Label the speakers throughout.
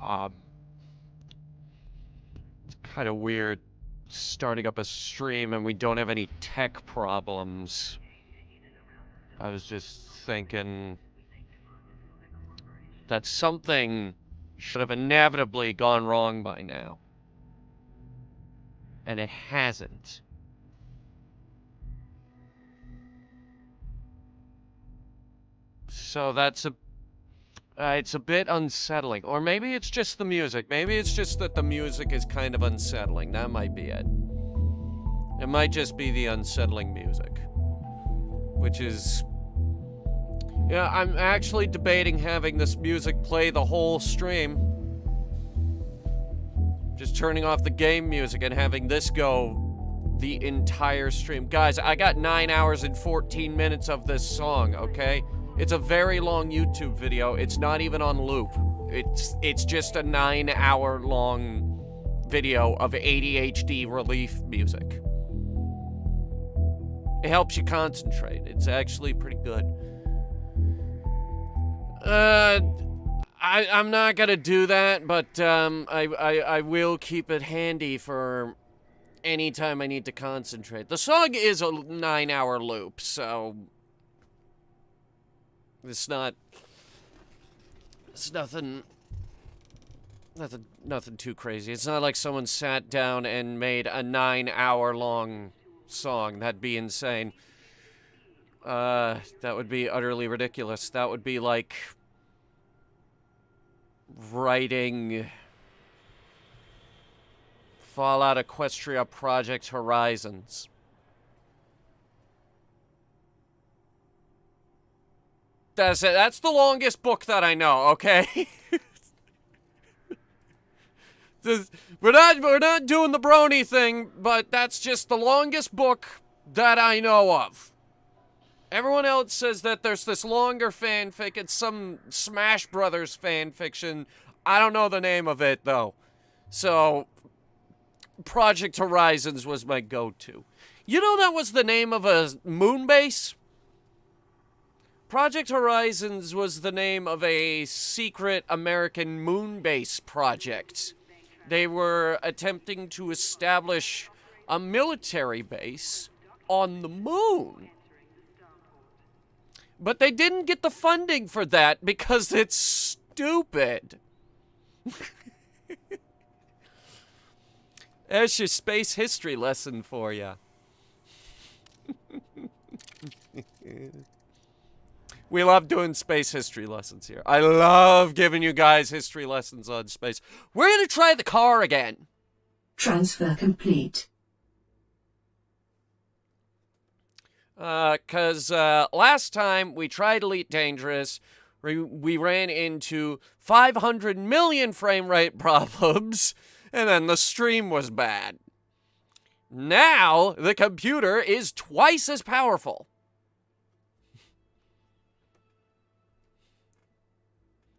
Speaker 1: It's kind of weird starting up a stream and we don't have any tech problems. I was just thinking that something should have inevitably gone wrong by now. And it hasn't. So that's it's a bit unsettling. Or maybe it's just the music. Maybe it's just that the music is kind of unsettling. That might be it. It might just be the unsettling music. Which is... Yeah, I'm actually debating having this music play the whole stream. Just turning off the game music and having this go the entire stream. Guys, I got 9 hours and 14 minutes of this song, okay? It's a very long YouTube video. It's not even on loop. It's just a 9-hour long video of ADHD relief music. It helps you concentrate. It's actually pretty good. I'm not gonna do that, but I will keep it handy for any time I need to concentrate. The song is a 9-hour loop, so it's nothing too crazy. It's not like someone sat down and made a 9-hour long song. That'd be insane. That would be utterly ridiculous. That would be like writing Fallout Equestria Project Horizons. That's it. That's the longest book that I know, okay? We're not doing the brony thing, but that's just the longest book that I know of. Everyone else says that there's this longer fanfic. It's some Smash Brothers fanfiction. I don't know the name of it, though. So, Project Horizons was my go-to. You know that was the name of a moon base? Project Horizons was the name of a secret American moon base project. They were attempting to establish a military base on the moon. But they didn't get the funding for that because it's stupid. There's your space history lesson for you. We love doing space history lessons here. I love giving you guys history lessons on space. We're going to try the car again.
Speaker 2: Transfer complete.
Speaker 1: Because last time we tried Elite Dangerous, we ran into 500 million frame rate problems, and then the stream was bad. Now, the computer is twice as powerful.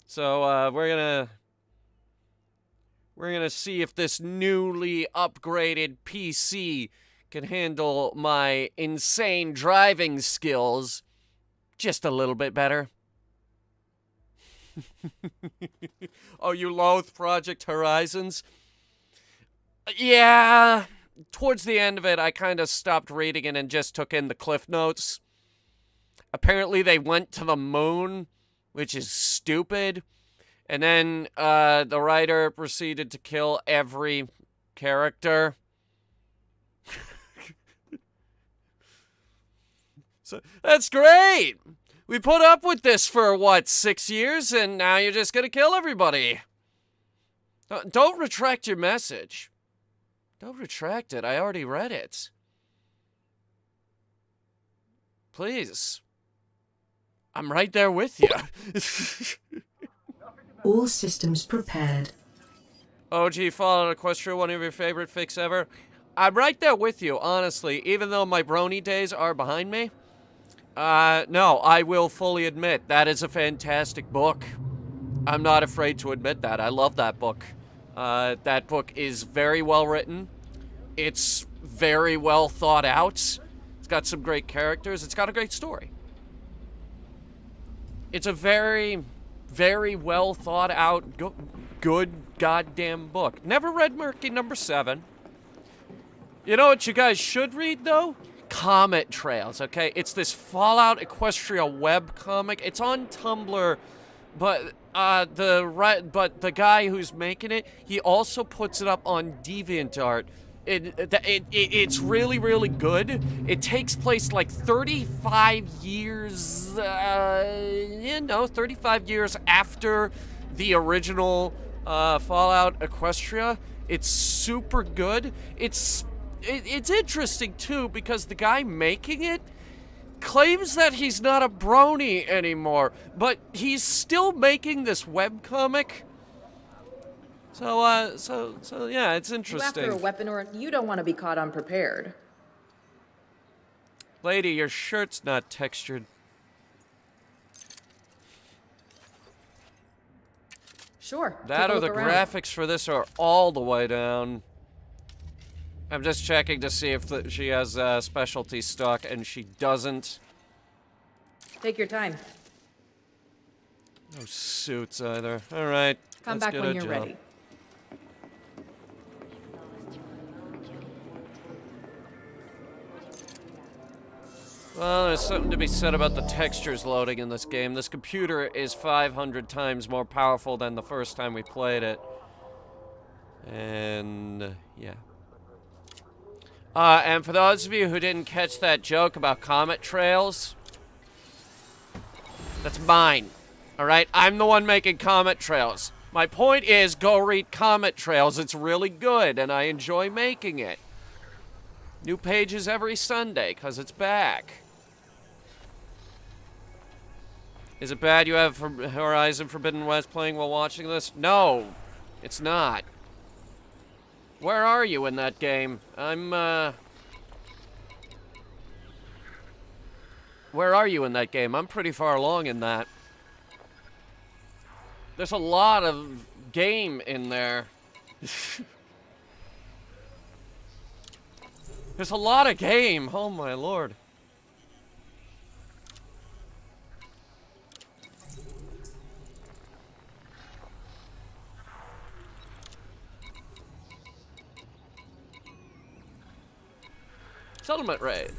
Speaker 1: So, we're gonna see if this newly upgraded PC can handle my insane driving skills just a little bit better. Oh, you loathe Project Horizons? Yeah, towards the end of it, I kind of stopped reading it and just took in the cliff notes. Apparently, they went to the moon, which is stupid. And then the writer proceeded to kill every character. So that's great. We put up with this for, what, 6 years, and now you're just gonna kill everybody. Don't retract your message. Don't retract it. I already read it. Please. I'm right there with you.
Speaker 2: All systems prepared.
Speaker 1: OG Fallout Equestria, one of your favorite fics ever. I'm right there with you, honestly, even though my brony days are behind me. No, I will fully admit, that is a fantastic book. I'm not afraid to admit that. I love that book. That book is very well written. It's very well thought out. It's got some great characters. It's got a great story. It's a very, very well thought out... good goddamn book. Never read Murky number 7. You know what you guys should read, though? Comet Trails, okay? It's this Fallout Equestria web comic. It's on Tumblr, but the guy who's making it, he also puts it up on DeviantArt. It's really, really good. It takes place like 35 years, 35 years after the original Fallout Equestria. It's super good. It's interesting, too, because the guy making it claims that he's not a brony anymore, but he's still making this webcomic. So yeah, it's interesting.
Speaker 3: You after a weapon, or you don't want to be caught unprepared.
Speaker 1: Lady, your shirt's not textured.
Speaker 3: Sure.
Speaker 1: That or the graphics for this are all the way down. I'm just checking to see if she has specialty stock, and she doesn't.
Speaker 3: Take your time.
Speaker 1: No suits either. All right.
Speaker 3: Come back when you're ready.
Speaker 1: Well, there's something to be said about the textures loading in this game. This computer is 500 times more powerful than the first time we played it. And, yeah. And for those of you who didn't catch that joke about Comet Trails, that's mine. Alright? I'm the one making Comet Trails. My point is, go read Comet Trails. It's really good, and I enjoy making it. New pages every Sunday, because it's back. Is it bad you have Horizon Forbidden West playing while watching this? No, it's not. Where are you in that game? Where are you in that game? I'm pretty far along in that. There's a lot of game in there. There's a lot of game. Oh my lord. Settlement raid.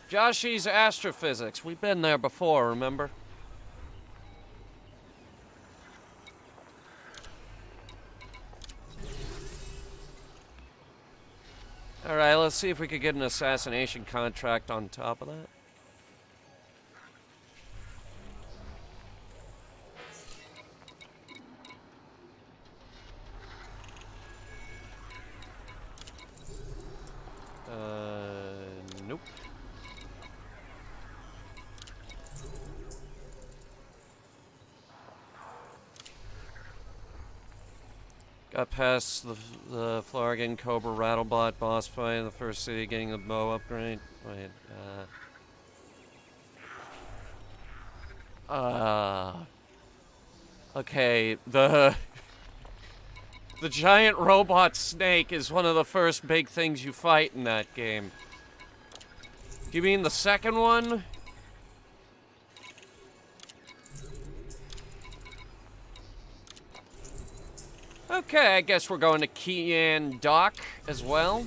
Speaker 1: Joshy's Astrophysics. We've been there before, remember? Alright, let's see if we could get an assassination contract on top of that. Nope. Got past the Flargan Cobra Rattlebot boss fight in the first city, getting the bow upgrade. Wait, okay, the giant robot snake is one of the first big things you fight in that game. Do you mean the second one? Okay, I guess we're going to Kian Dock as well.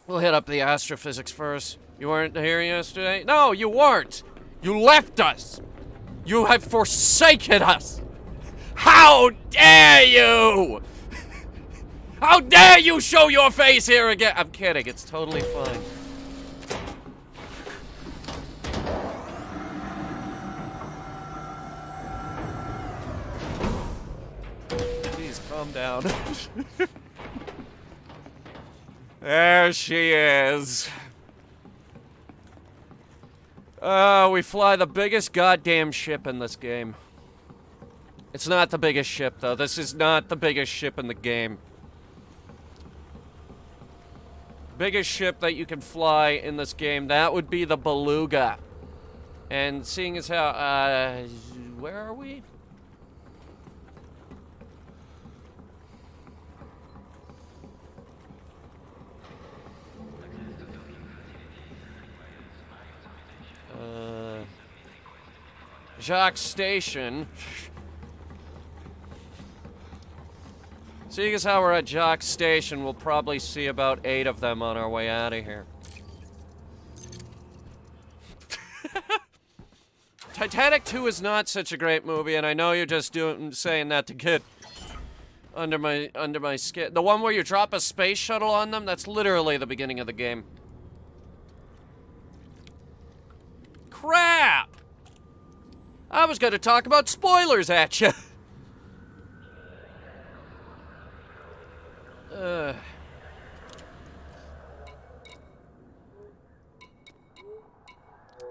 Speaker 1: We'll hit up the astrophysics first. You weren't here yesterday? No, you weren't! You left us! You have forsaken us! How dare you! How dare you show your face here again! I'm kidding, it's totally fine. Please calm down. There she is. We fly the biggest goddamn ship in this game. It's not the biggest ship, though. This is not the biggest ship in the game. Biggest ship that you can fly in this game, that would be the Beluga. And seeing as how, where are we? Jacques Station. Seeing as how we're at Jock Station, we'll probably see about 8 of them on our way out of here. Titanic 2 is not such a great movie, and I know you're just saying that to get under my skin. The one where you drop a space shuttle on them, that's literally the beginning of the game. Crap! I was gonna talk about spoilers at you.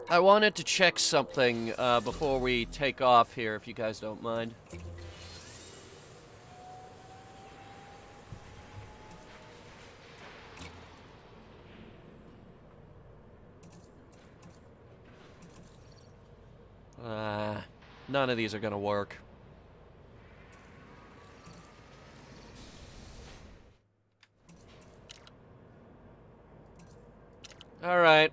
Speaker 1: I wanted to check something before we take off here, if you guys don't mind. None of these are gonna work. Alright.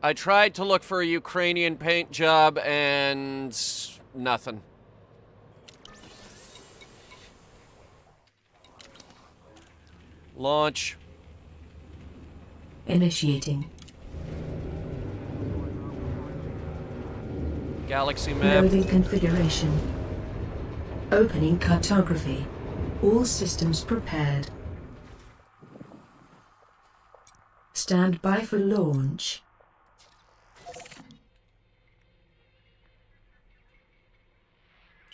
Speaker 1: I tried to look for a Ukrainian paint job and nothing. Launch.
Speaker 2: Initiating.
Speaker 1: Galaxy map.
Speaker 2: Loading configuration. Opening cartography. All systems prepared. Stand by for launch.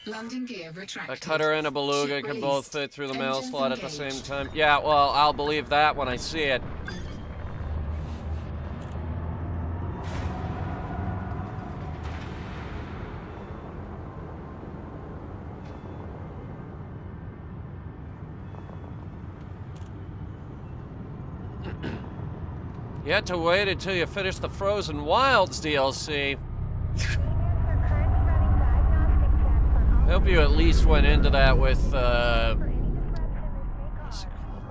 Speaker 4: Landing gear retracted.
Speaker 1: A cutter and a beluga
Speaker 4: Ship
Speaker 1: can both
Speaker 4: released.
Speaker 1: fit through the mail
Speaker 4: Engines
Speaker 1: slot at the
Speaker 4: engaged.
Speaker 1: same time. Yeah, well, I'll believe that when I see it. You had to wait until you finished the Frozen Wilds DLC. I hope you at least went into that with, what's it called?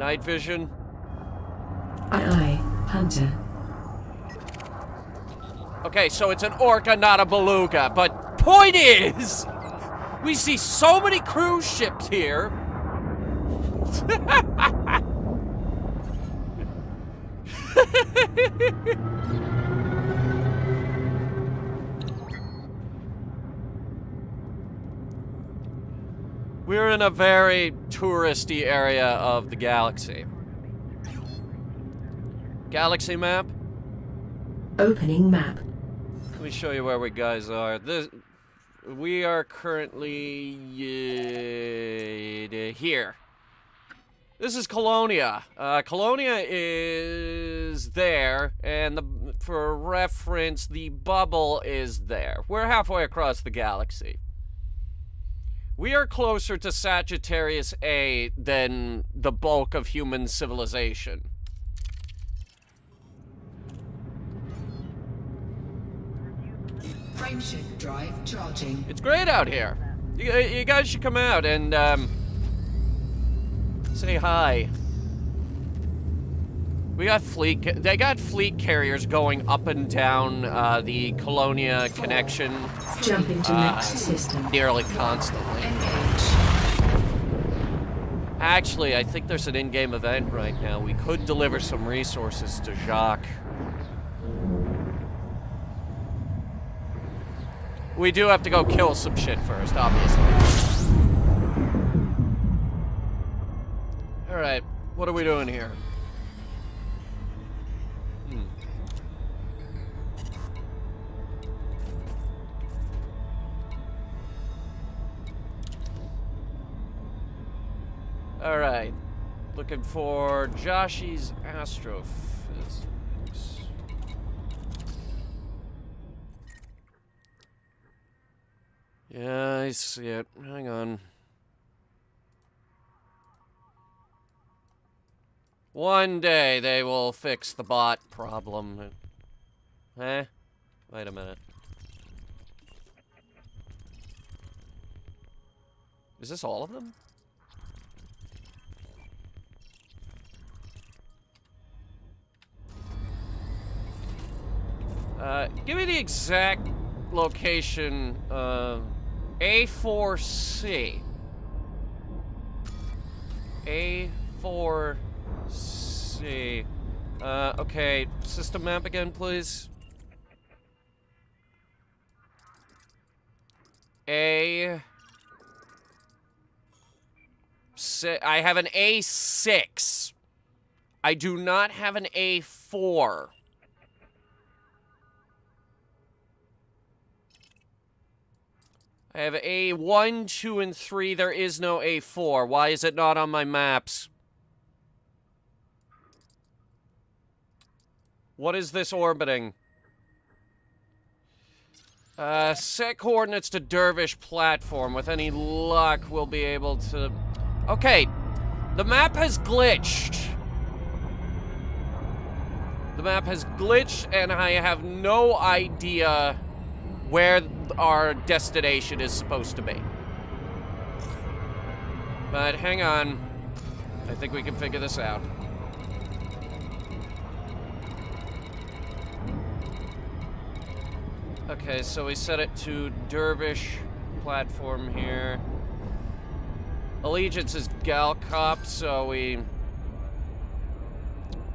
Speaker 1: Night vision.
Speaker 2: Aye, Hunter.
Speaker 1: Okay, so it's an orca, not a beluga. But point is, we see so many cruise ships here. We're in a very touristy area of the galaxy. Galaxy map?
Speaker 2: Opening map.
Speaker 1: Let me show you where we guys are. We are currently here. This is Colonia. Colonia is there, and for reference, the bubble is there. We're halfway across the galaxy. We are closer to Sagittarius A than the bulk of human civilization.
Speaker 4: Frameshift drive charging.
Speaker 1: It's great out here. You guys should come out and, say hi. They got fleet carriers going up and down the Colonia connection
Speaker 2: Jumping to next system.
Speaker 1: nearly constantly.
Speaker 4: Engage.
Speaker 1: Actually, I think there's an in-game event right now. We could deliver some resources to Jacques. We do have to go kill some shit first, obviously. Alright, what are we doing here? Alright. Looking for Joshy's Astrophysics. Yeah, I see it. Hang on. One day they will fix the bot problem. Eh? Wait a minute. Is this all of them? Give me the exact location A4C. A4C. Okay, system map again, please. I have an A6. I do not have an A4. I have A1, 2, and 3. There is no A4. Why is it not on my maps? What is this orbiting? Set coordinates to Dervish platform. With any luck, we'll be able to... Okay, the map has glitched. The map has glitched, and I have no idea where our destination is supposed to be. But hang on. I think we can figure this out. Okay, so we set it to Dervish platform here. Allegiance is Galcop, so we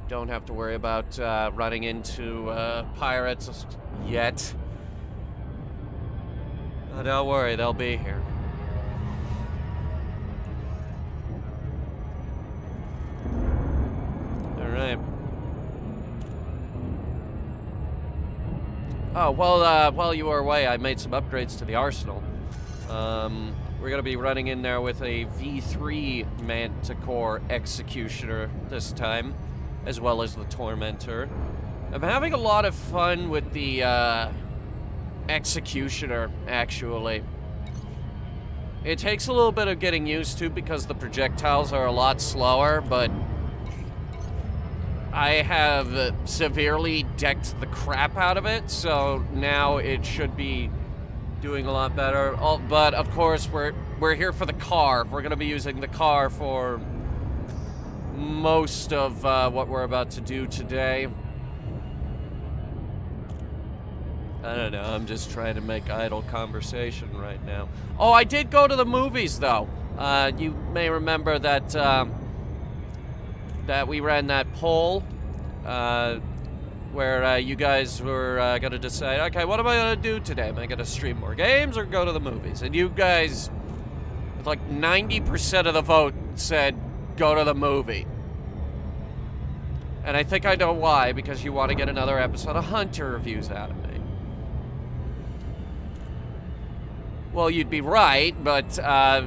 Speaker 1: don't have to worry about running into pirates yet. Don't worry, they'll be here. Alright. Oh, well, while you were away, I made some upgrades to the arsenal. We're gonna be running in there with a V3 Manticore Executioner this time, as well as the Tormentor. I'm having a lot of fun with the, Executioner, actually. It takes a little bit of getting used to because the projectiles are a lot slower, but I have severely decked the crap out of it, so now it should be doing a lot better. But of course, we're here for the car. We're gonna be using the car for most of what we're about to do today. I don't know, I'm just trying to make idle conversation right now. Oh, I did go to the movies, though. You may remember that, that we ran that poll, where you guys were gonna decide, okay, what am I gonna do today? Am I gonna stream more games or go to the movies? And you guys, with like 90% of the vote, said go to the movie. And I think I know why, because you want to get another episode of Hunter reviews out of me. Well, you'd be right, but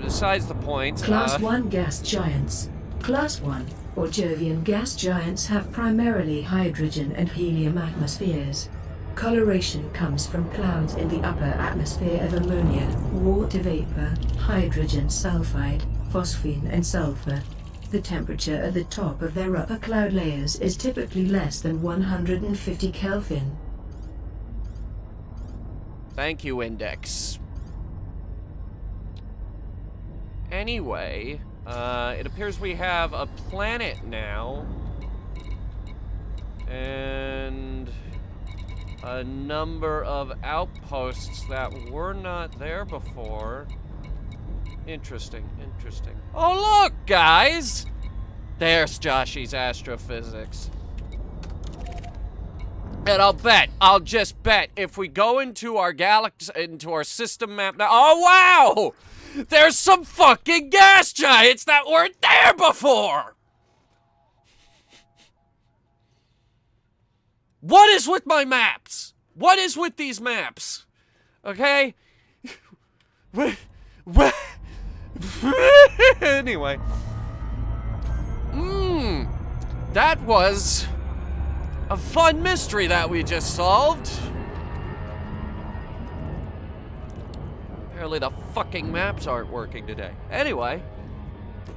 Speaker 1: besides the point...
Speaker 2: Class 1 gas giants. Class 1, or Jovian gas giants have primarily hydrogen and helium atmospheres. Coloration comes from clouds in the upper atmosphere of ammonia, water vapor, hydrogen sulfide, phosphine and sulfur. The temperature at the top of their upper cloud layers is typically less than 150 Kelvin.
Speaker 1: Thank you, Index. Anyway, it appears we have a planet now. And a number of outposts that were not there before. Interesting, interesting. Oh, look, guys! There's Joshy's astrophysics. And I'll just bet, if we go into our galaxy, into our system map now, oh wow! There's some fucking gas giants that weren't there before! What is with my maps? What is with these maps? Okay? Anyway. That was a fun mystery that we just solved. Apparently the fucking maps aren't working today. Anyway,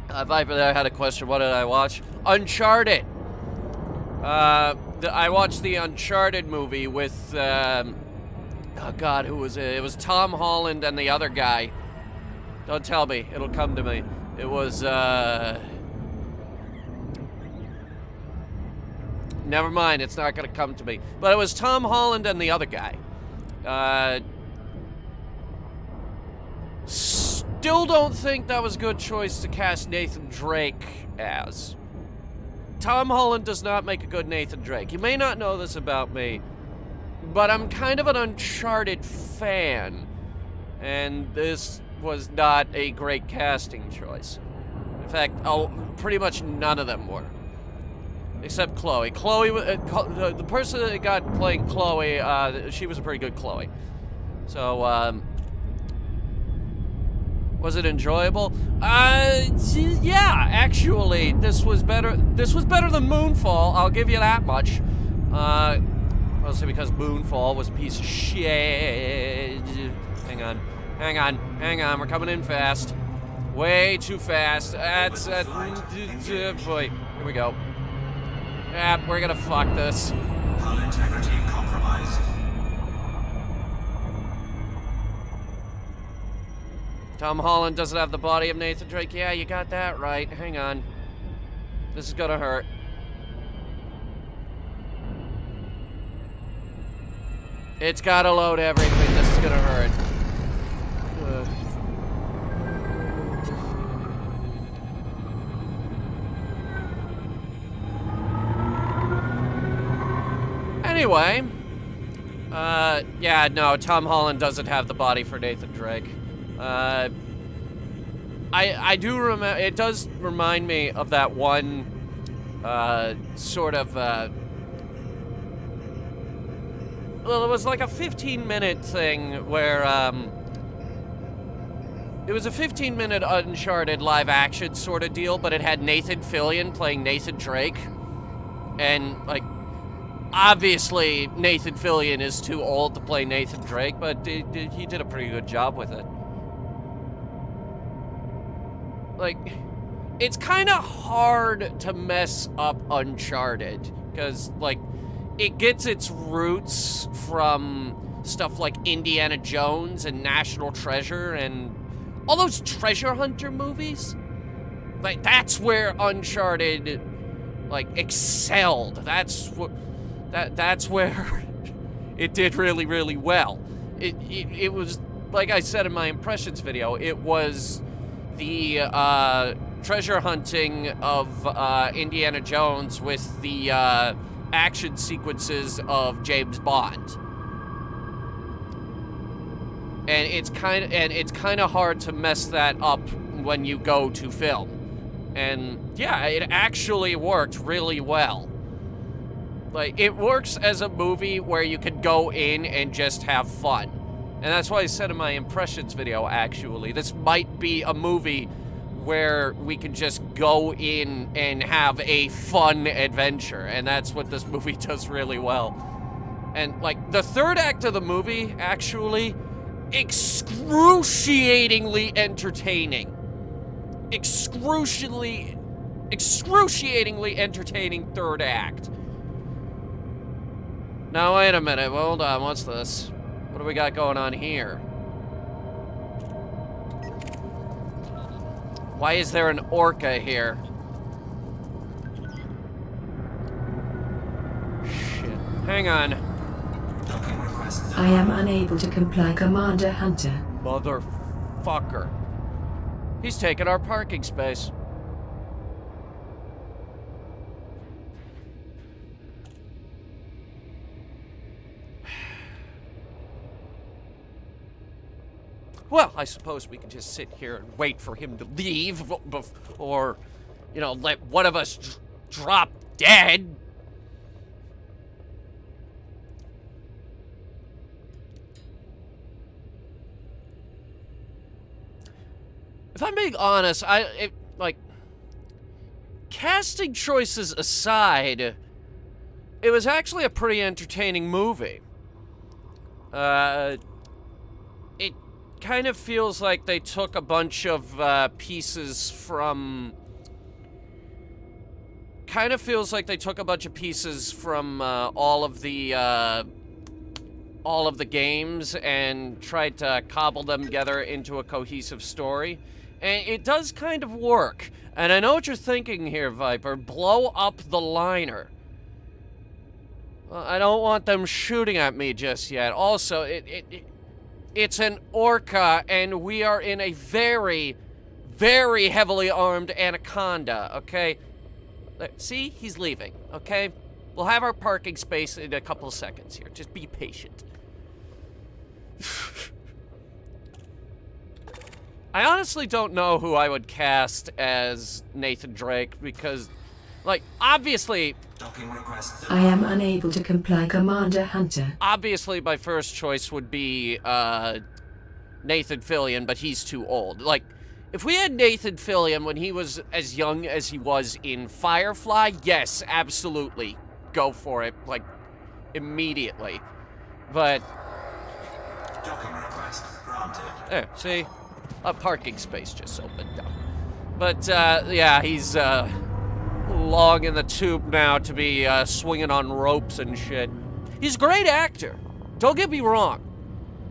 Speaker 1: Viper there had a question. What did I watch? Uncharted. I watched the Uncharted movie with, oh God, who was it? It was Tom Holland and the other guy. Don't tell me. It'll come to me. It was, never mind. It's not gonna come to me. But it was Tom Holland and the other guy. still don't think that was a good choice to cast Nathan Drake as. Tom Holland does not make a good Nathan Drake. You may not know this about me, but I'm kind of an Uncharted fan, and this was not a great casting choice. In fact, pretty much none of them were. Except Chloe. Chloe, the person that got playing Chloe, she was a pretty good Chloe. So, was it enjoyable? Yeah, actually, this was better. This was better than Moonfall, I'll give you that much. Mostly because Moonfall was a piece of shit. Hang on, we're coming in fast. Way too fast. That's, boy, here we go. Yeah, we're gonna fuck this.
Speaker 5: Hull integrity compromised.
Speaker 1: Tom Holland doesn't have the body of Nathan Drake. Yeah, you got that right. Hang on. This is gonna hurt. It's gotta load everything. This is gonna hurt. Ugh. Anyway, yeah, no, Tom Holland doesn't have the body for Nathan Drake. I do remember, it does remind me of that one, sort of, well, it was like a 15-minute thing where, it was a 15-minute Uncharted live-action sort of deal, but it had Nathan Fillion playing Nathan Drake, and, like, obviously, Nathan Fillion is too old to play Nathan Drake, but he did a pretty good job with it. Like, it's kind of hard to mess up Uncharted, because, like, it gets its roots from stuff like Indiana Jones and National Treasure and all those treasure hunter movies. Like, that's where Uncharted, like, excelled. That's where it did really, really well. It was, like I said in my impressions video, it was the treasure hunting of Indiana Jones with the action sequences of James Bond. And it's kind of hard to mess that up when you go to film. And yeah, it actually worked really well. Like, it works as a movie where you can go in and just have fun. And that's why I said in my impressions video, actually, this might be a movie where we can just go in and have a fun adventure. And that's what this movie does really well. And, like, the third act of the movie, actually, excruciatingly entertaining. Excruciatingly entertaining third act. Now, wait a minute. Hold on. What's this? What do we got going on here? Why is there an orca here? Shit. Hang on.
Speaker 2: I am unable to comply, Commander Hunter.
Speaker 1: Motherfucker. He's taking our parking space. Well, I suppose we can just sit here and wait for him to leave, or, you know, let one of us drop dead. If I'm being honest, like, casting choices aside, it was actually a pretty entertaining movie. It kind of feels like they took a bunch of pieces from... Kind of feels like they took a bunch of pieces from all of the games and tried to cobble them together into a cohesive story. And it does kind of work. And I know what you're thinking here, Viper. Blow up the liner. Well, I don't want them shooting at me just yet. Also, It's an orca, and we are in a very, very heavily armed anaconda, okay? See? He's leaving, okay? We'll have our parking space in a couple of seconds here. Just be patient. I honestly don't know who I would cast as Nathan Drake because, like, obviously...
Speaker 5: Docking request.
Speaker 2: I am unable to comply, Commander Hunter.
Speaker 1: Obviously, my first choice would be, Nathan Fillion, but he's too old. Like, if we had Nathan Fillion when he was as young as he was in Firefly, yes, absolutely. Go for it, like, immediately. But...
Speaker 5: Docking request granted.
Speaker 1: There, see? A parking space just opened up. But, yeah, he's, long in the tube now to be, swinging on ropes and shit. He's a great actor. Don't get me wrong.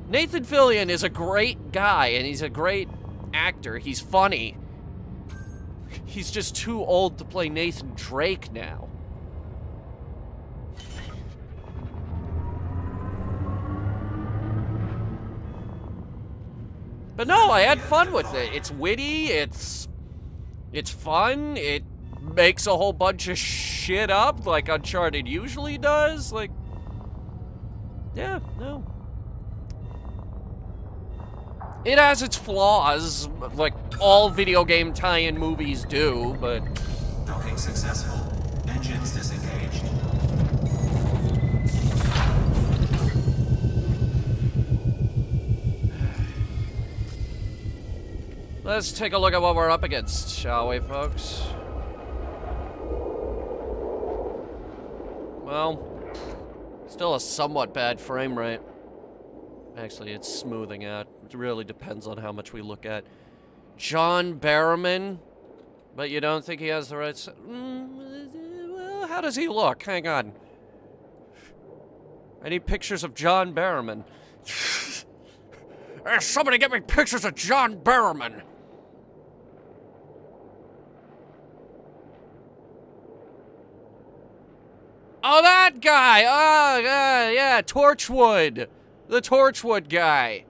Speaker 1: Nathan Fillion is a great guy, and he's a great actor. He's funny. He's just too old to play Nathan Drake now. But no, I had fun with it. It's witty, it's fun, it makes a whole bunch of shit up like Uncharted usually does. Like, yeah, no. It has its flaws, like all video game tie-in movies do, but...
Speaker 5: Docking successful. Engines disengaged.
Speaker 1: Let's take a look at what we're up against, shall we, folks? Well, still a somewhat bad frame rate. Actually, it's smoothing out. It really depends on how much we look at. John Barrowman, but you don't think he has the right... well, how does he look? Hang on. I need pictures of John Barrowman. Somebody get me pictures of John Barrowman. Oh, that guy! Oh, yeah, Torchwood. The Torchwood guy.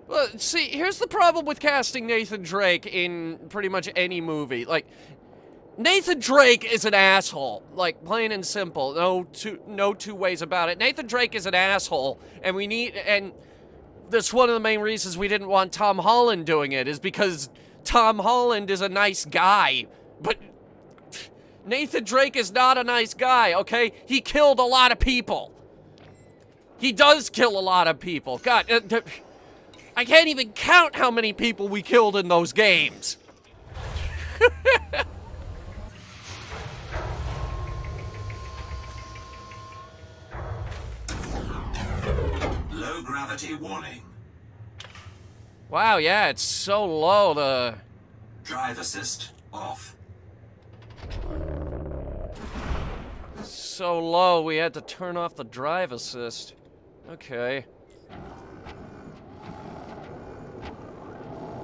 Speaker 1: Well, see, here's the problem with casting Nathan Drake in pretty much any movie. Like, Nathan Drake is an asshole. Like, plain and simple. No two ways about it. Nathan Drake is an asshole, and that's one of the main reasons we didn't want Tom Holland doing it, is because Tom Holland is a nice guy. But Nathan Drake is not a nice guy, okay? He killed a lot of people. He does kill a lot of people. God, I can't even count how many people we killed in those games.
Speaker 5: Low gravity warning.
Speaker 1: Wow, yeah, it's so low, the...
Speaker 5: Drive assist off.
Speaker 1: So low, we had to turn off the drive assist. Okay.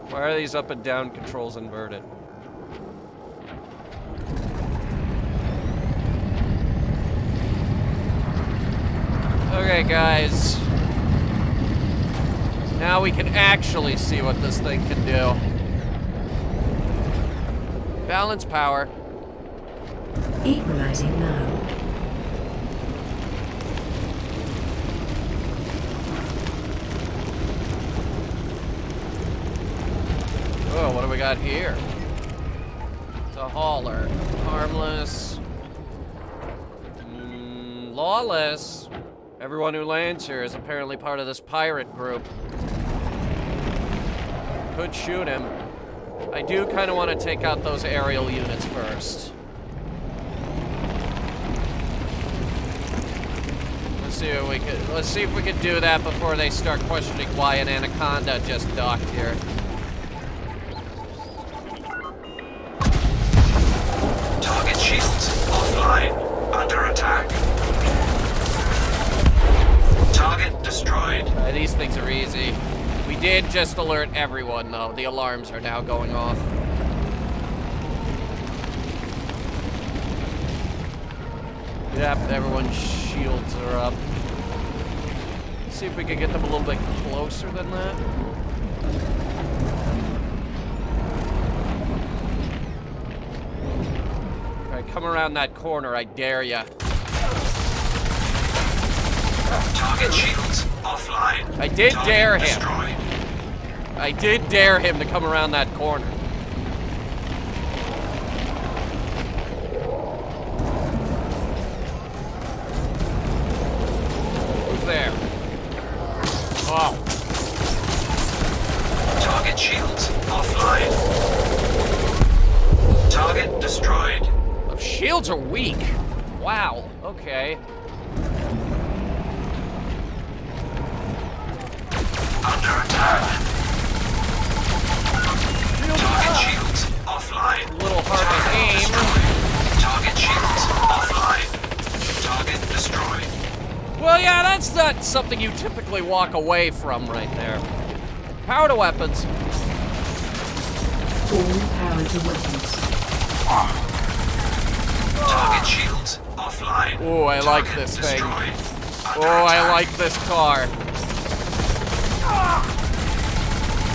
Speaker 1: Why are these up and down controls inverted? Okay, guys. Now we can actually see what this thing can do. Balance power.
Speaker 2: Equalizing now.
Speaker 1: Oh, what do we got here? It's a hauler. Harmless. Lawless. Everyone who lands here is apparently part of this pirate group. Could shoot him. I do kind of want to take out those aerial units first. Let's see if we can do that before they start questioning why an anaconda just docked here.
Speaker 5: Target shields offline. Under attack. Target destroyed.
Speaker 1: These things are easy. We did just alert everyone, though. The alarms are now going off. Yep, everyone's shields are up. Let's see if we can get them a little bit closer than that. Alright, come around that corner, I dare ya.
Speaker 5: Target shields offline.
Speaker 1: I did
Speaker 5: Target
Speaker 1: dare him.
Speaker 5: destroyed.
Speaker 1: I did dare him to come around that corner. Who's there? Oh.
Speaker 5: Target shields offline. Target destroyed.
Speaker 1: Those shields are weak. Wow. Okay.
Speaker 5: Under attack. Target shields offline.
Speaker 1: A little hard to aim.
Speaker 5: Target shields offline. Target destroyed.
Speaker 1: Well, yeah, that's not something you typically walk away from right there. Power to weapons.
Speaker 2: All power to weapons.
Speaker 5: Target shields offline.
Speaker 1: Oh, I like
Speaker 5: Target
Speaker 1: this thing.
Speaker 5: destroyed.
Speaker 1: Oh,
Speaker 5: Under
Speaker 1: I
Speaker 5: attack.
Speaker 1: like this car.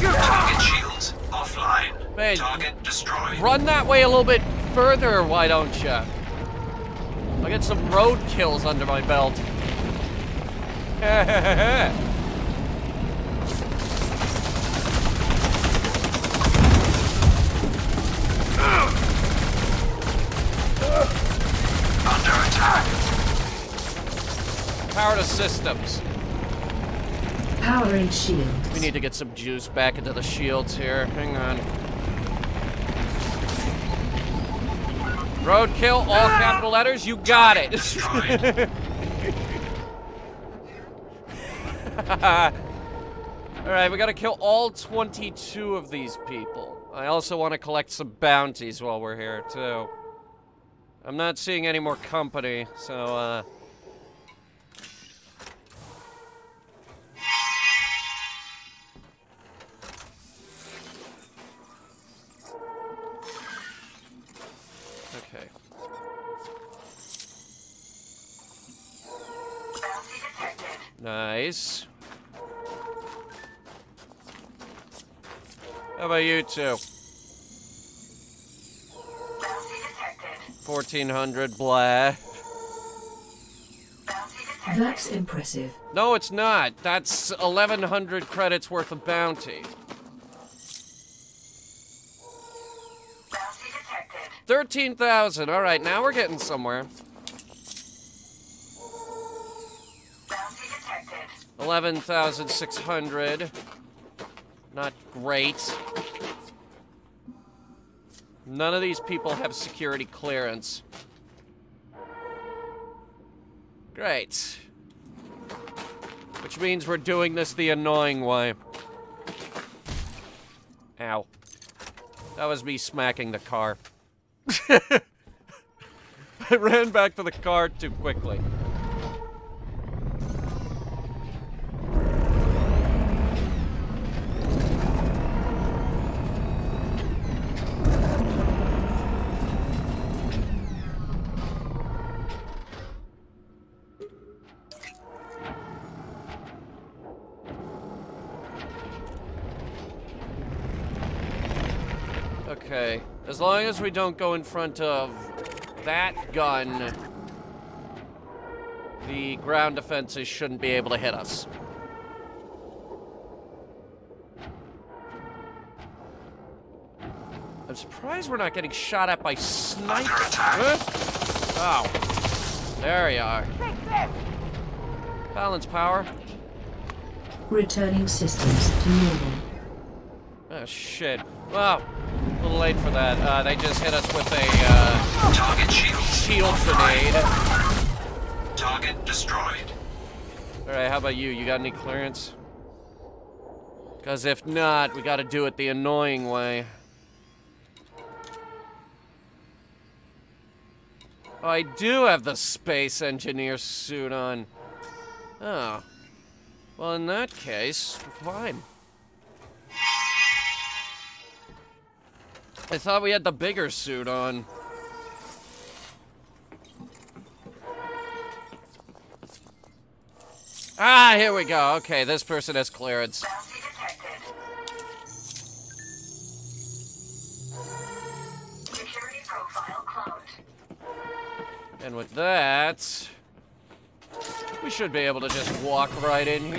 Speaker 5: Target shields offline.
Speaker 1: Man,
Speaker 5: Target destroyed.
Speaker 1: run that way a little bit further, why don't ya? I'll get some road kills under my belt.
Speaker 5: Under attack.
Speaker 1: Power to systems.
Speaker 2: Powering shields.
Speaker 1: We need to get some juice back into the shields here. Hang on. Roadkill, all capital letters, you got it.
Speaker 5: Destroyed.
Speaker 1: Alright, we gotta kill all 22 of these people. I also want to collect some bounties while we're here, too. I'm not seeing any more company, so, okay. Nice. How about you two? 1400, blah.
Speaker 2: That's impressive.
Speaker 1: No, it's not. That's 1100 credits worth of bounty. 13,000. All right, now we're getting somewhere. 11,600. Not great. None of these people have security clearance. Great. Which means we're doing this the annoying way. Ow. That was me smacking the car. I ran back to the car too quickly. Okay, as long as we don't go in front of that gun, the ground defenses shouldn't be able to hit us. I'm surprised we're not getting shot at by snipers. Huh? Oh, there you are. Balance power.
Speaker 2: Returning systems to normal.
Speaker 1: Oh, shit. Well, a little late for that. They just hit us with a,
Speaker 5: Target shields
Speaker 1: shield grenade.
Speaker 5: Target destroyed.
Speaker 1: Alright, how about you? You got any clearance? Because if not, we gotta do it the annoying way. Oh, I do have the space engineer suit on. Oh. Well, in that case, fine. I thought we had the bigger suit on. Ah, here we go. Okay, this person has clearance.
Speaker 6: Bounty detected. Security profile cloned.
Speaker 1: And with that, we should be able to just walk right in here.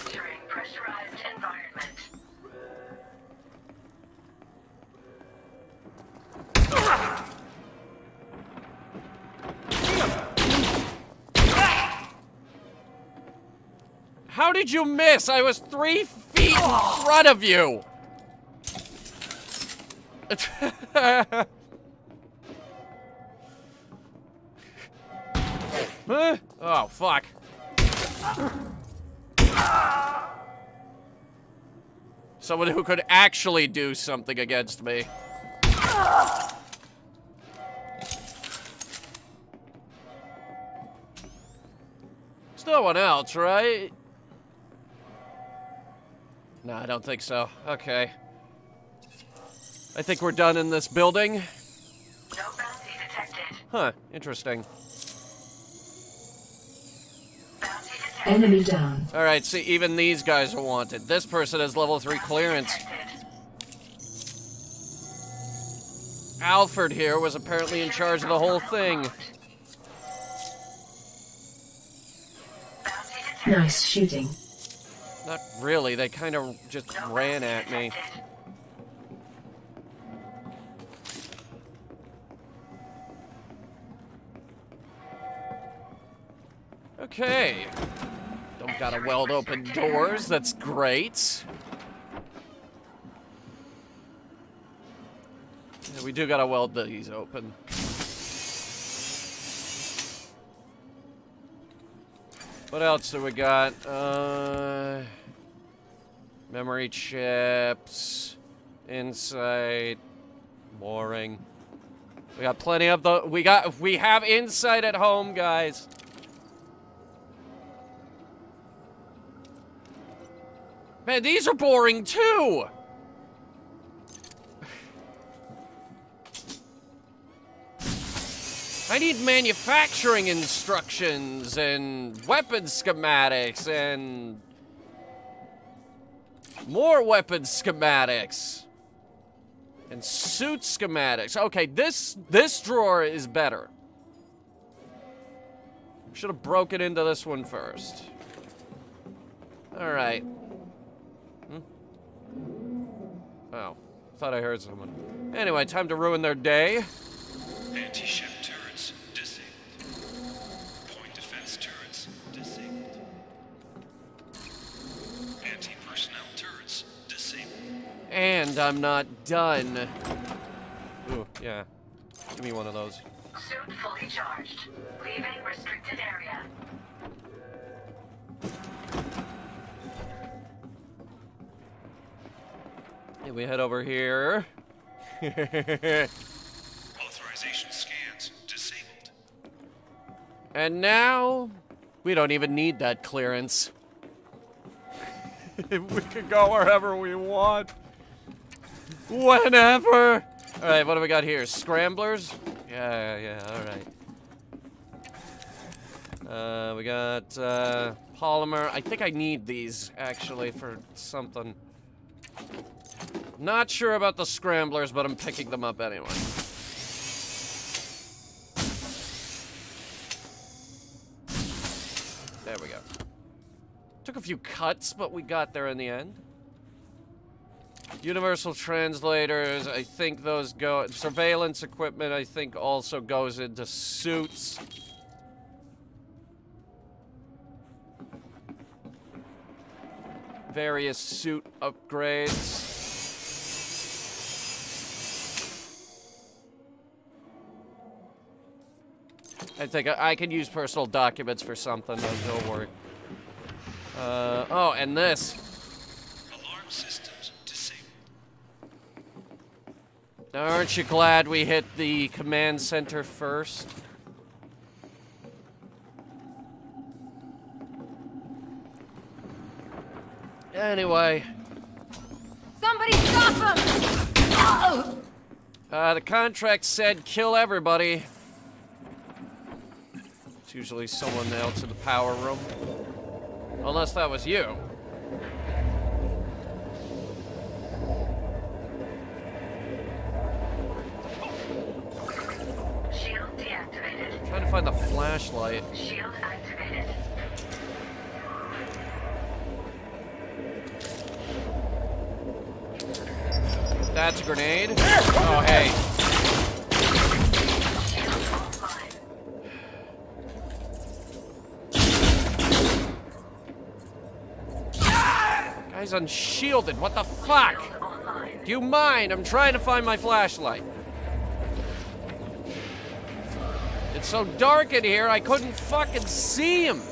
Speaker 6: Entering pressurized environment.
Speaker 1: How did you miss? I was 3 feet in front of you. Huh? Oh, fuck. Someone who could actually do something against me. There's no one else, right? No, I don't think so. Okay. I think we're done in this building.
Speaker 6: No bounty detected.
Speaker 1: Huh, interesting.
Speaker 6: Bounty detected.
Speaker 2: Enemy down.
Speaker 1: Alright, see, even these guys are wanted. This person has level 3 clearance.
Speaker 6: Detected.
Speaker 1: Alfred here was apparently in charge of the whole thing.
Speaker 6: Bounty detected.
Speaker 2: Nice shooting.
Speaker 1: Not really, they kind of just ran at me.
Speaker 6: Detected.
Speaker 1: Okay. Don't gotta weld open doors, that's great. Yeah, we do gotta weld these open. What else do we got? Memory chips, insight, boring. We got plenty of the. We have insight at home, guys. Man, these are boring too. I need manufacturing instructions and weapon schematics and more weapon schematics and suit schematics. Okay, this drawer is better. Should have broken into this one first. All right. Oh, thought I heard someone. Anyway, time to ruin their day.
Speaker 5: Anti-ship turrets disabled. Point defense turrets disabled. Anti-personnel turrets disabled.
Speaker 1: And I'm not done. Ooh, yeah. Give me one of those.
Speaker 6: Suit fully charged. Leaving restricted area.
Speaker 1: Yeah, we head over here.
Speaker 5: Authorization scans disabled.
Speaker 1: And now, we don't even need that clearance. We can go wherever we want. Whenever. All right, what do we got here? Scramblers? Yeah, all right. We got polymer. I think I need these, actually, for something. Not sure about the scramblers, but I'm picking them up anyway. There we go. Took a few cuts, but we got there in the end. Universal translators, I think those go... Surveillance equipment, I think, also goes into suits. Various suit upgrades. I think I can use personal documents for something, don't worry. Oh, and this.
Speaker 5: Alarm systems disabled.
Speaker 1: Aren't you glad we hit the command center first? Anyway.
Speaker 3: Somebody stop him!
Speaker 1: The contract said kill everybody. usually someone else in the power room. Unless that was you.
Speaker 6: Shield deactivated.
Speaker 1: Trying to find the flashlight.
Speaker 6: Shield activated.
Speaker 1: That's a grenade. Oh, hey.
Speaker 6: Shield offline.
Speaker 1: Guy's unshielded. What the fuck?
Speaker 6: Shield online.
Speaker 1: Do you mind? I'm trying to find my flashlight. It's so dark in here, I couldn't fucking see him.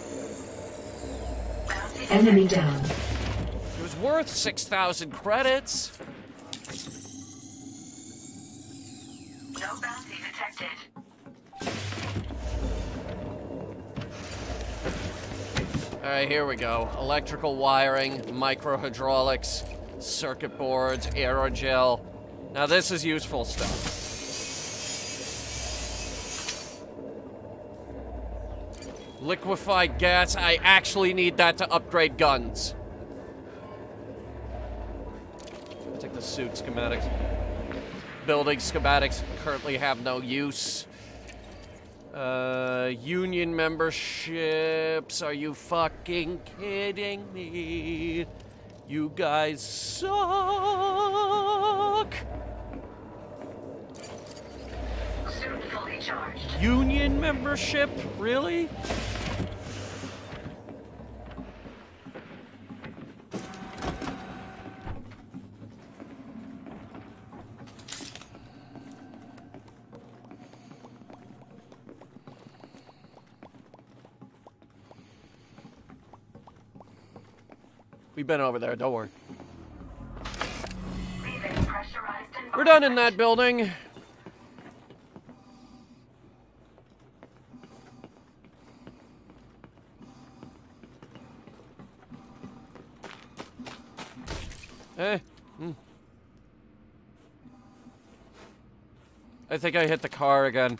Speaker 6: Bounty
Speaker 2: Enemy
Speaker 6: detected.
Speaker 2: down.
Speaker 1: It was worth 6,000 credits.
Speaker 6: No bounty detected.
Speaker 1: Alright, here we go. Electrical wiring, microhydraulics, circuit boards, aerogel. Now this is useful stuff. Liquefied gas, I actually need that to upgrade guns. I'll take the suit schematics. Building schematics currently have no use. Union memberships. Are you fucking kidding me? You guys suck.
Speaker 6: Suit fully charged.
Speaker 1: Union membership? Really? We've been over there, don't worry.
Speaker 6: Leaving pressurized
Speaker 1: We're done in that building. I think I hit the car again.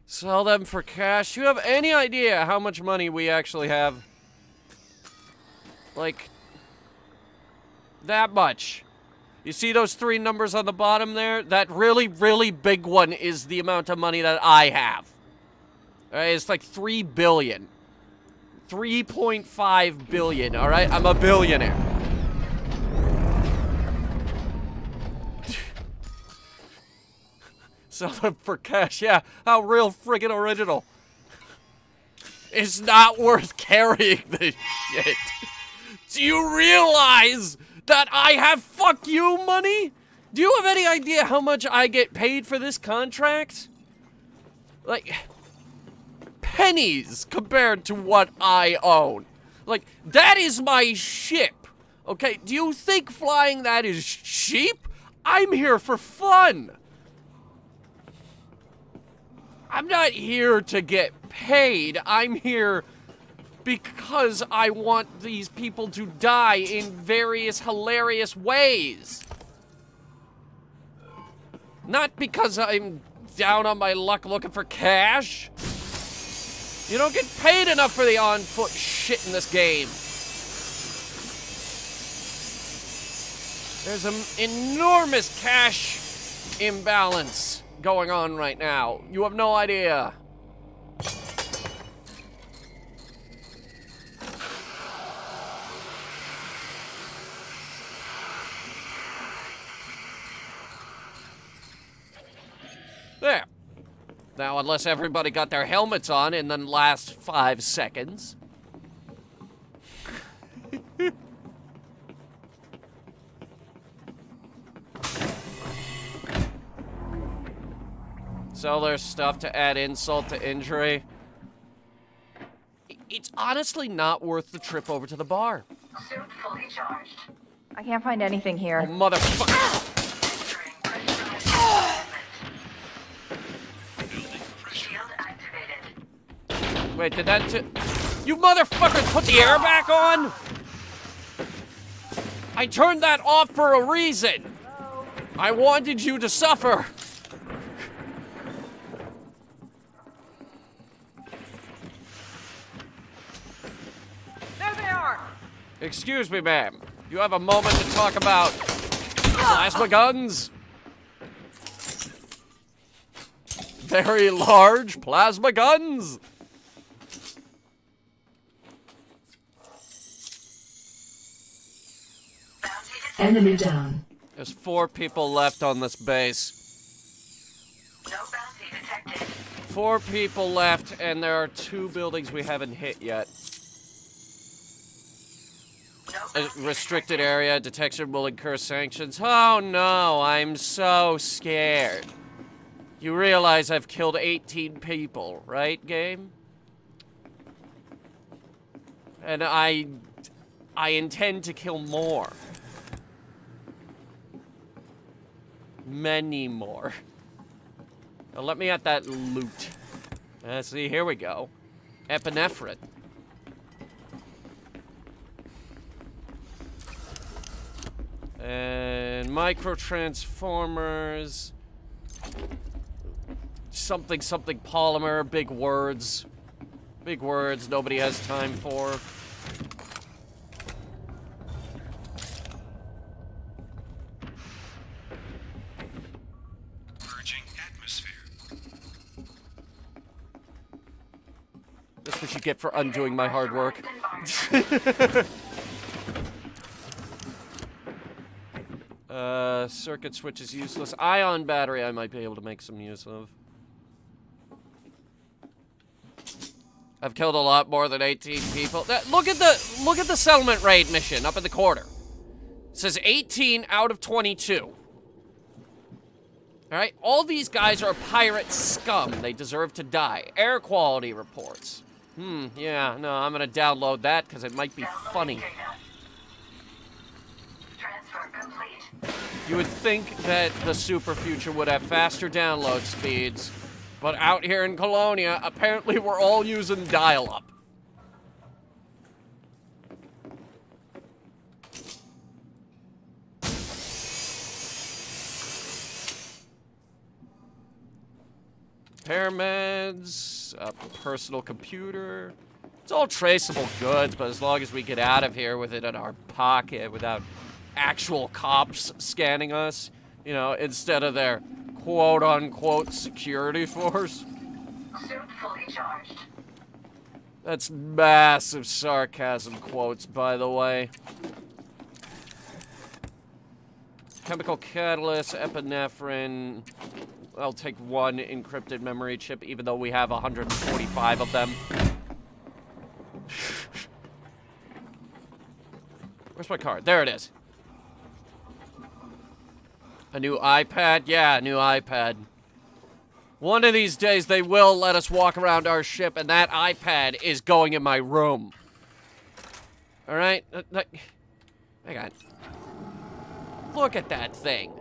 Speaker 1: Sell them for cash. Do you have any idea how much money we actually have? Like, that much. You see those 3 numbers on the bottom there? That really, really big one is the amount of money that I have. Alright, it's like 3 billion. 3.5 billion, alright? I'm a billionaire. Sell them for cash, yeah. How real friggin' original. It's not worth carrying this shit. Do you realize that I have fuck you money? Do you have any idea how much I get paid for this contract? Like, pennies compared to what I own. Like, that is my ship. Okay, do you think flying that is cheap? I'm here for fun. I'm not here to get paid. I'm here because I want these people to die in various hilarious ways. Not because I'm down on my luck looking for cash. You don't get paid enough for the on-foot shit in this game. There's an enormous cash imbalance going on right now. You have no idea. There. Now, unless everybody got their helmets on in the last 5 seconds. Sell their stuff to add insult to injury. It's honestly not worth the trip over to the bar.
Speaker 6: Suit fully charged.
Speaker 3: I can't find anything here.
Speaker 1: Oh, motherfucker.
Speaker 6: Entering pressurized environment. Shield activated.
Speaker 1: Wait, did that you motherfuckers put the air back on? I turned that off for a reason. I wanted you to suffer. Excuse me, ma'am. You have a moment to talk about plasma guns? Very large plasma guns?
Speaker 2: Enemy down.
Speaker 1: There's 4 people left on this base.
Speaker 6: No bounty detected.
Speaker 1: 4 people left, and there are 2 buildings we haven't hit yet.
Speaker 6: No
Speaker 1: A restricted area. Detection will incur sanctions. Oh no, I'm so scared. You realize I've killed 18 people, right, game? And I intend to kill more. Many more. Now let me at that loot. See, here we go. Epinephrine. And microtransformers. Something polymer. Big words. Big words nobody has time for.
Speaker 5: Purging atmosphere.
Speaker 1: That's what you get for undoing my hard work. Circuit switch is useless. Ion battery I might be able to make some use of. I've killed a lot more than 18 people. Look at the settlement raid mission up in the corner. It says 18 out of 22. Alright, all these guys are pirate scum. They deserve to die. Air quality reports. Yeah, no, I'm gonna download that because it might be funny.
Speaker 6: Transfer complete.
Speaker 1: You would think that the super future would have faster download speeds, but out here in Colonia, apparently we're all using dial-up. Parameds, a personal computer. It's all traceable goods, but as long as we get out of here with it in our pocket without actual cops scanning us, you know, instead of their quote-unquote security force.
Speaker 6: Suit fully charged.
Speaker 1: That's massive sarcasm quotes, by the way. Chemical catalyst, epinephrine. I'll take 1 encrypted memory chip, even though we have 145 of them. Where's my card? There it is. A new iPad? Yeah, a new iPad. One of these days, they will let us walk around our ship, and that iPad is going in my room. Alright? Hang on. Look at that thing.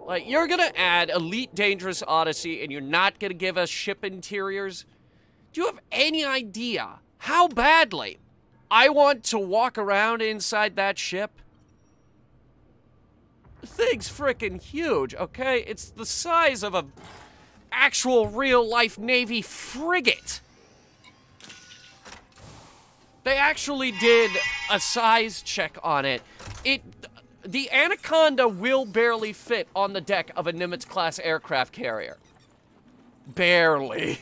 Speaker 1: Like, you're gonna add Elite Dangerous Odyssey, and you're not gonna give us ship interiors? Do you have any idea how badly I want to walk around inside that ship? The thing's freaking huge, okay? It's the size of a actual real-life Navy frigate. They actually did a size check on it. The Anaconda will barely fit on the deck of a Nimitz-class aircraft carrier. Barely.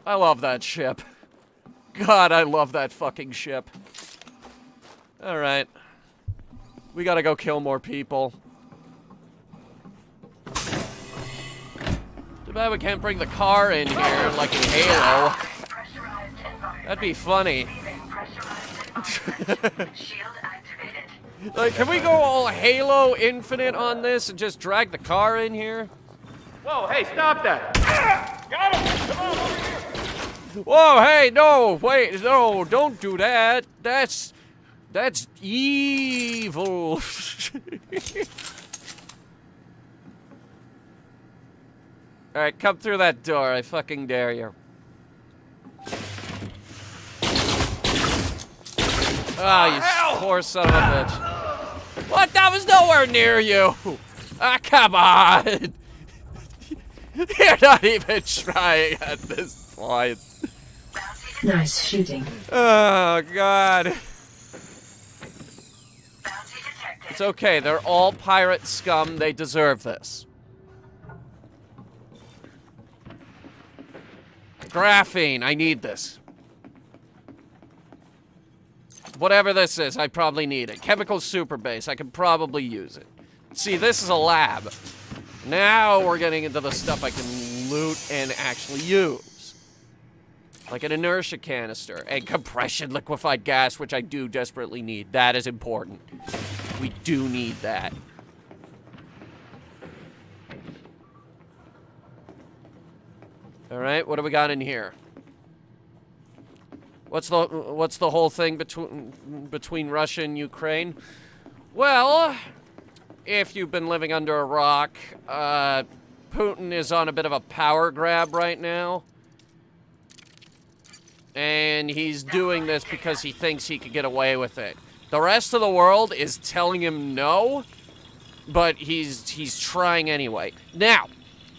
Speaker 1: I love that ship. God, I love that fucking ship. Alright. We gotta go kill more people. Too bad we can't bring the car in here like in Halo. That'd be funny.
Speaker 6: Shield activated.
Speaker 1: Like, can we go all Halo Infinite on this and just drag the car in here?
Speaker 7: Whoa, hey, stop that! Got him! Come on, over here!
Speaker 1: Whoa, hey, no, wait, no, don't do that. That's evil. Alright, come through that door, I fucking dare you. Ah, you poor son of a bitch. What? That was nowhere near you! Ah, come on! You're not even trying at this point.
Speaker 2: Nice shooting.
Speaker 1: Oh, God.
Speaker 6: Bounty detected.
Speaker 1: It's okay. They're all pirate scum. They deserve this. Graphene. I need this. Whatever this is, I probably need it. Chemical super base. I could probably use it. See, this is a lab. Now we're getting into the stuff I can loot and actually use. Like an inertia canister and compression liquefied gas, which I do desperately need. That is important. We do need that. Alright, what do we got in here? What's the whole thing between Russia and Ukraine? Well, if you've been living under a rock, Putin is on a bit of a power grab right now. And he's doing this because he thinks he could get away with it. The rest of the world is telling him no, but he's trying anyway. Now,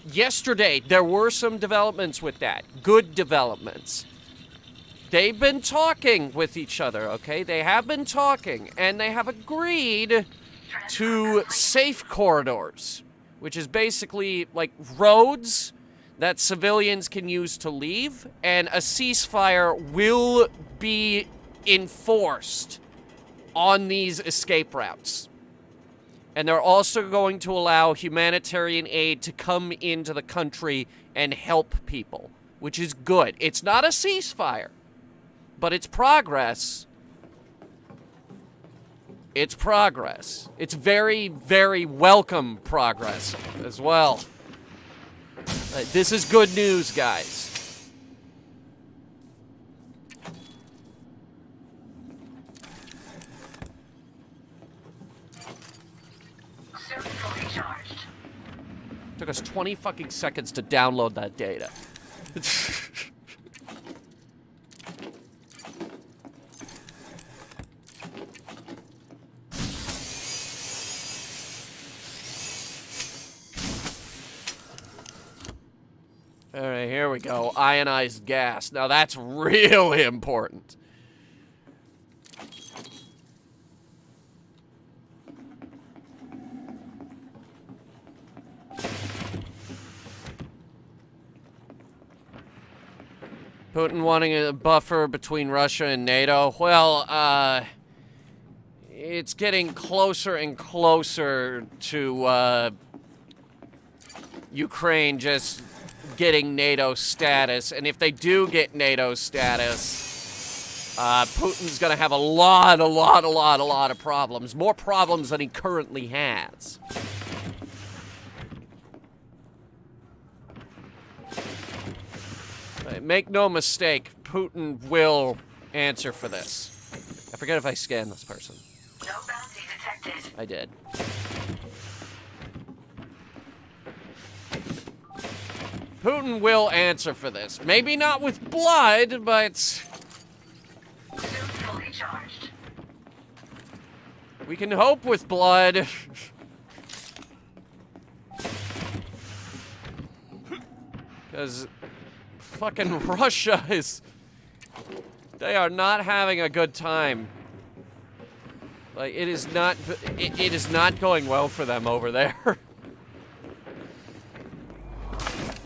Speaker 1: yesterday, there were some developments with that. Good developments. They've been talking with each other, okay? They have been talking, and they have agreed to safe corridors, which is basically like roads that civilians can use to leave, and a ceasefire will be enforced on these escape routes. And they're also going to allow humanitarian aid to come into the country and help people, which is good. It's not a ceasefire, but it's progress. It's progress. It's very, very welcome progress as well. This is good news, guys.
Speaker 6: Soon fully charged.
Speaker 1: Took us 20 fucking seconds to download that data. All right, here we go. Ionized gas. Now that's really important. Putin wanting a buffer between Russia and NATO. Well, it's getting closer and closer to Ukraine just getting NATO status. And if they do get NATO status, Putin's gonna have a lot of problems. More problems than he currently has. Make no mistake, Putin will answer for this. I forget if I scanned this person.
Speaker 6: No bounty detected.
Speaker 1: I did. Putin will answer for this. Maybe not with blood, but
Speaker 6: Soon fully charged.
Speaker 1: we can hope with blood. Because fucking Russia is... They are not having a good time. Like, it is not... It is not going well for them over there.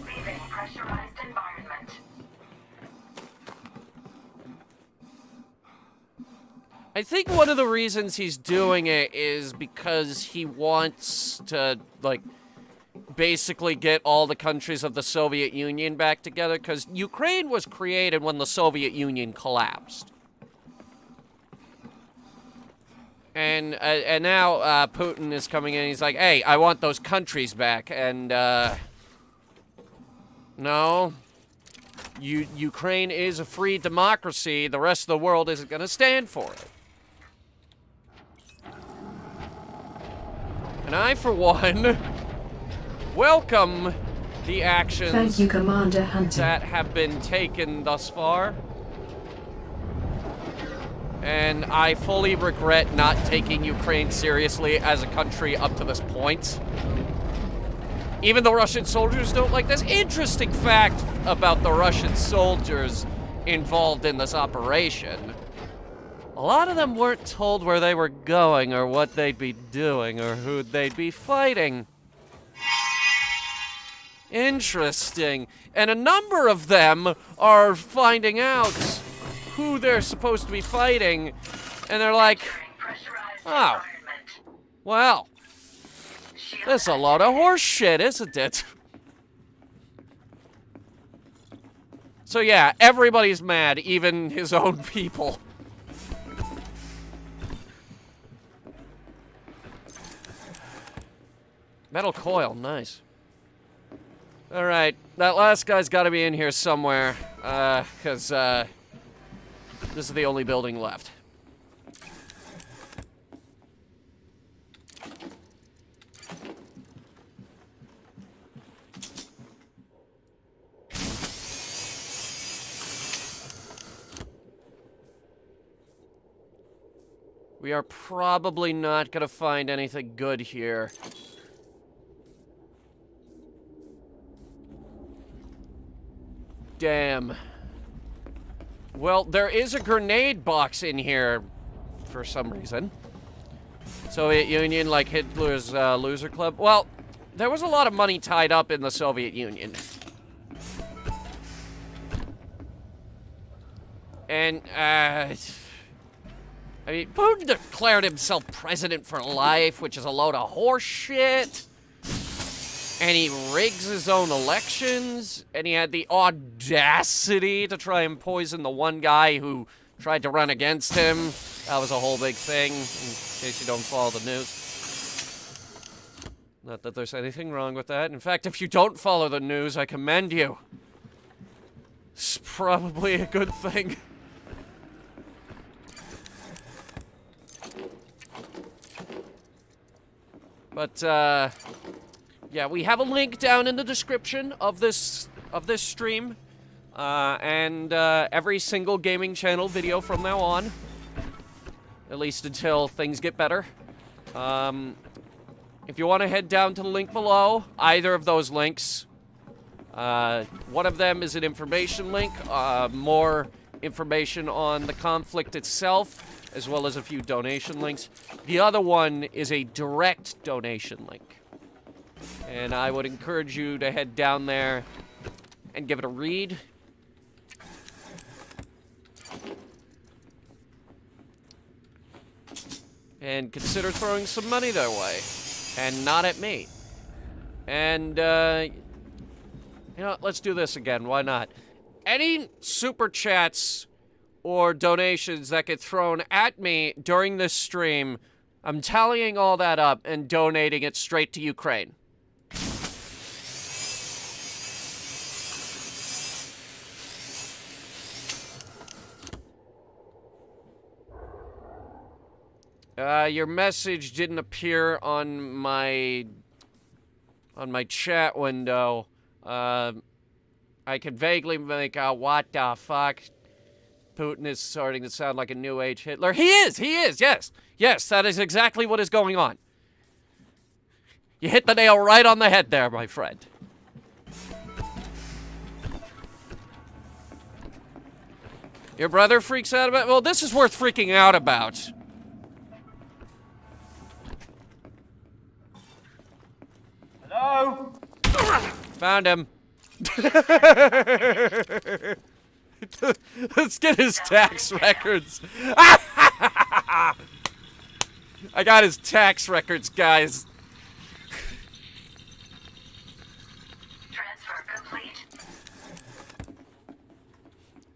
Speaker 6: Leaving pressurized environment.
Speaker 1: I think one of the reasons he's doing it is because he wants to, like, basically get all the countries of the Soviet Union back together, because Ukraine was created when the Soviet Union collapsed. And now Putin is coming in, he's like, hey, I want those countries back, and, no. Ukraine is a free democracy, the rest of the world isn't gonna stand for it. And I, for one, welcome the actions
Speaker 2: Thank you, Commander Hunter.
Speaker 1: that have been taken thus far. And I fully regret not taking Ukraine seriously as a country up to this point. Even the Russian soldiers don't like this. Interesting fact about the Russian soldiers involved in this operation. A lot of them weren't told where they were going or what they'd be doing or who they'd be fighting. Interesting. And a number of them are finding out who they're supposed to be fighting, and they're like, oh, well, this is a load of horse shit, isn't it? So yeah, everybody's mad, even his own people. Metal coil, nice. Alright, that last guy's gotta be in here somewhere, because, this is the only building left. We are probably not gonna find anything good here. Damn. Well, there is a grenade box in here for some reason. Soviet Union, like Hitler's loser club. Well, there was a lot of money tied up in the Soviet Union. And, I mean, Putin declared himself president for life, which is a load of horse shit. And he rigs his own elections, and he had the audacity to try and poison the one guy who tried to run against him. That was a whole big thing, in case you don't follow the news. Not that there's anything wrong with that. In fact, if you don't follow the news, I commend you. It's probably a good thing. But, yeah, we have a link down in the description of this stream, and every single gaming channel video from now on, at least until things get better. If you want to head down to the link below, either of those links, one of them is an information link, more information on the conflict itself, as well as a few donation links. The other one is a direct donation link. And I would encourage you to head down there and give it a read. And consider throwing some money their way. And not at me. And, you know, let's do this again. Why not? Any super chats or donations that get thrown at me during this stream, I'm tallying all that up and donating it straight to Ukraine. Your message didn't appear on my chat window. I could vaguely make out what the fuck. Putin is starting to sound like a new age Hitler. He is, yes. Yes, that is exactly what is going on. You hit the nail right on the head there, my friend. Your brother freaks out about? Well, this is worth freaking out about.
Speaker 7: Hello?
Speaker 1: Found him. Let's get his tax records. I got his tax records, guys.
Speaker 6: Transfer complete.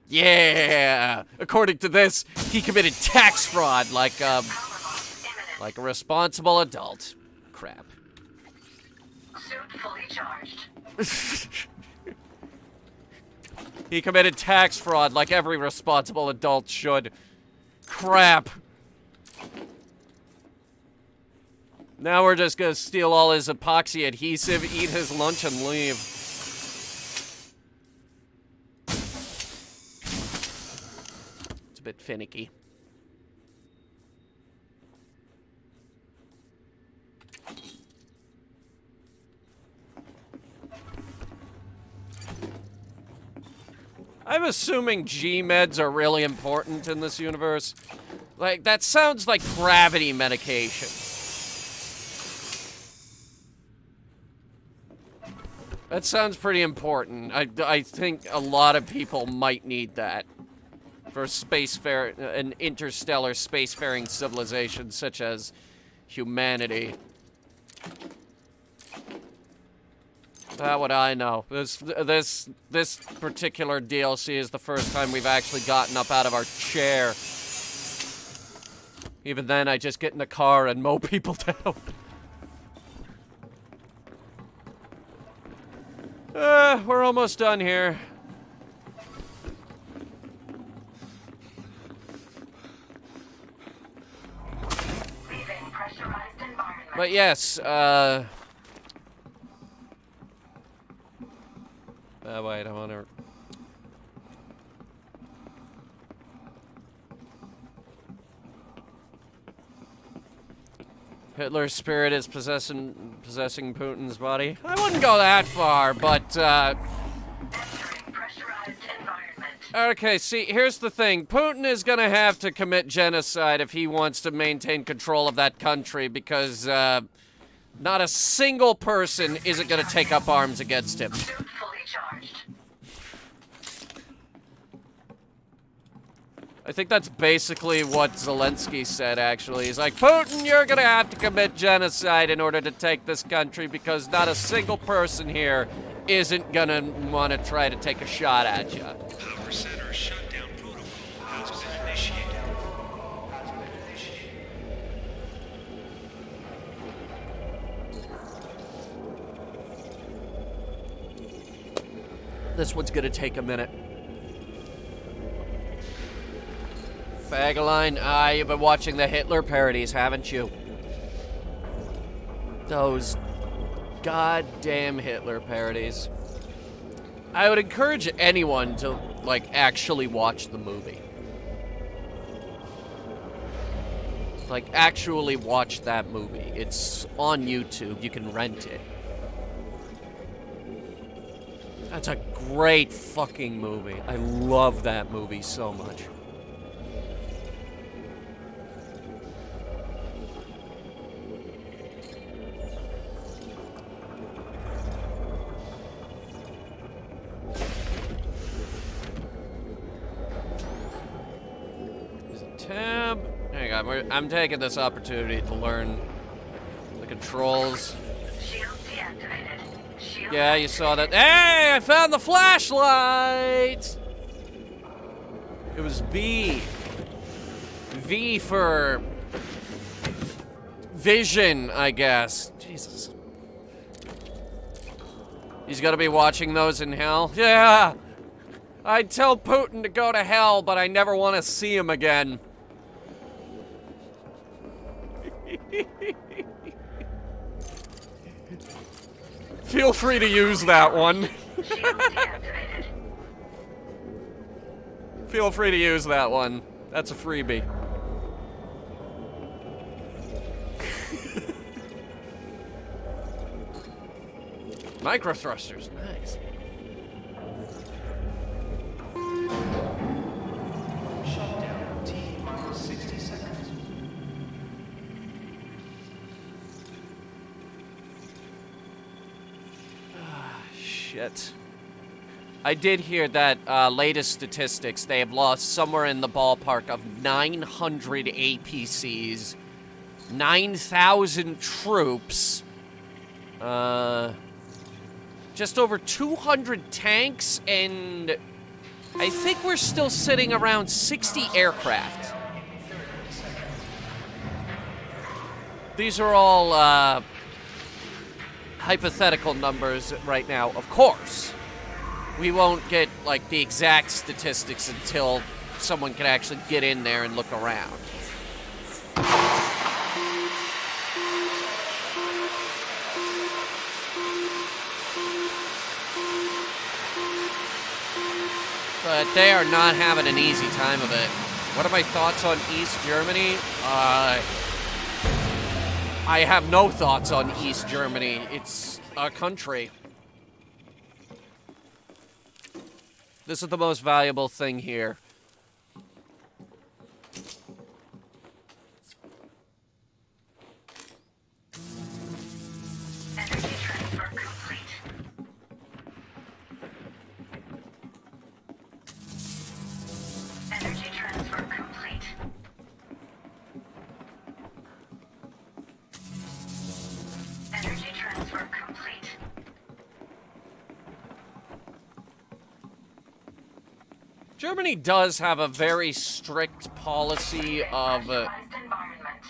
Speaker 1: Yeah. According to this, he committed tax fraud like a responsible adult. Crap.
Speaker 6: Suit fully charged.
Speaker 1: He committed tax fraud like every responsible adult should. Crap. Now we're just gonna steal all his epoxy adhesive, eat his lunch, and leave. It's a bit finicky. I'm assuming G-meds are really important in this universe. Like, that sounds like gravity medication. That sounds pretty important. I think a lot of people might need that for an interstellar spacefaring civilization such as humanity. How would I know? This particular DLC is the first time we've actually gotten up out of our chair. Even then, I just get in the car and mow people down. We're almost done here.
Speaker 6: Leaving pressurized environment.
Speaker 1: But yes, wait, I wanna... Hitler's spirit is possessing Putin's body. I wouldn't go that far, but,
Speaker 6: Entering pressurized environment.
Speaker 1: okay, see, here's the thing. Putin is gonna have to commit genocide if he wants to maintain control of that country, because, not a single person isn't gonna take up arms against him.
Speaker 6: Suit fully charged.
Speaker 1: I think that's basically what Zelensky said, actually. He's like, Putin, you're gonna have to commit genocide in order to take this country because not a single person here isn't gonna want to try to take a shot at you.
Speaker 5: Power center shutdown protocol has been initiated.
Speaker 1: This one's gonna take a minute. Fagaline, you've been watching the Hitler parodies, haven't you? Those goddamn Hitler parodies. I would encourage anyone to, like, actually watch the movie. Like, actually watch that movie. It's on YouTube. You can rent it. That's a great fucking movie. I love that movie so much. Tab. Hang on, I'm taking this opportunity to learn the controls.
Speaker 6: Shield deactivated. Shield.
Speaker 1: Yeah, you saw that. Hey, I found the flashlight! It was V. V for vision, I guess. Jesus. He's gonna be watching those in hell? Yeah! I'd tell Putin to go to hell, but I never want to see him again. Feel free to use that one.
Speaker 6: Shield deactivated.
Speaker 1: Feel free to use that one. That's a freebie. Micro thrusters, nice.
Speaker 5: Shutdown T minus 60 seconds.
Speaker 1: Shit. I did hear that latest statistics, they have lost somewhere in the ballpark of 900 APCs, 9,000 troops, just over 200 tanks, and I think we're still sitting around 60 aircraft. These are all hypothetical numbers right now, of course. We won't get, like, the exact statistics until someone can actually get in there and look around. But they are not having an easy time of it. What are my thoughts on East Germany? I have no thoughts on East Germany. It's a country. This is the most valuable thing here.
Speaker 6: Energy transfer complete. Energy transfer complete. Energy transfer complete.
Speaker 1: Germany does have a very strict policy of
Speaker 6: Pressurized environment.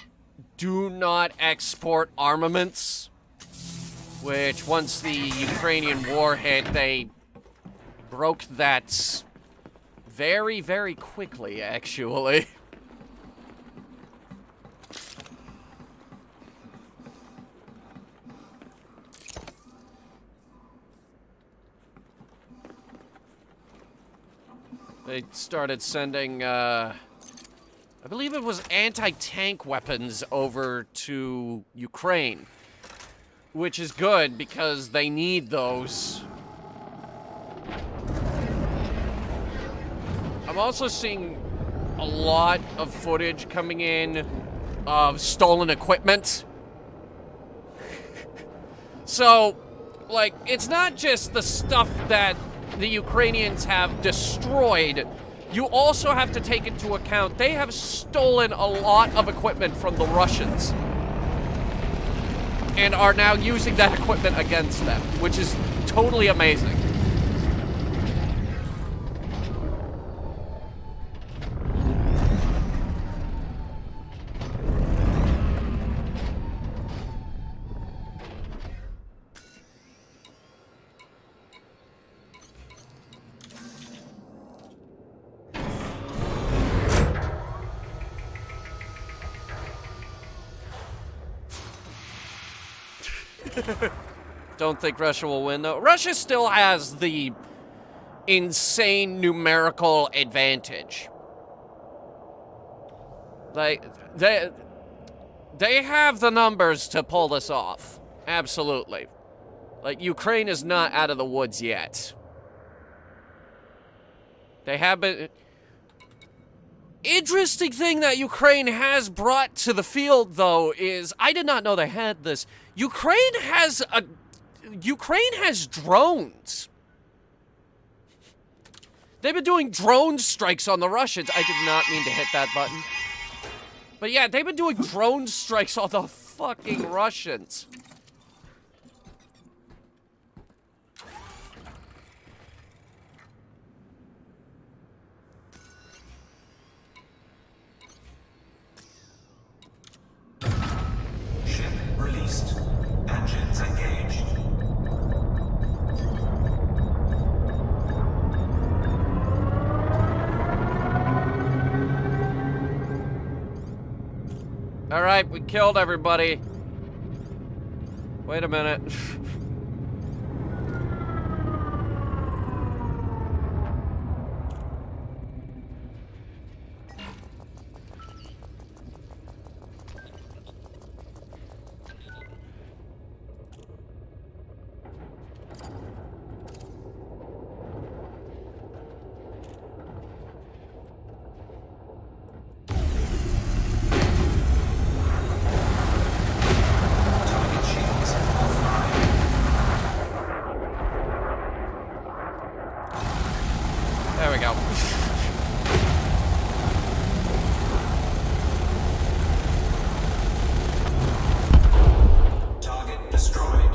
Speaker 1: do not export armaments, which once the Ukrainian war hit, they broke that very, very quickly, actually. They started sending, I believe it was anti-tank weapons over to Ukraine, which is good because they need those. I'm also seeing a lot of footage coming in of stolen equipment. So, like, it's not just the stuff that the Ukrainians have destroyed. You also have to take into account they have stolen a lot of equipment from the Russians and are now using that equipment against them, which is totally amazing. Don't think Russia will win, though. Russia still has the insane numerical advantage. Like, they have the numbers to pull this off. Absolutely. Like, Ukraine is not out of the woods yet. They have been... Interesting thing that Ukraine has brought to the field, though, is... I did not know they had this. Ukraine has drones. They've been doing drone strikes on the Russians. I did not mean to hit that button. But yeah, they've been doing drone strikes on the fucking Russians.
Speaker 8: Ship released. Engines engaged.
Speaker 1: All right, we killed everybody. Wait a minute.
Speaker 8: Target shields offline.
Speaker 1: There we go.
Speaker 8: Target destroyed.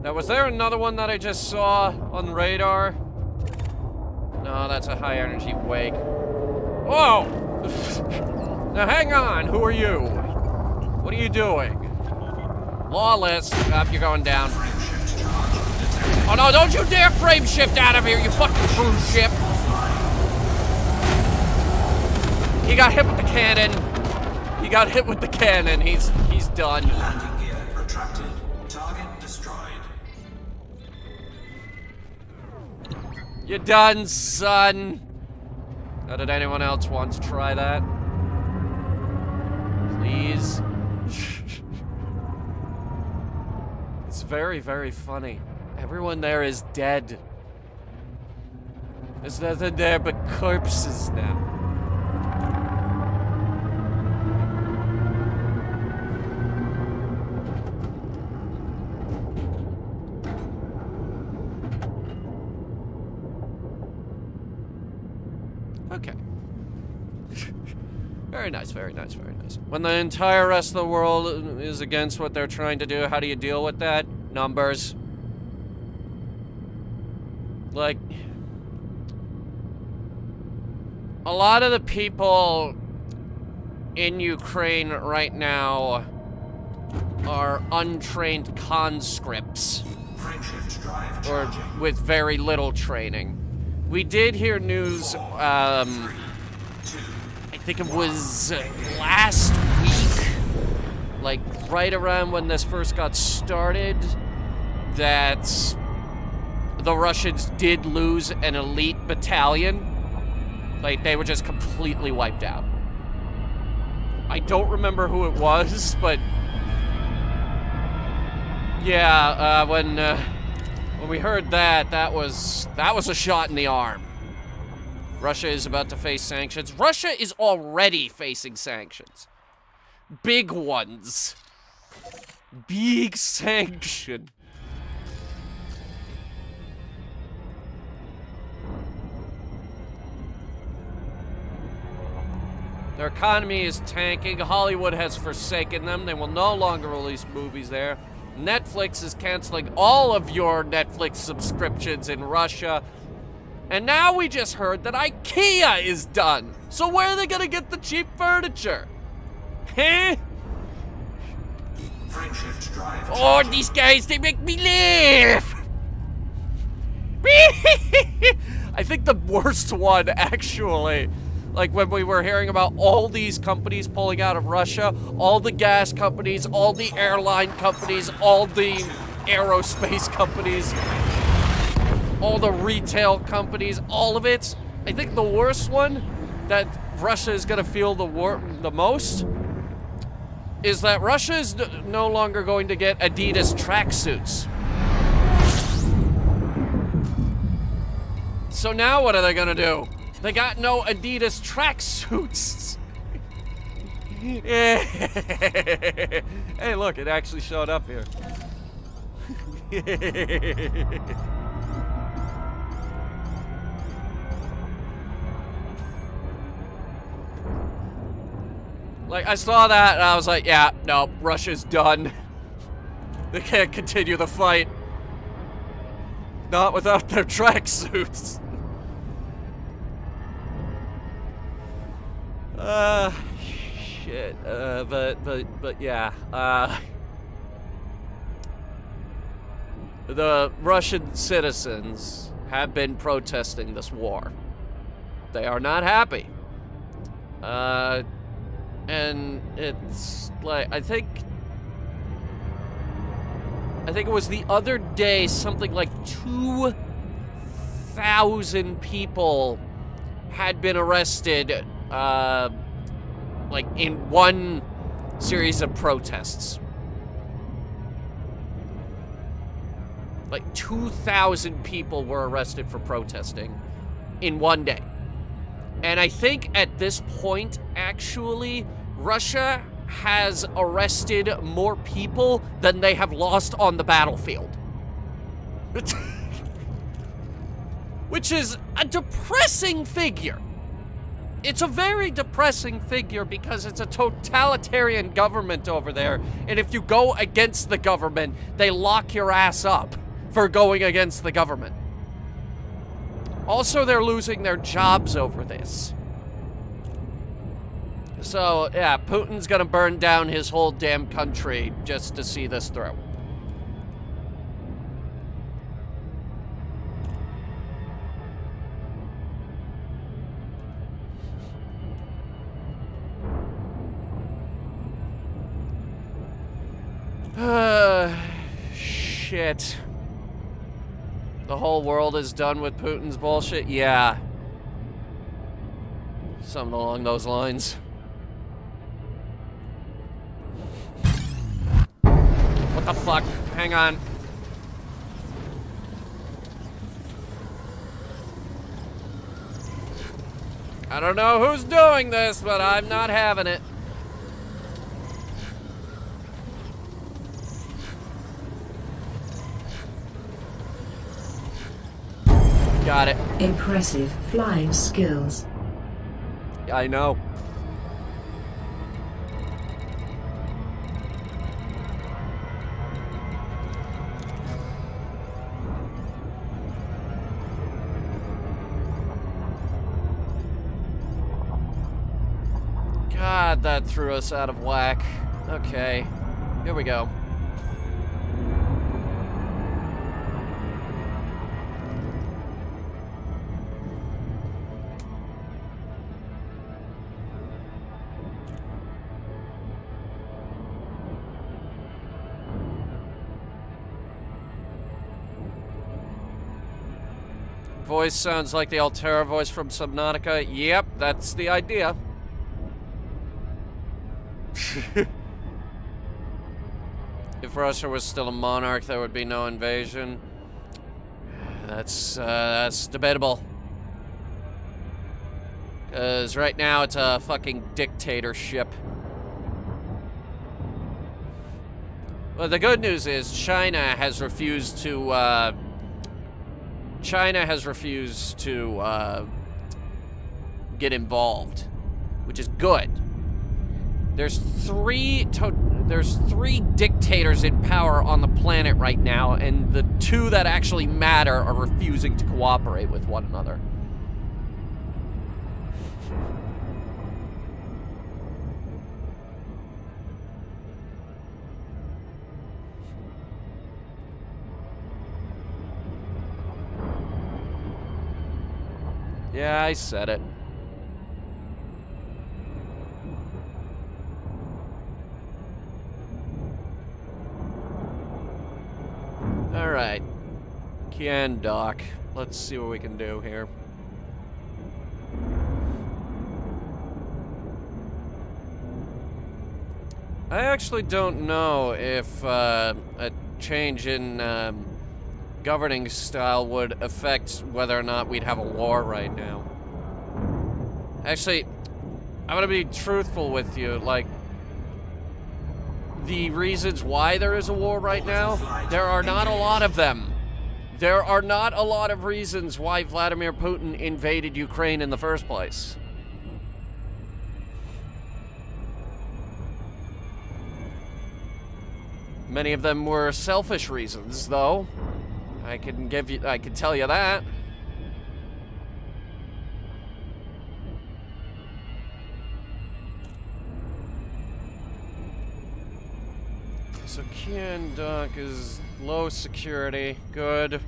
Speaker 1: Now, was there another one that I just saw on radar? No, that's a high energy wake. Whoa! Now, hang on. Who are you? What are you doing? Lawless. Up, you're going down.
Speaker 8: Frame shift charge detected.
Speaker 1: Oh no, don't you dare frame shift out of here, you fucking cruise ship! He got hit with the cannon. He got hit with the cannon. He's done.
Speaker 8: Landing gear retracted. Target destroyed.
Speaker 1: You're done, son. Now, did anyone else want to try that? Please. It's very, very funny. Everyone there is dead. There's nothing there but corpses now. Okay. Very nice, very nice, very nice. When the entire rest of the world is against what they're trying to do, how do you deal with that? Numbers. Like, a lot of the people in Ukraine right now are untrained conscripts.
Speaker 8: Frameshift drive
Speaker 1: Or
Speaker 8: charging.
Speaker 1: with very little training. We did hear news, I think it was last week, like right around when this first got started, that the Russians did lose an elite battalion. Like, they were just completely wiped out. I don't remember who it was, but yeah, when we heard that, that was a shot in the arm. Russia is about to face sanctions. Russia is already facing sanctions. Big ones. Big sanction. Their economy is tanking. Hollywood has forsaken them. They will no longer release movies there. Netflix is canceling all of your Netflix subscriptions in Russia. And now we just heard that IKEA is done. So where are they gonna get the cheap furniture? Huh?
Speaker 8: Frameshift drive
Speaker 1: Oh,
Speaker 8: charging.
Speaker 1: these guys, they make me laugh. I think the worst one, actually, like when we were hearing about all these companies pulling out of Russia, all the gas companies, all the airline companies, all the aerospace companies, all the retail companies, all of it. I think the worst one that Russia is gonna feel the most is that Russia is no longer going to get Adidas tracksuits. So now what are they gonna do? They got no Adidas tracksuits. Hey, look, it actually showed up here. Like, I saw that and I was like, yeah, no, Russia's done. They can't continue the fight. Not without their tracksuits. Shit. But yeah. The Russian citizens have been protesting this war. They are not happy. And it's like, I think it was the other day, something like 2,000 people had been arrested, like in one series of protests. Like 2,000 people were arrested for protesting in one day. And I think at this point, actually, Russia has arrested more people than they have lost on the battlefield. Which is a depressing figure. It's a very depressing figure because it's a totalitarian government over there. And if you go against the government, they lock your ass up for going against the government. Also, they're losing their jobs over this. So, yeah, Putin's gonna burn down his whole damn country just to see this through. Shit. The whole world is done with Putin's bullshit? Yeah. Something along those lines. What the fuck? Hang on. I don't know who's doing this, but I'm not having it. Got it.
Speaker 2: Impressive flying skills.
Speaker 1: I know. God, that threw us out of whack. Okay, here we go. Voice sounds like the Altera voice from Subnautica. Yep, that's the idea. If Russia was still a monarch, there would be no invasion. That's debatable. Because right now it's a fucking dictatorship. Well, the good news is China has refused to get involved, which is good. There's three dictators in power on the planet right now, and the two that actually matter are refusing to cooperate with one another. Yeah, I said it. Alright. Can dock. Let's see what we can do here. I actually don't know if a change in governing style would affect whether or not we'd have a war right now. Actually, I'm gonna be truthful with you, like, the reasons why there is a war right now, there are not a lot of them. There are not a lot of reasons why Vladimir Putin invaded Ukraine in the first place. Many of them were selfish reasons, though. I can tell you that. So Kian Dock is low security. Good.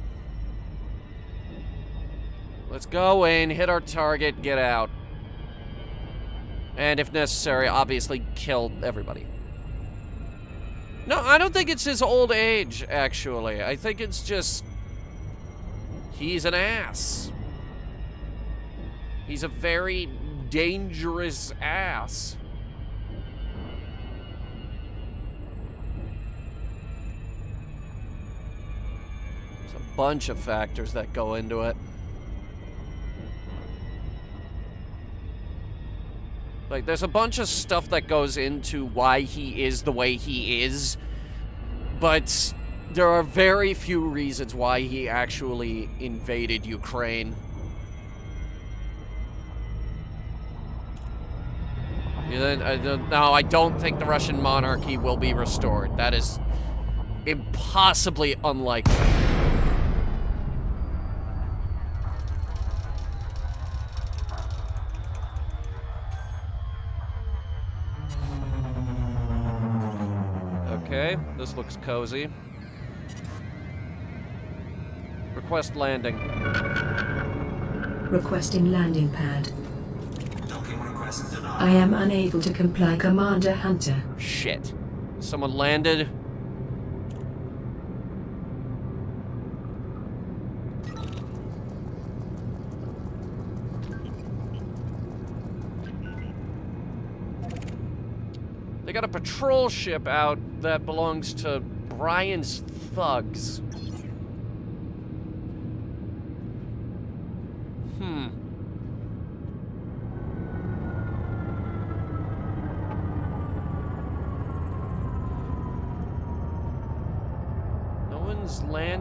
Speaker 1: Let's go in, hit our target, get out. And if necessary, obviously kill everybody. No, I don't think it's his old age, actually. I think it's just... he's an ass. He's a very dangerous ass. There's a bunch of factors that go into it. Like, there's a bunch of stuff that goes into why he is the way he is, but there are very few reasons why he actually invaded Ukraine. I don't think the Russian monarchy will be restored. That is impossibly unlikely. Okay, this looks cozy. Request landing.
Speaker 2: Requesting landing pad.
Speaker 8: Docking request denied.
Speaker 2: I am unable to comply, Commander Hunter.
Speaker 1: Shit. Someone landed. They got a patrol ship out that belongs to Brian's thugs.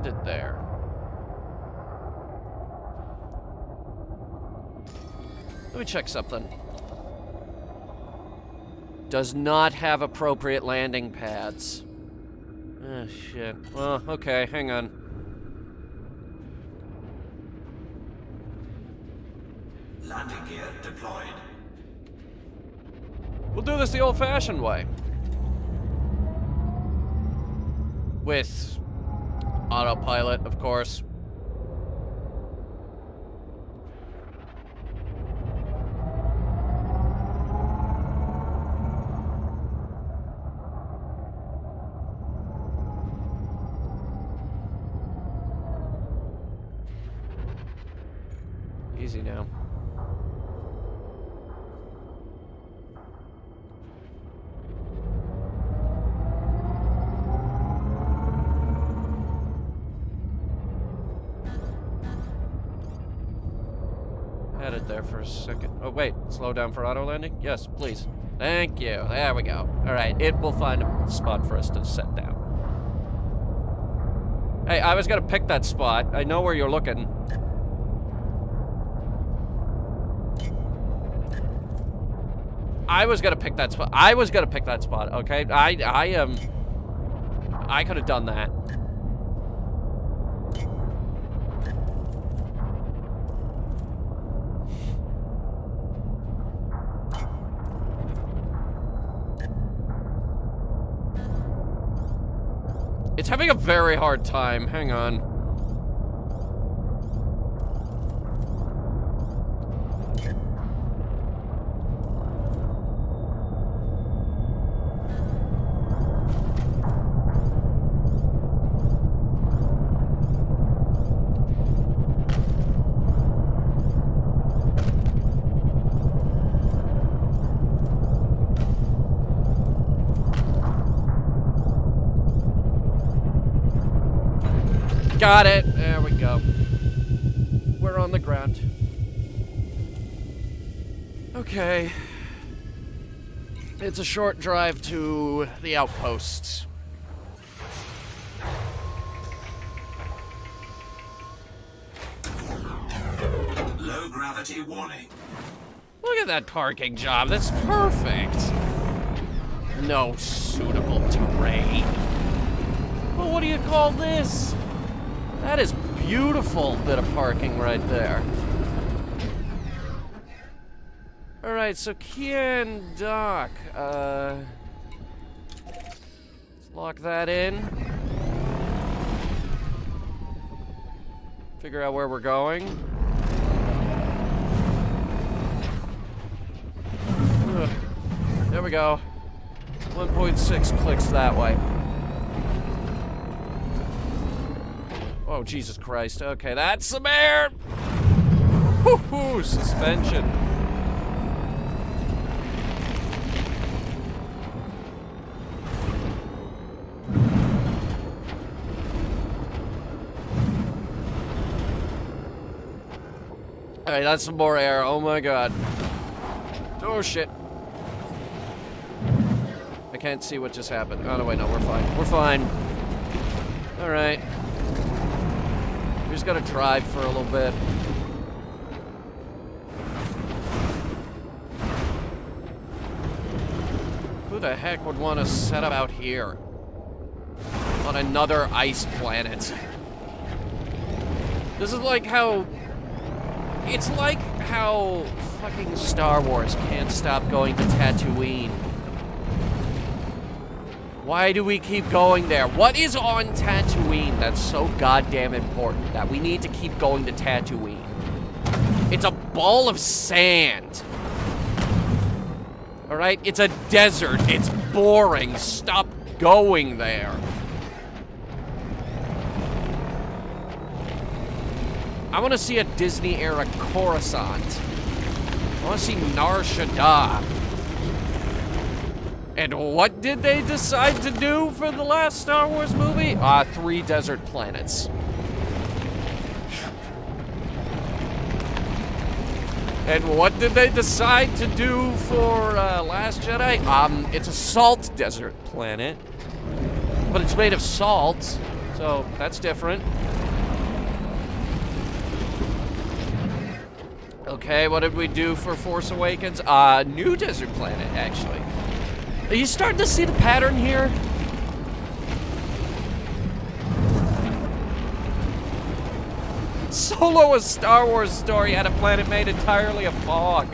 Speaker 1: landed there. Let me check something. Does not have appropriate landing pads. Ah, shit. Well, okay, hang on.
Speaker 8: Landing gear deployed.
Speaker 1: We'll do this the old-fashioned way. With autopilot, of course. Easy now. Had it there for a second. Oh, wait. Slow down for auto landing? Yes, please. Thank you. There we go. All right. It will find a spot for us to set down. Hey, I was going to pick that spot. I know where you're looking. I was going to pick that spot. I was going to pick that spot, okay? I could have done that. It's having a very hard time. Hang on. Got it. There we go. We're on the ground. Okay. It's a short drive to the outposts.
Speaker 8: Low gravity warning.
Speaker 1: Look at that parking job. That's perfect. No suitable terrain. Well, what do you call this? That is beautiful bit of parking right there. Alright, so Kia and Doc, let's lock that in. Figure out where we're going. Ugh. There we go. 1.6 clicks that way. Oh, Jesus Christ. Okay, that's some air! Woohoo! Suspension. Alright, that's some more air. Oh my god. Oh shit. I can't see what just happened. Oh no, wait, no, we're fine. We're fine. Alright. We just gotta drive for a little bit. Who the heck would want to set up out here? On another ice planet. This is like how... It's like how fucking Star Wars can't stop going to Tatooine. Why do we keep going there? What is on Tatooine that's so goddamn important that we need to keep going to Tatooine? It's a ball of sand. Alright? It's a desert. It's boring. Stop going there. I want to see a Disney-era Coruscant. I want to see Nar Shaddaa. And what did they decide to do for the last Star Wars movie? 3 desert planets. And what did they decide to do for Last Jedi? It's a salt desert planet. But it's made of salt, so So, that's different. Okay, what did we do for Force Awakens? New desert planet, actually. Are you starting to see the pattern here? Solo, a Star Wars story, had a planet made entirely of fog.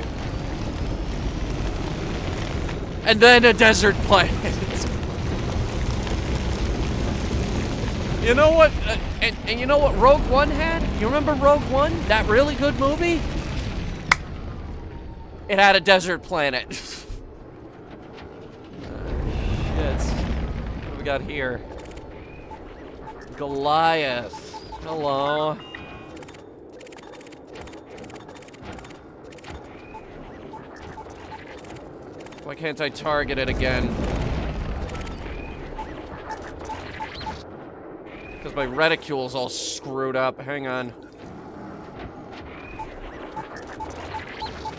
Speaker 1: And then a desert planet. You know what? And you know what Rogue One had? You remember Rogue One? That really good movie? It had a desert planet. Shit. What do we got here? Goliath. Hello. Why can't I target it again? Because my reticule's all screwed up. Hang on.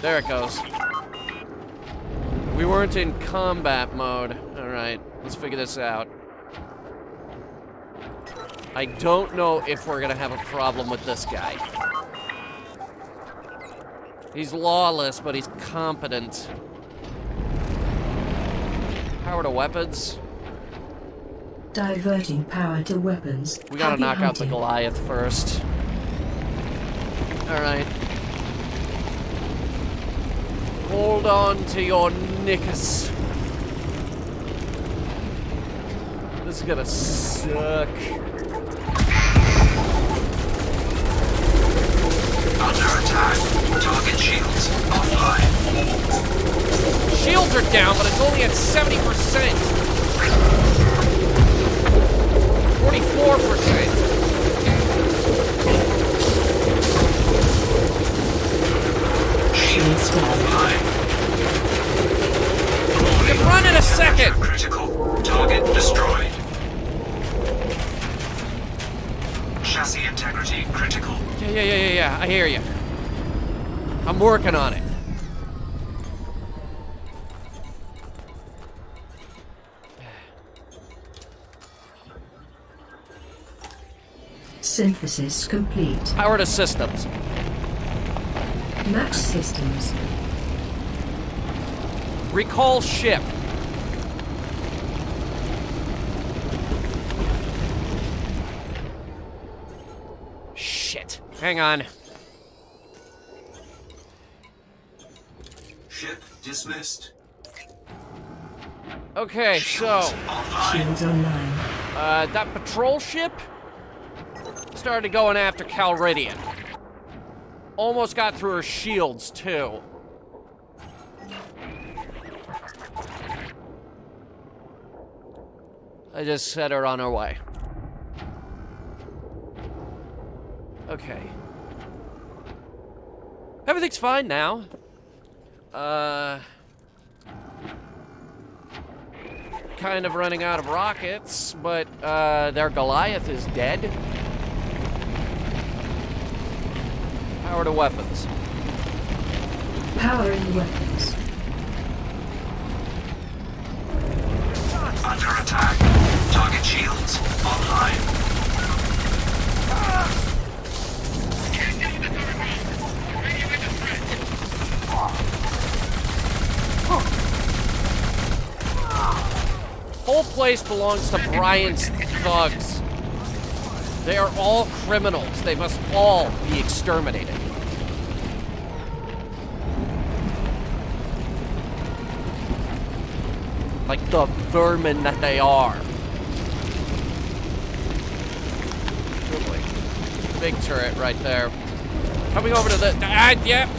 Speaker 1: There it goes. We weren't in combat mode. Alright, let's figure this out. I don't know if we're gonna have a problem with this guy. He's lawless, but he's competent. Power to weapons.
Speaker 2: Diverting power to weapons.
Speaker 1: We gotta
Speaker 2: Happy
Speaker 1: knock out the
Speaker 2: hunting.
Speaker 1: Goliath first. Alright. Hold on to your knickers. This is gonna suck.
Speaker 8: Under attack. Target shields offline.
Speaker 1: Shields are down, but it's only at 70%. 44%.
Speaker 8: Shields offline.
Speaker 1: You run in a second.
Speaker 8: Critical. Target destroyed. Chassis integrity critical.
Speaker 1: Yeah. I hear you. I'm working on it.
Speaker 2: Synthesis complete.
Speaker 1: Power to systems.
Speaker 2: Max systems.
Speaker 1: Recall ship. Shit. Hang on.
Speaker 8: Ship dismissed.
Speaker 1: Okay, so
Speaker 2: Shields online.
Speaker 1: that patrol ship started going after Calridian. Almost got through her shields, too. I just set her on her way. Okay. Everything's fine now. Kind of running out of rockets, but their Goliath is dead. Power to weapons.
Speaker 2: Powering weapons.
Speaker 8: Under attack. Target shields online.
Speaker 1: Whole place belongs to Brian's thugs. They are all criminals. They must all be exterminated. Like the vermin that they are. Goodly. Big turret right there. Coming over to the... Yep.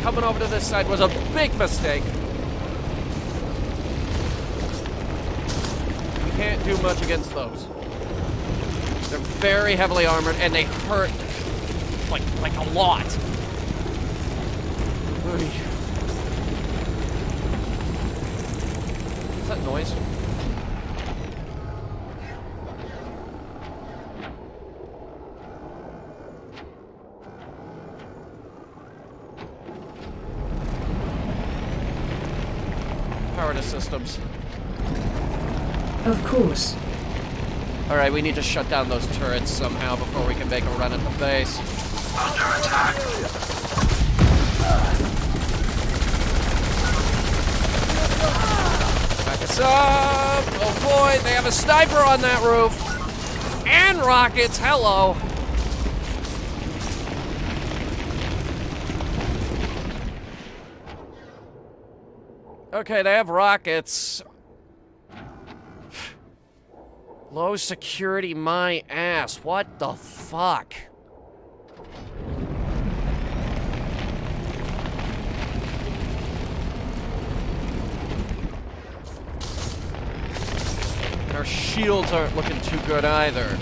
Speaker 1: Coming over to this side was a big mistake. You can't do much against those. They're very heavily armored and they hurt like a lot. Oy. What's that noise? Power to systems.
Speaker 2: Of course.
Speaker 1: Alright, we need to shut down those turrets somehow before we can make a run at the base.
Speaker 8: Under attack.
Speaker 1: Back us up! Oh boy, they have a sniper on that roof! And rockets, hello! Okay, they have rockets. Low security, my ass. What the fuck? And our shields aren't looking too good either.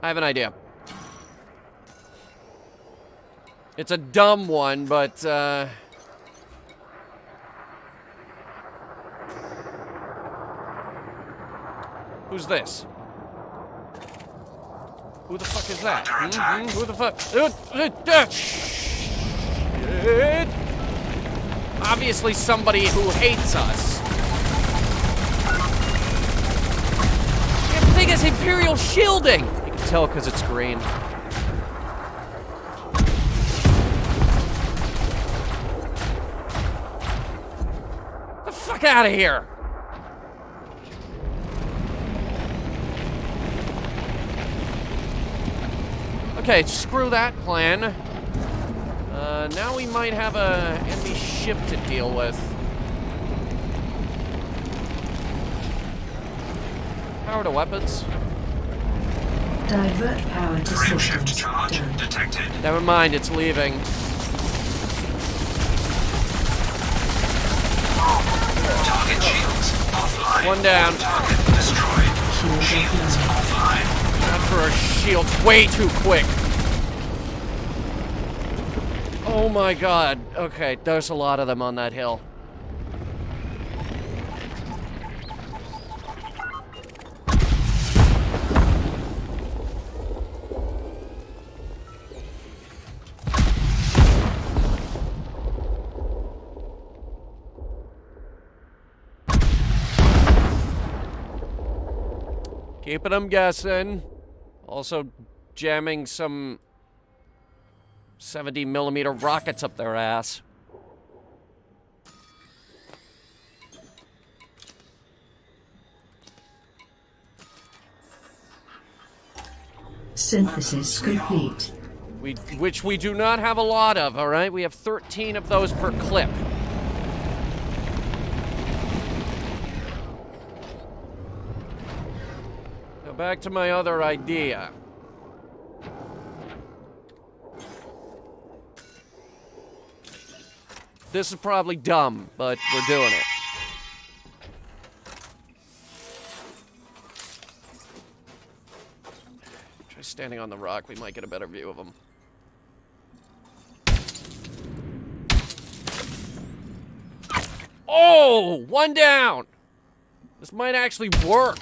Speaker 1: I have an idea. It's a dumb one, but, who's this? Who the fuck is that? Who the fuck? Shit. Obviously somebody who hates us. The thing is Imperial shielding! You can tell because it's green. The fuck out of here! Okay, screw that plan. Now we might have a enemy ship to deal with. Power to weapons.
Speaker 2: Divert power to
Speaker 8: Frame
Speaker 2: systems.
Speaker 8: shift charge
Speaker 2: Done.
Speaker 8: detected.
Speaker 1: Never mind, it's leaving.
Speaker 8: Target shields offline.
Speaker 1: One down.
Speaker 8: Target destroyed. Shields offline.
Speaker 1: Not for our shields, way too quick. Oh my god. Okay, there's a lot of them on that hill. Keeping them guessing. Also jamming some 70mm rockets up their ass.
Speaker 2: Synthesis complete.
Speaker 1: Which we do not have a lot of, all right? We have 13 of those per clip. Now back to my other idea. This is probably dumb, but we're doing it. Try standing on the rock, we might get a better view of them. Oh! One down! This might actually work.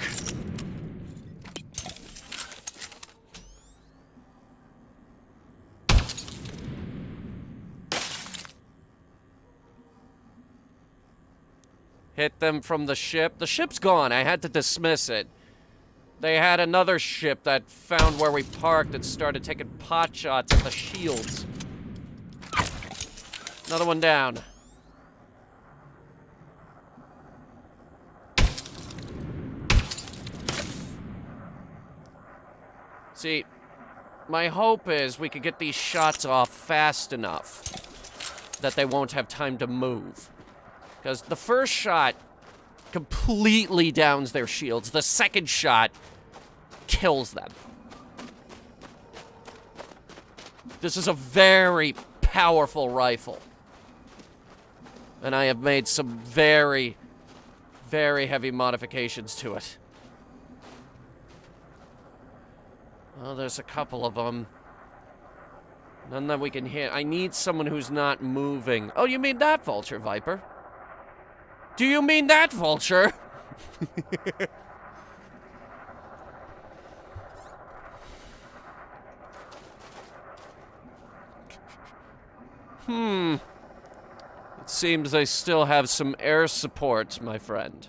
Speaker 1: Hit them from the ship. The ship's gone. I had to dismiss it. They had another ship that found where we parked and started taking pot shots at the shields. Another one down. See, my hope is we could get these shots off fast enough that they won't have time to move. Because the first shot completely downs their shields. The second shot kills them. This is a very powerful rifle. And I have made some very, very heavy modifications to it. Well, there's a couple of them. None that we can hit. I need someone who's not moving. Oh, you mean that, Vulture Viper? Do you mean that, Vulture? It seems they still have some air support, my friend.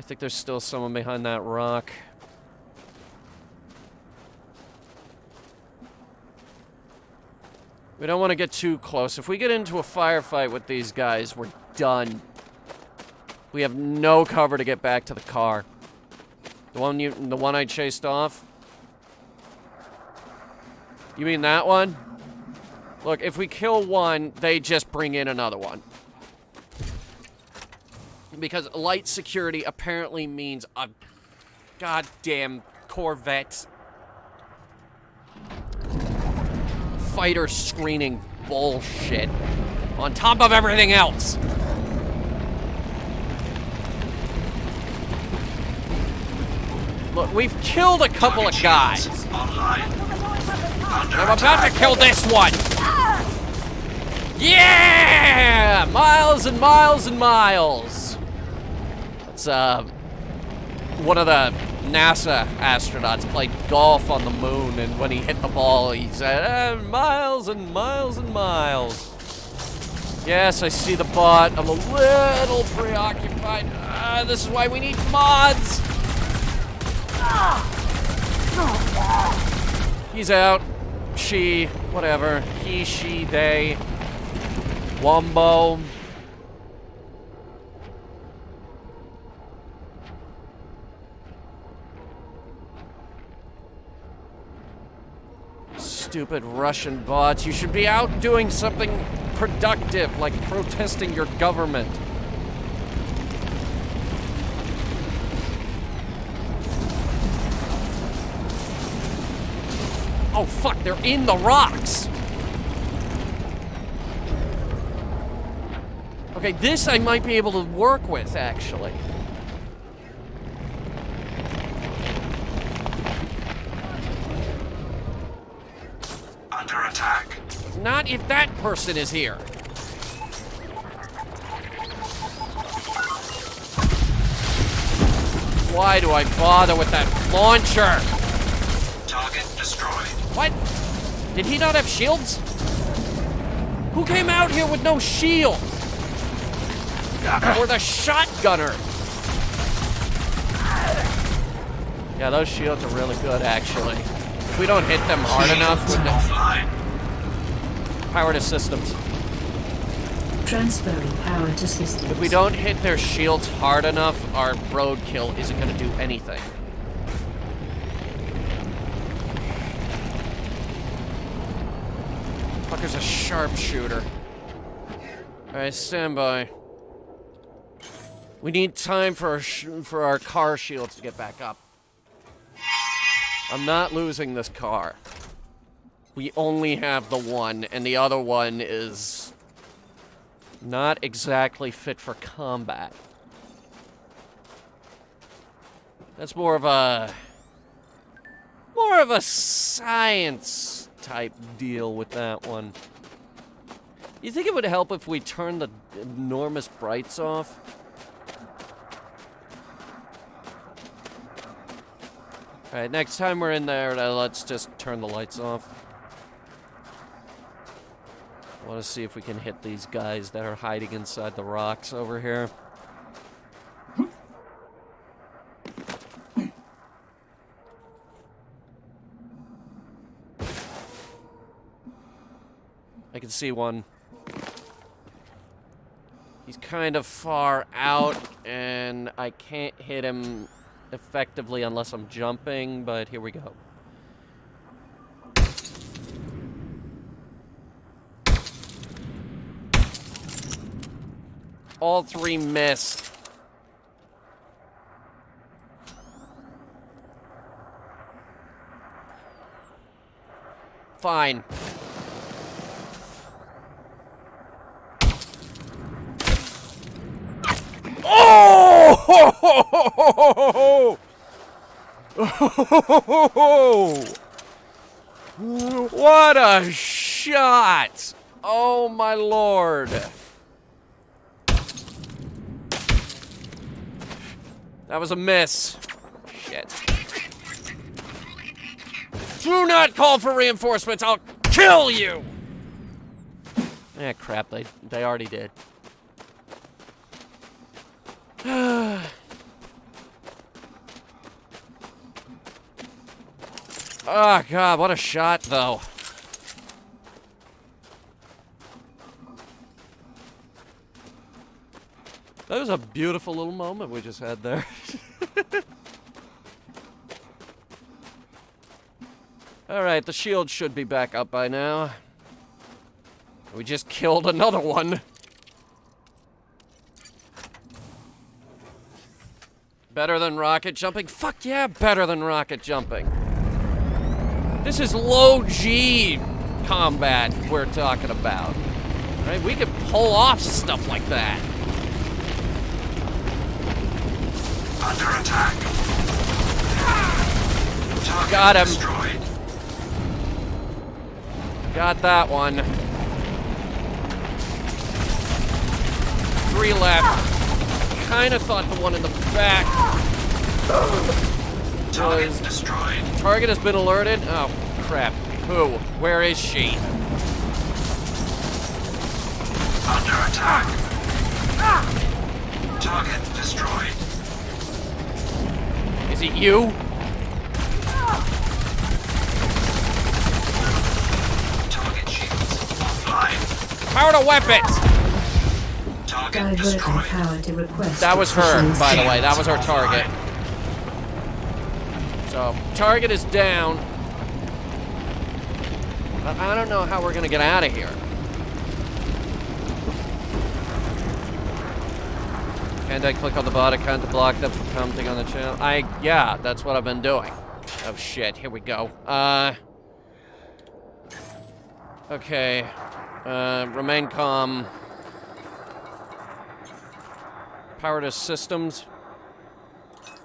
Speaker 1: think there's still someone behind that rock. We don't want to get too close. If we get into a firefight with these guys, we're done. We have no cover to get back to the car. The one I chased off? You mean that one? Look, if we kill one, they just bring in another one. Because light security apparently means a goddamn Corvette. Fighter screening bullshit. On top of everything else. Look, we've killed a couple of guys. I'm about to kill this one. Yeah! Miles and miles and miles. It's, one of the NASA astronauts played golf on the moon, and when he hit the ball, he said, miles and miles and miles. Yes, I see the bot. I'm a little preoccupied. This is why we need mods. He's out. She, whatever. He, she, they. Wombo. Stupid Russian bots. You should be out doing something productive, like protesting your government. Oh, fuck, they're in the rocks. Okay, this I might be able to work with, actually.
Speaker 8: Under attack.
Speaker 1: Not if that person is here. Why do I bother with that launcher?
Speaker 8: Target destroyed.
Speaker 1: What? Did he not have shields? Who came out here with no shield? Or the shotgunner? Yeah, those shields are really good, actually. If we don't hit them hard enough with the power to systems.
Speaker 2: Transferring power to systems.
Speaker 1: If we don't hit their shields hard enough, our roadkill isn't going to do anything. Fucker's a sharpshooter. Alright, stand by. We need time for our car shields to get back up. I'm not losing this car. We only have the one, and the other one is not exactly fit for combat. That's more of a science type deal with that one. You think it would help if we turned the enormous brights off? Alright, next time we're in there, let's just turn the lights off. I want to see if we can hit these guys that are hiding inside the rocks over here. I can see one. He's kind of far out, and I can't hit him effectively unless I'm jumping, but here we go. All three missed. Fine. Oh! What a shot! Oh my lord. That was a miss. Shit. Do not call for reinforcements. I'll kill you. Eh, crap. They already did. Oh, God, what a shot, though. That was a beautiful little moment we just had there. Alright, the shield should be back up by now. We just killed another one. Better than rocket jumping? Fuck yeah, better than rocket jumping. This is low G combat we're talking about. Right? We can pull off stuff like that.
Speaker 8: Under attack. Target
Speaker 1: Got him.
Speaker 8: destroyed.
Speaker 1: Got that one. 3 left. Kinda thought the one in the back
Speaker 8: Target
Speaker 1: was...
Speaker 8: destroyed.
Speaker 1: Target has been alerted? Oh, crap. Who? Where is she?
Speaker 8: Under attack. Target destroyed.
Speaker 1: Is it you?
Speaker 8: Target shields offline.
Speaker 1: Power to weapons!
Speaker 8: Target
Speaker 2: Diverting
Speaker 8: destroyed.
Speaker 2: power to request.
Speaker 1: That was her,
Speaker 2: efficiency.
Speaker 1: by the way. That was her target. So, target is down. But I don't know how we're gonna get out of here. Can't I click on the bot account to block them from commenting on the channel? Yeah, that's what I've been doing. Oh shit, here we go. Okay. Remain calm. Power to systems.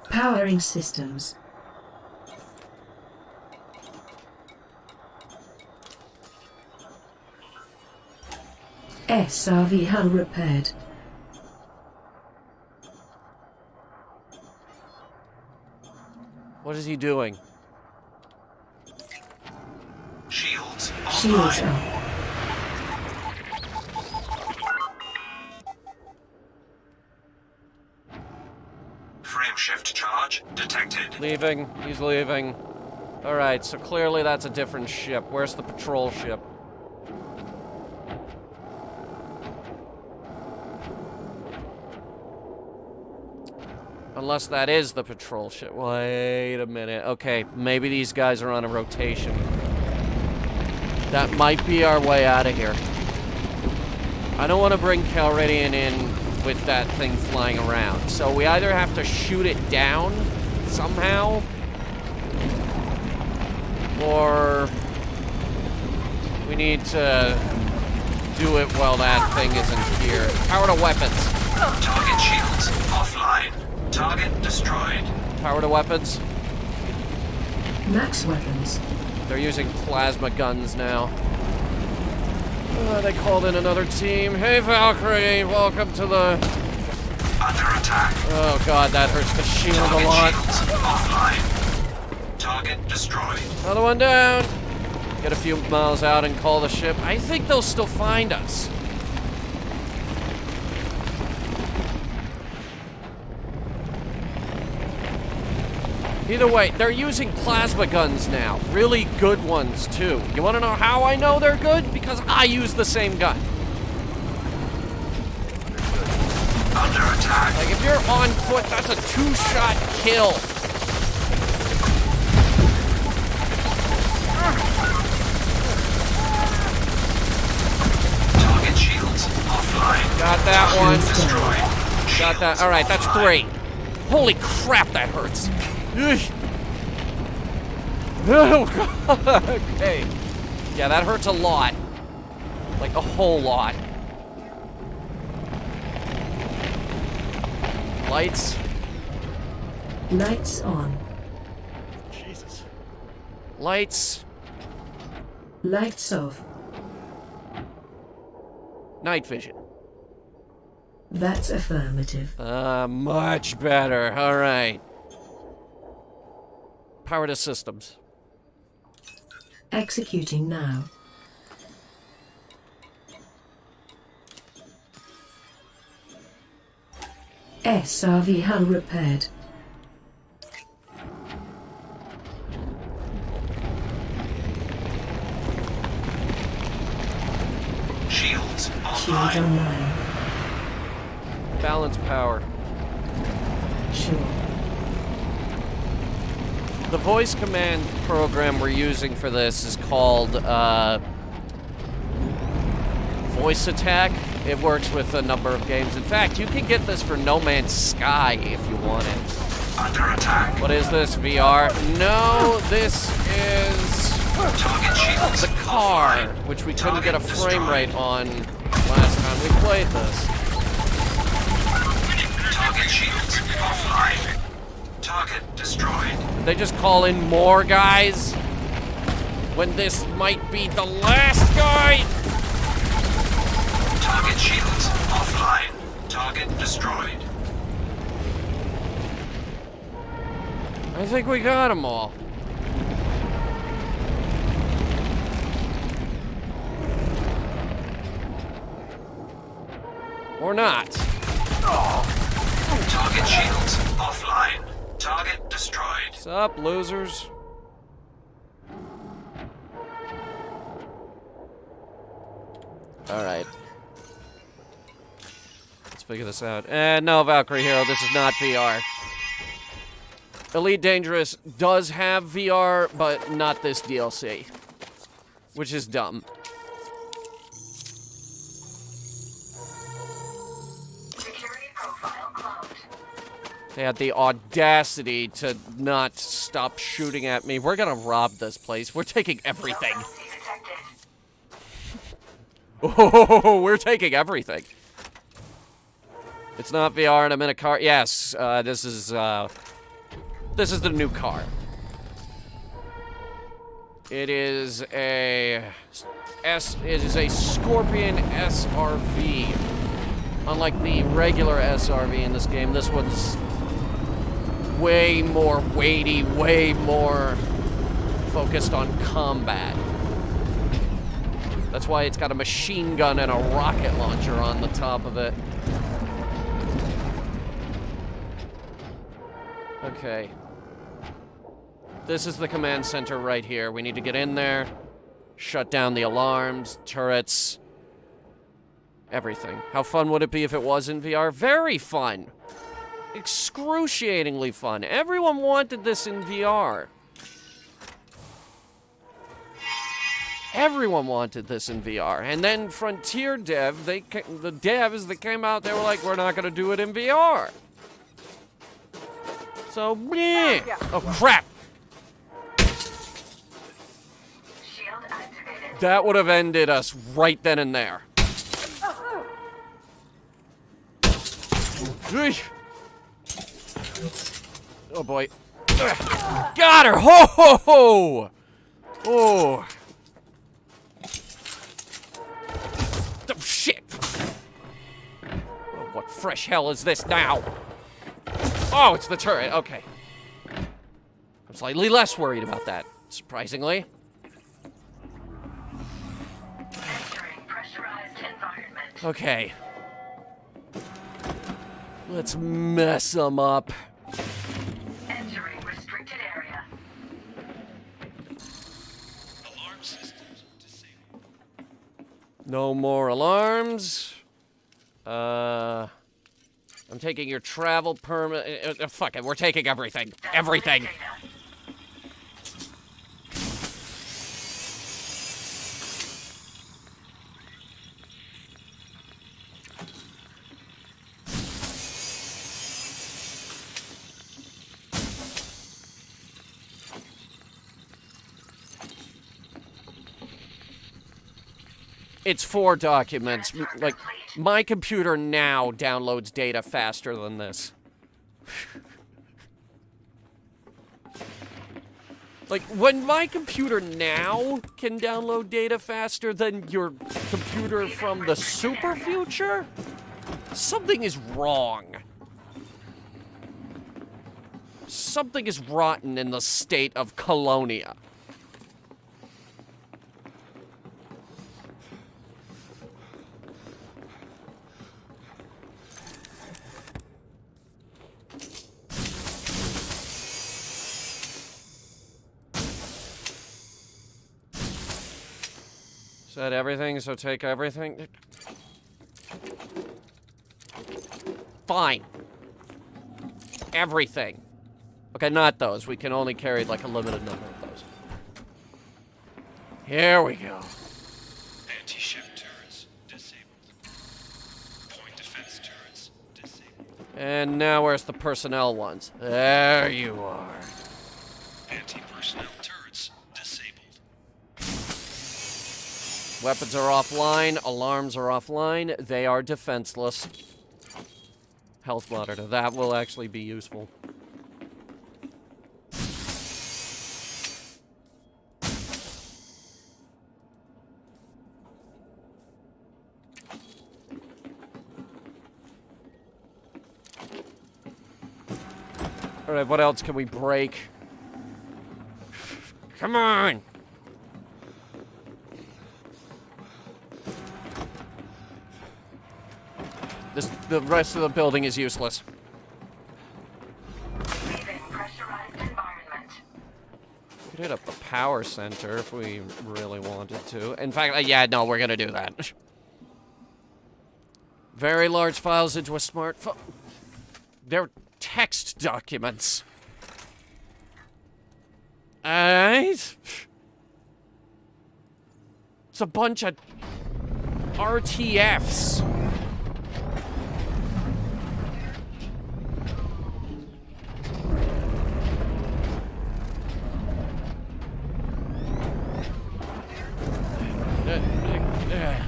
Speaker 2: Powering systems. SRV hull repaired.
Speaker 1: What is he doing?
Speaker 8: Shields
Speaker 2: Shields
Speaker 8: offline.
Speaker 2: up.
Speaker 8: Frame shift charge detected.
Speaker 1: Leaving. He's leaving. Alright, so clearly that's a different ship. Where's the patrol ship? Unless that is the patrol ship. Wait a minute. Okay, maybe these guys are on a rotation. That might be our way out of here. I don't want to bring Calridian in with that thing flying around. So we either have to shoot it down somehow, or we need to do it while that thing isn't here. Power to weapons.
Speaker 8: Target shields offline. Target destroyed.
Speaker 1: Power to weapons.
Speaker 2: Max weapons.
Speaker 1: They're using plasma guns now. They called in another team. Hey, Valkyrie, welcome to the...
Speaker 8: Under attack.
Speaker 1: Oh god, that hurts the shield a
Speaker 8: Target
Speaker 1: lot.
Speaker 8: shields offline. Target destroyed.
Speaker 1: Another one down. Get a few miles out and call the ship. I think they'll still find us. Either way, they're using plasma guns now. Really good ones, too. You want to know how I know they're good? Because I use the same gun.
Speaker 8: Under attack.
Speaker 1: Like, if you're on foot, that's a 2-shot kill.
Speaker 8: Target shields offline.
Speaker 1: Got that one.
Speaker 8: Destroyed.
Speaker 1: Got that. All right, that's 3. Holy crap, that hurts. Ugh. Oh, God. Okay. Yeah, that hurts a lot. Like, a whole lot. Lights.
Speaker 2: Lights on.
Speaker 1: Jesus. Lights.
Speaker 2: Lights off.
Speaker 1: Night vision.
Speaker 2: That's affirmative.
Speaker 1: Much better. All right. Power to systems.
Speaker 2: Executing now. SRV hull repaired. Charge online.
Speaker 1: Balance power.
Speaker 2: Sure.
Speaker 1: The voice command program we're using for this is called Voice Attack. It works with a number of games. In fact, you can get this for No Man's Sky if you want it.
Speaker 8: Under attack.
Speaker 1: What is this, VR? No, this is
Speaker 8: Target shields.
Speaker 1: the car, which we couldn't get a frame rate on last time we played this.
Speaker 8: Target shields offline. Target destroyed.
Speaker 1: Did they just call in more guys? When this might be the last guy?
Speaker 8: Target shields offline. Target destroyed.
Speaker 1: I think we got them all. Or not.
Speaker 8: Target shields offline. Target destroyed.
Speaker 1: What's up, losers? Alright. Let's figure this out. No, Valkyrie Hero, this is not VR. Elite Dangerous does have VR, but not this DLC. Which is dumb.
Speaker 6: Security profile cloned.
Speaker 1: They had the audacity to not stop shooting at me. We're gonna rob this place. We're taking everything.
Speaker 6: Loyalty detected.
Speaker 1: Oh, we're taking everything. It's not VR and I'm in a car. Yes, this is the new car. It is a Scorpion SRV. Unlike the regular SRV in this game, this one's way more weighty, way more focused on combat. That's why it's got a machine gun and a rocket launcher on the top of it. Okay. This is the command center right here. We need to get in there, shut down the alarms, turrets, everything. How fun would it be if it was in VR? Very fun. Excruciatingly fun. Everyone wanted this in VR. Everyone wanted this in VR. And then Frontier Dev, the devs that came out, they were like, we're not going to do it in VR. So, meh. Oh, crap.
Speaker 6: Shield activated.
Speaker 1: That would have ended us right then and there. Eesh. Oh, boy. Got her! Ho, ho, ho! Oh. Oh, shit! Oh, what fresh hell is this now? Oh, it's the turret. Okay. I'm slightly less worried about that, surprisingly.
Speaker 6: Entering pressurized environment.
Speaker 1: Okay. Let's mess them up.
Speaker 6: Entering restricted area.
Speaker 8: Alarm systems disabled.
Speaker 1: No more alarms. I'm taking your travel permit. Fuck it, we're taking everything. Everything.
Speaker 6: Data.
Speaker 1: It's 4 documents. Like, my computer now downloads data faster than this. Like, when my computer now can download data faster than your computer from the super future, something is wrong. Something is rotten in the state of Colonia. Is that everything? So take everything? Fine. Everything. Okay, not those. We can only carry, like, a limited number of those. Here we go.
Speaker 8: Anti-ship turrets disabled. Point defense turrets disabled.
Speaker 1: And now where's the personnel ones? There you are.
Speaker 8: Anti-personnel turrets disabled.
Speaker 1: Weapons are offline. Alarms are offline. They are defenseless. Health monitor. That will actually be useful. Alright, what else can we break? Come on! The rest of the building is useless.
Speaker 6: Leaving pressurized environment.
Speaker 1: We could hit up the power center if we really wanted to. In fact, yeah, no, we're gonna do that. Very large files into a smartphone. They're text documents. Alright. It's a bunch of RTFs.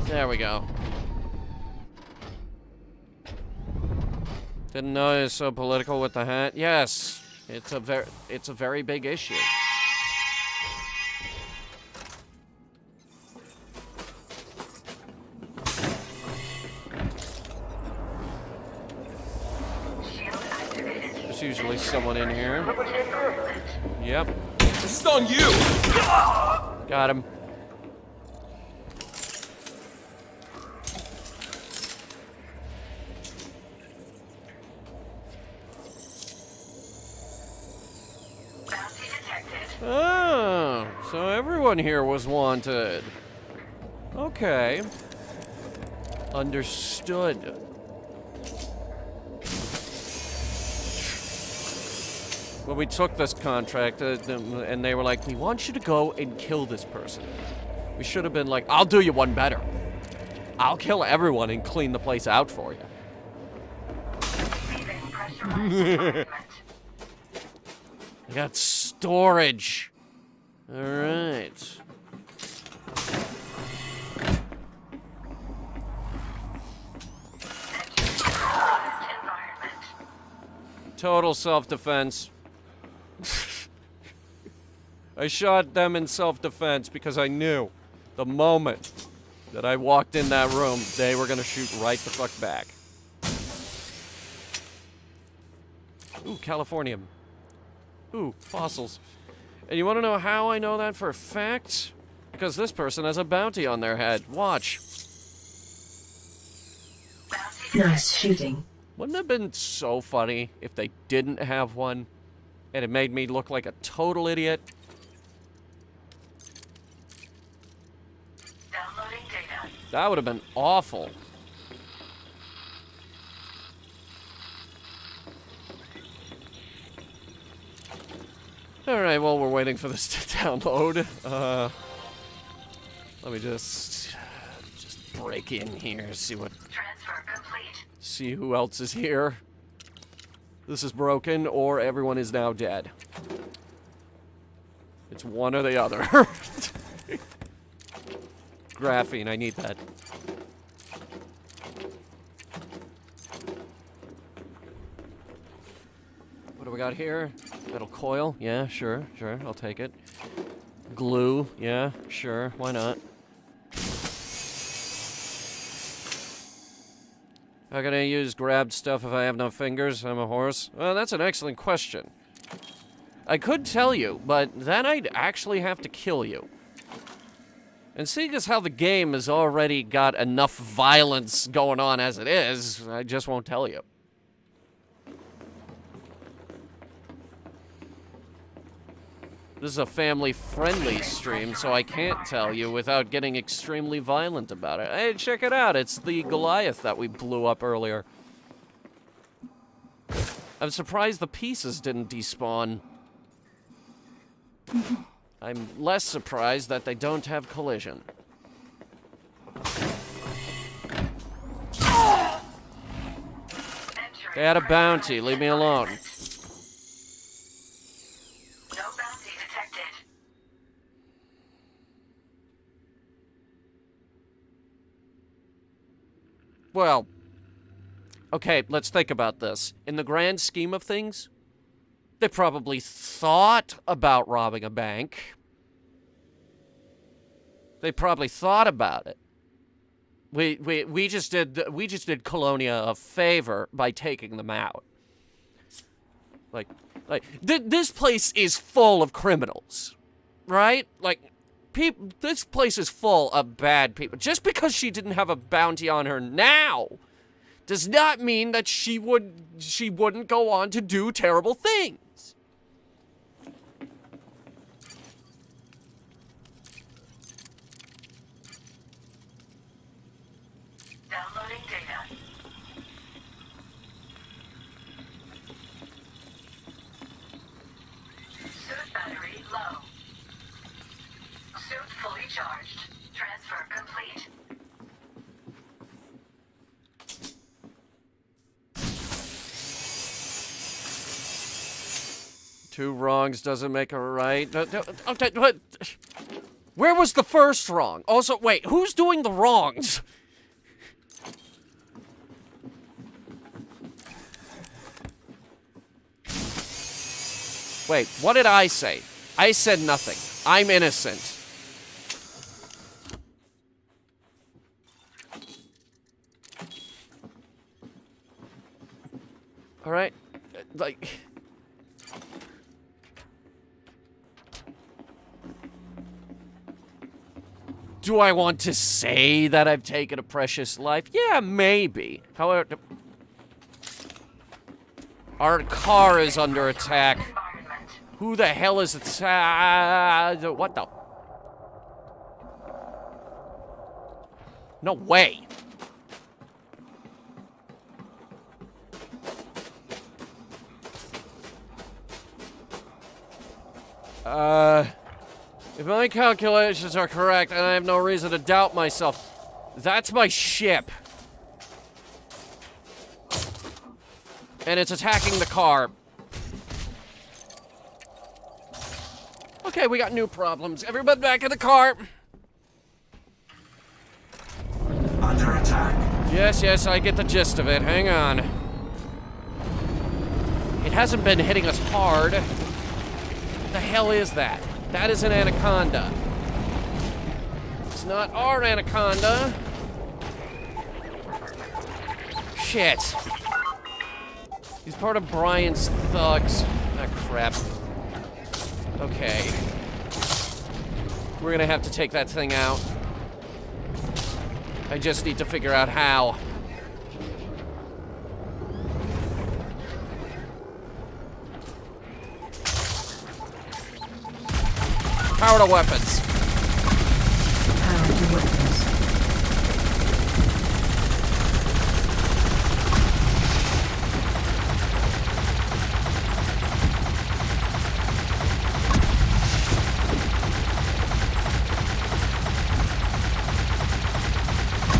Speaker 1: There we go. Didn't know it was so political with the hat. Yes, it's a very big issue. There's usually someone in here. Yep.
Speaker 7: This is on you!
Speaker 1: Got him. Oh, so everyone here was wanted. Okay. Understood. Well, we took this contract, and they were like, we want you to go and kill this person. We should have been like, I'll do you one better. I'll kill everyone and clean the place out for you. I got storage. All right. Total self-defense. I shot them in self-defense because I knew the moment that I walked in that room, they were gonna shoot right the fuck back. Ooh, Californium. Ooh, fossils. And you want to know how I know that for a fact? Because this person has a bounty on their head. Watch.
Speaker 2: Nice shooting.
Speaker 1: Wouldn't it have been so funny if they didn't have one and it made me look like a total idiot?
Speaker 6: Downloading data.
Speaker 1: That would have been awful. Alright, well, we're waiting for this to download. Let me just break in here, see
Speaker 6: Transfer complete.
Speaker 1: see who else is here. This is broken, or everyone is now dead. It's one or the other. Graphene, I need that. What do we got here? Metal coil? Yeah, sure, I'll take it. Glue? Yeah, sure, why not? How can I use grabbed stuff if I have no fingers? I'm a horse. Well, that's an excellent question. I could tell you, but then I'd actually have to kill you. And seeing as how the game has already got enough violence going on as it is, I just won't tell you. This is a family-friendly stream, so I can't tell you without getting extremely violent about it. Hey, check it out. It's the Goliath that we blew up earlier. I'm surprised the pieces didn't despawn. I'm less surprised that they don't have collision. They had a bounty. Leave me alone.
Speaker 6: No bounty detected.
Speaker 1: Well, okay, let's think about this. In the grand scheme of things, they probably thought about robbing a bank. They probably thought about it. We just did Colonia a favor by taking them out. This place is full of criminals, right? Like, this place is full of bad people. Just because she didn't have a bounty on her now does not mean that she wouldn't go on to do terrible things.
Speaker 6: Downloading data. Suit battery low. Suit fully charged. Transfer complete.
Speaker 1: Two wrongs doesn't make a right. Okay, but where was the first wrong? Also, wait, who's doing the wrongs? Wait, what did I say? I said nothing. I'm innocent. All right, like. Do I want to say that I've taken a precious life? Yeah, maybe. However, our car is under attack. Who the hell is it? What the? No way. If my calculations are correct, and I have no reason to doubt myself, that's my ship. And it's attacking the car. Okay, we got new problems. Everybody back in the car.
Speaker 8: Under attack.
Speaker 1: Yes, I get the gist of it. Hang on. It hasn't been hitting us hard. What the hell is that? That is an anaconda. It's not our anaconda. Shit. He's part of Brian's thugs. Ah, crap. Okay. We're gonna have to take that thing out. I just need to figure out how. Power to weapons.
Speaker 2: Power to weapons.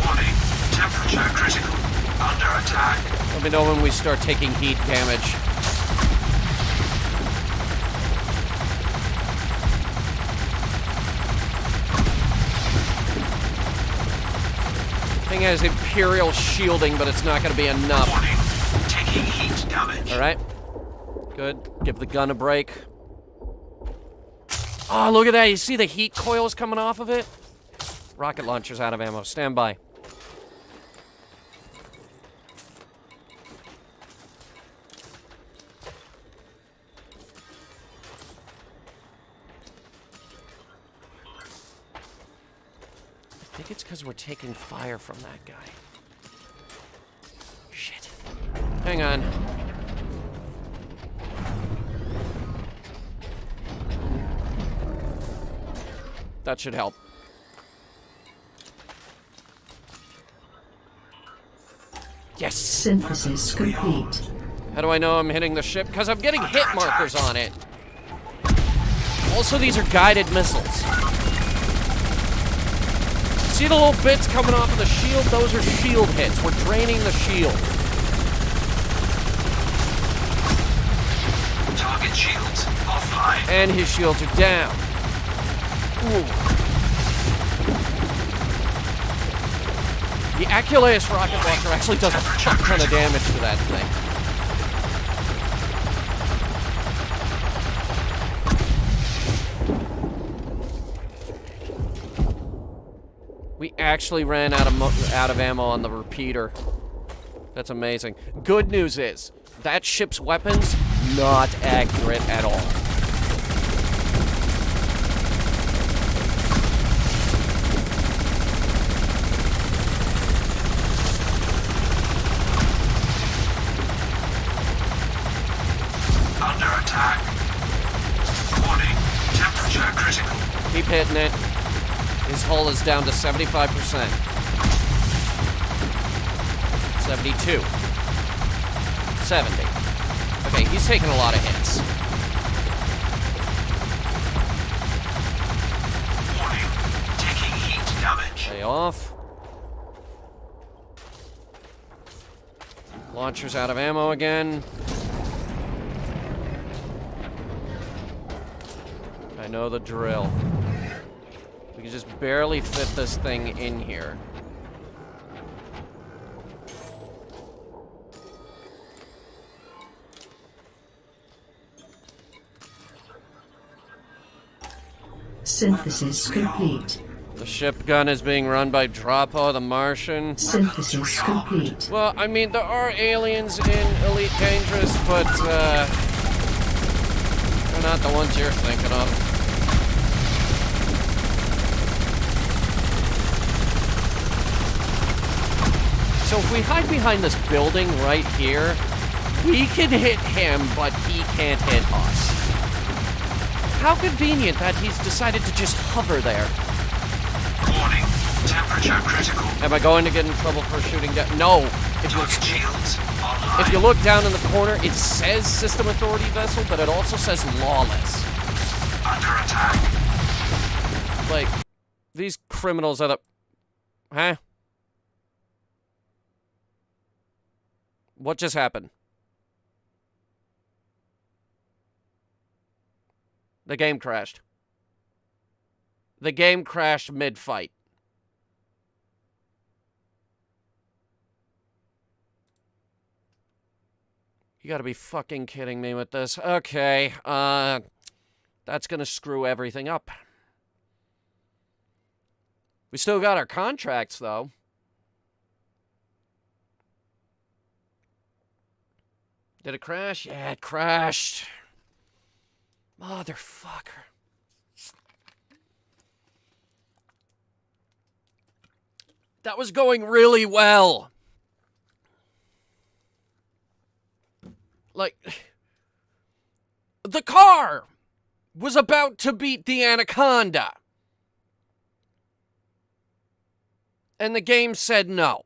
Speaker 8: Warning. Temperature critical. Under attack.
Speaker 1: Let me know when we start taking heat damage. Thing has Imperial shielding, but it's not going to be enough.
Speaker 8: Warning. Taking heat damage.
Speaker 1: All right. Good. Give the gun a break. Oh, look at that. You see the heat coils coming off of it? Rocket launcher's out of ammo. Stand by. I think it's because we're taking fire from that guy. Shit. Hang on. That should help. Yes!
Speaker 2: Synthesis complete.
Speaker 1: How do I know I'm hitting the ship? Because I'm getting hit markers on it. Also, these are guided missiles. See the little bits coming off of the shield? Those are shield hits. We're draining the shield.
Speaker 8: Target shields offline.
Speaker 1: And his shields are down. Ooh. The Aculeus rocket launcher actually does a fuck ton of damage to that thing. We actually ran out of ammo on the repeater. That's amazing. Good news is, that ship's weapons, not accurate at all.
Speaker 8: Under attack. Warning. Temperature critical.
Speaker 1: Keep hitting it. His hull is down to 75%. 72. 70. Okay, he's taking a lot of hits.
Speaker 8: Warning. Taking heat damage.
Speaker 1: Stay off. Launcher's out of ammo again. I know the drill. We can just barely fit this thing in here.
Speaker 2: Synthesis complete.
Speaker 1: The ship gun is being run by Drapo the Martian.
Speaker 2: Synthesis complete.
Speaker 1: Well, I mean, there are aliens in Elite Dangerous, but, they're not the ones you're thinking of. So if we hide behind this building right here, we can hit him, but he can't hit us. How convenient that he's decided to just hover there.
Speaker 8: Warning. Temperature critical.
Speaker 1: Am I going to get in trouble for shooting down? No.
Speaker 8: Target shields online.
Speaker 1: If you look down in the corner, it says System Authority Vessel, but it also says Lawless.
Speaker 8: Under attack.
Speaker 1: Like, these criminals are the... Huh? What just happened? The game crashed. The game crashed mid-fight. You gotta be fucking kidding me with this. Okay, that's gonna screw everything up. We still got our contracts, though. Did it crash? Yeah, it crashed. Motherfucker. That was going really well. Like, the car was about to beat the Anaconda. And the game said no.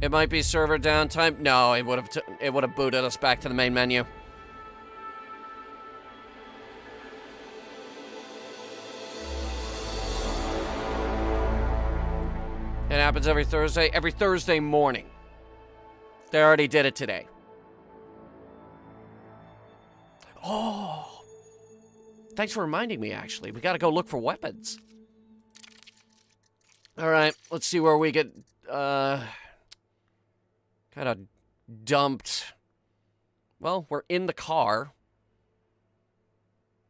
Speaker 1: It might be server downtime. No, it would have booted us back to the main menu. It happens every Thursday morning. They already did it today. Oh. Thanks for reminding me, actually. We gotta go look for weapons. Alright, let's see where we get, kind of dumped. Well, we're in the car.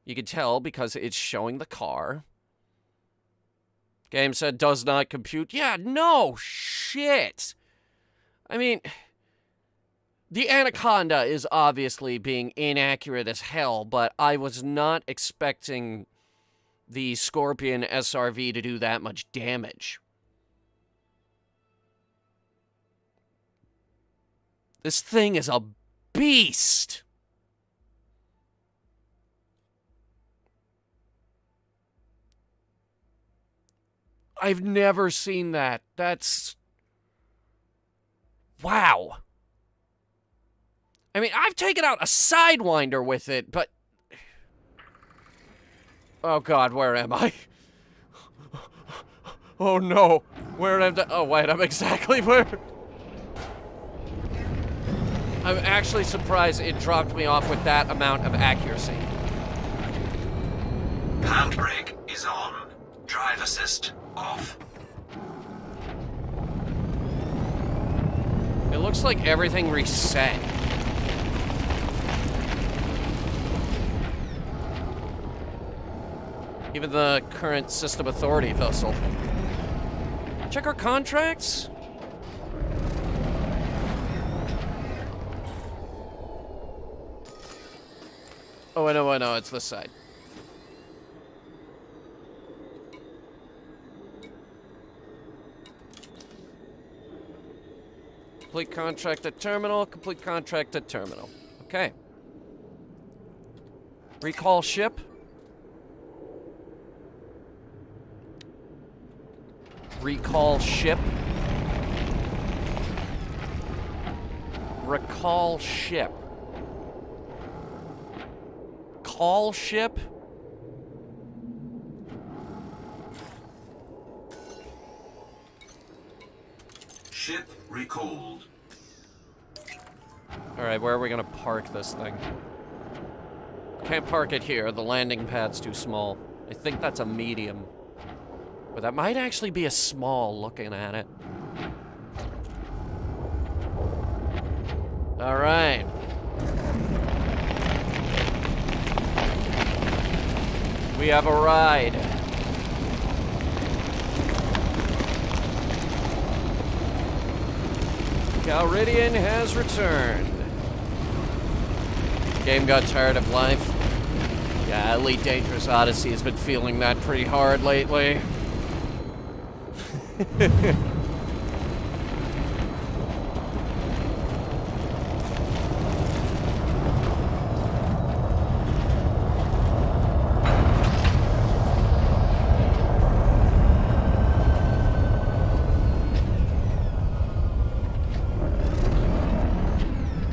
Speaker 1: You can tell because it's showing the car. Game said does not compute. Yeah, no shit. I mean, the Anaconda is obviously being inaccurate as hell, but I was not expecting the Scorpion SRV to do that much damage. This thing is a beast. I've never seen that. That's... Wow. I mean, I've taken out a Sidewinder with it, but... Oh god, where am I? Oh no, where am I? Oh wait, I'm exactly where... I'm actually surprised it dropped me off with that amount of accuracy.
Speaker 8: Handbrake is on. Drive assist off.
Speaker 1: It looks like everything reset. Even the current system authority vessel. Check our contracts. Oh, I know, it's this side. Complete contract at terminal, complete contract at terminal. Okay. Recall ship. Recall ship. Recall ship. Call ship.
Speaker 8: Ship recalled.
Speaker 1: Alright, where are we gonna park this thing? Can't park it here, the landing pad's too small. I think that's a medium. But that might actually be a small looking at it. Alright. We have a ride. Calridian has returned. Game got tired of life. Yeah, Elite Dangerous Odyssey has been feeling that pretty hard lately.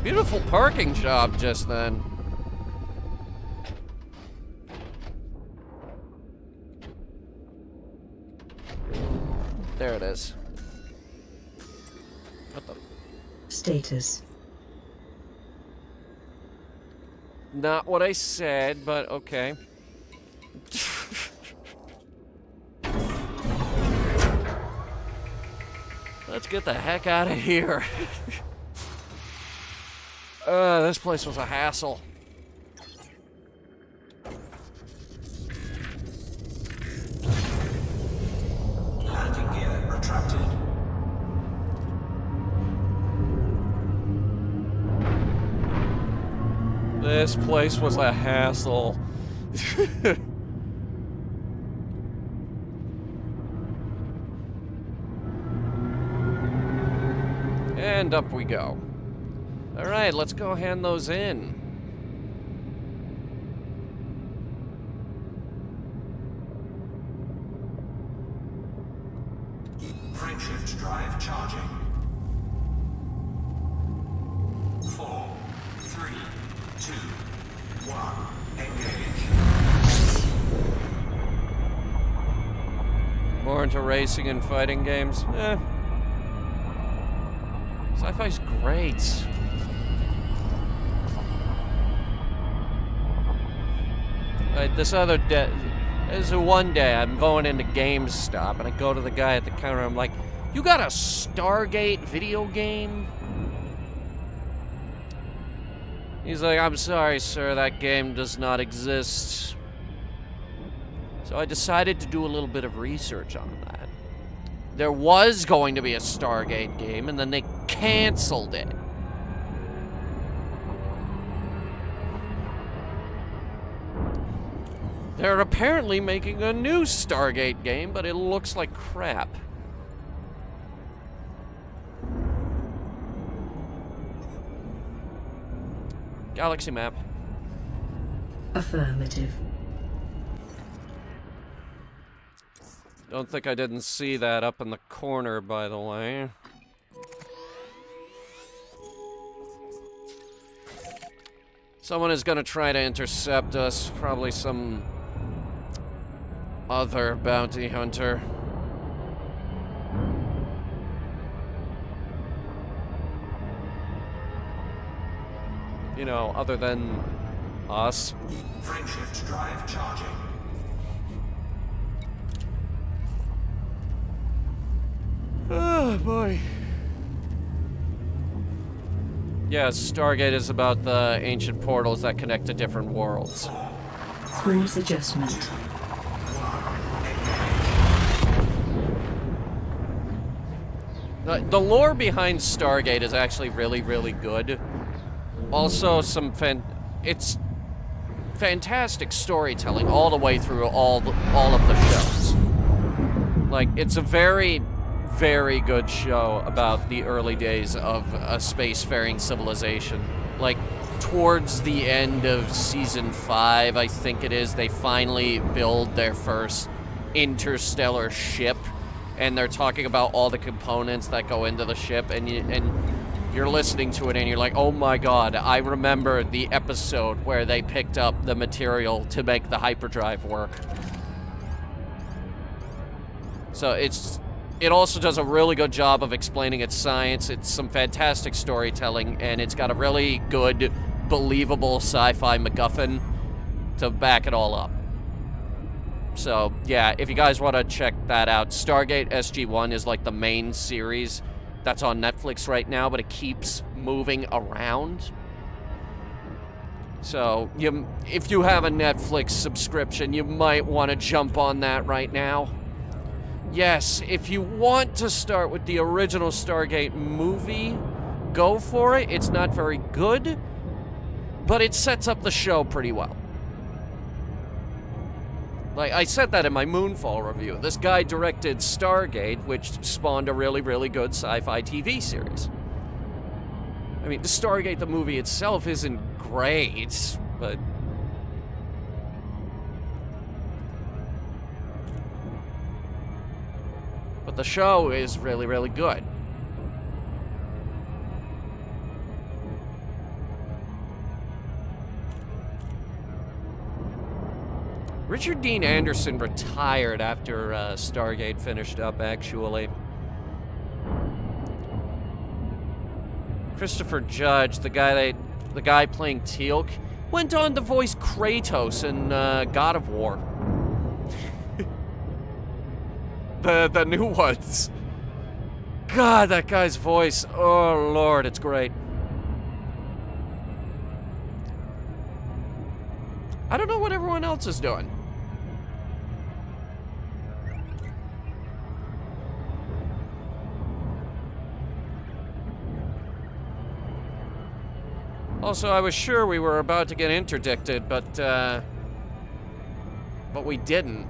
Speaker 1: Beautiful parking job just then. There it is. What the?
Speaker 2: Status.
Speaker 1: Not what I said, but okay. Let's get the heck out of here. This place was a hassle.
Speaker 8: Landing gear retracted.
Speaker 1: This place was a hassle. And up we go. Alright, let's go hand those in.
Speaker 8: Frameshift drive charging. 4, 3, 2, 1. Engage.
Speaker 1: More into racing and fighting games? Eh. Sci-fi's great. This other day, this is one day I'm going into GameStop and I go to the guy at the counter. I'm like, "You got a Stargate video game?" He's like, "I'm sorry, sir, that game does not exist." So I decided to do a little bit of research on that. There was going to be a Stargate game, and then they canceled it. They're apparently making a new Stargate game, but it looks like crap. Galaxy map.
Speaker 2: Affirmative.
Speaker 1: Don't think I didn't see that up in the corner, by the way. Someone is gonna try to intercept us. Probably some other bounty hunter. You know, other than us.
Speaker 8: Frameshift drive charging.
Speaker 1: Oh, boy. Yeah, Stargate is about the ancient portals that connect to different worlds.
Speaker 2: Course adjustment.
Speaker 1: The lore behind Stargate is actually really, really good. Also, it's fantastic storytelling all the way through all of the shows. Like, it's a very, very good show about the early days of a spacefaring civilization. Like, towards the end of season 5, I think it is, they finally build their first interstellar ship, and they're talking about all the components that go into the ship, and you're listening to it and you're like, oh my god, I remember the episode where they picked up the material to make the hyperdrive work. So it also does a really good job of explaining its science. It's some fantastic storytelling, and it's got a really good, believable sci-fi MacGuffin to back it all up. So, yeah, if you guys want to check that out, Stargate SG-1 is like the main series that's on Netflix right now, but it keeps moving around. So, if you have a Netflix subscription, you might want to jump on that right now. Yes, if you want to start with the original Stargate movie, go for it. It's not very good, but it sets up the show pretty well. Like, I said that in my Moonfall review. This guy directed Stargate, which spawned a really, really good sci-fi TV series. I mean, the Stargate, the movie itself, isn't great, but... but the show is really, really good. Richard Dean Anderson retired after Stargate finished up, actually. Christopher Judge, the guy playing Teal'c, went on to voice Kratos in God of War. the new ones. God, that guy's voice. Oh, Lord, it's great. I don't know what everyone else is doing. Also, I was sure we were about to get interdicted, but we didn't.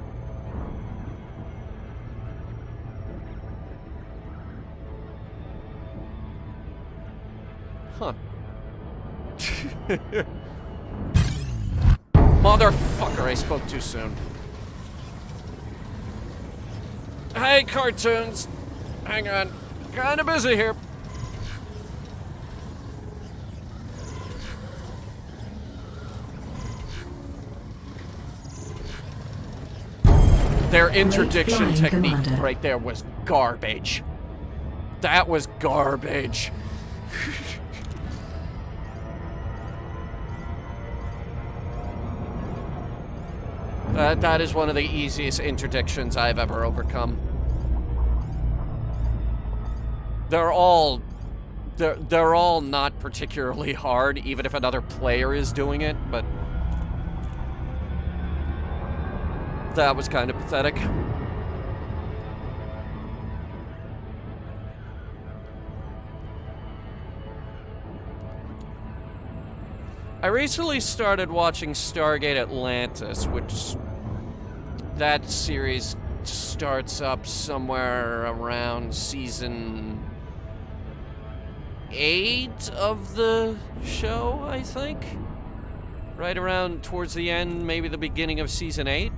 Speaker 1: Huh. Motherfucker, I spoke too soon. Hey, cartoons. Hang on. Kinda busy here. Their interdiction technique right there was garbage. That was garbage. That is one of the easiest interdictions I've ever overcome. They're all not particularly hard, even if another player is doing it, but that was kind of pathetic. I recently started watching Stargate Atlantis, which that series starts up somewhere around season 8 of the show, I think. Right around towards the end, maybe the beginning of season 8.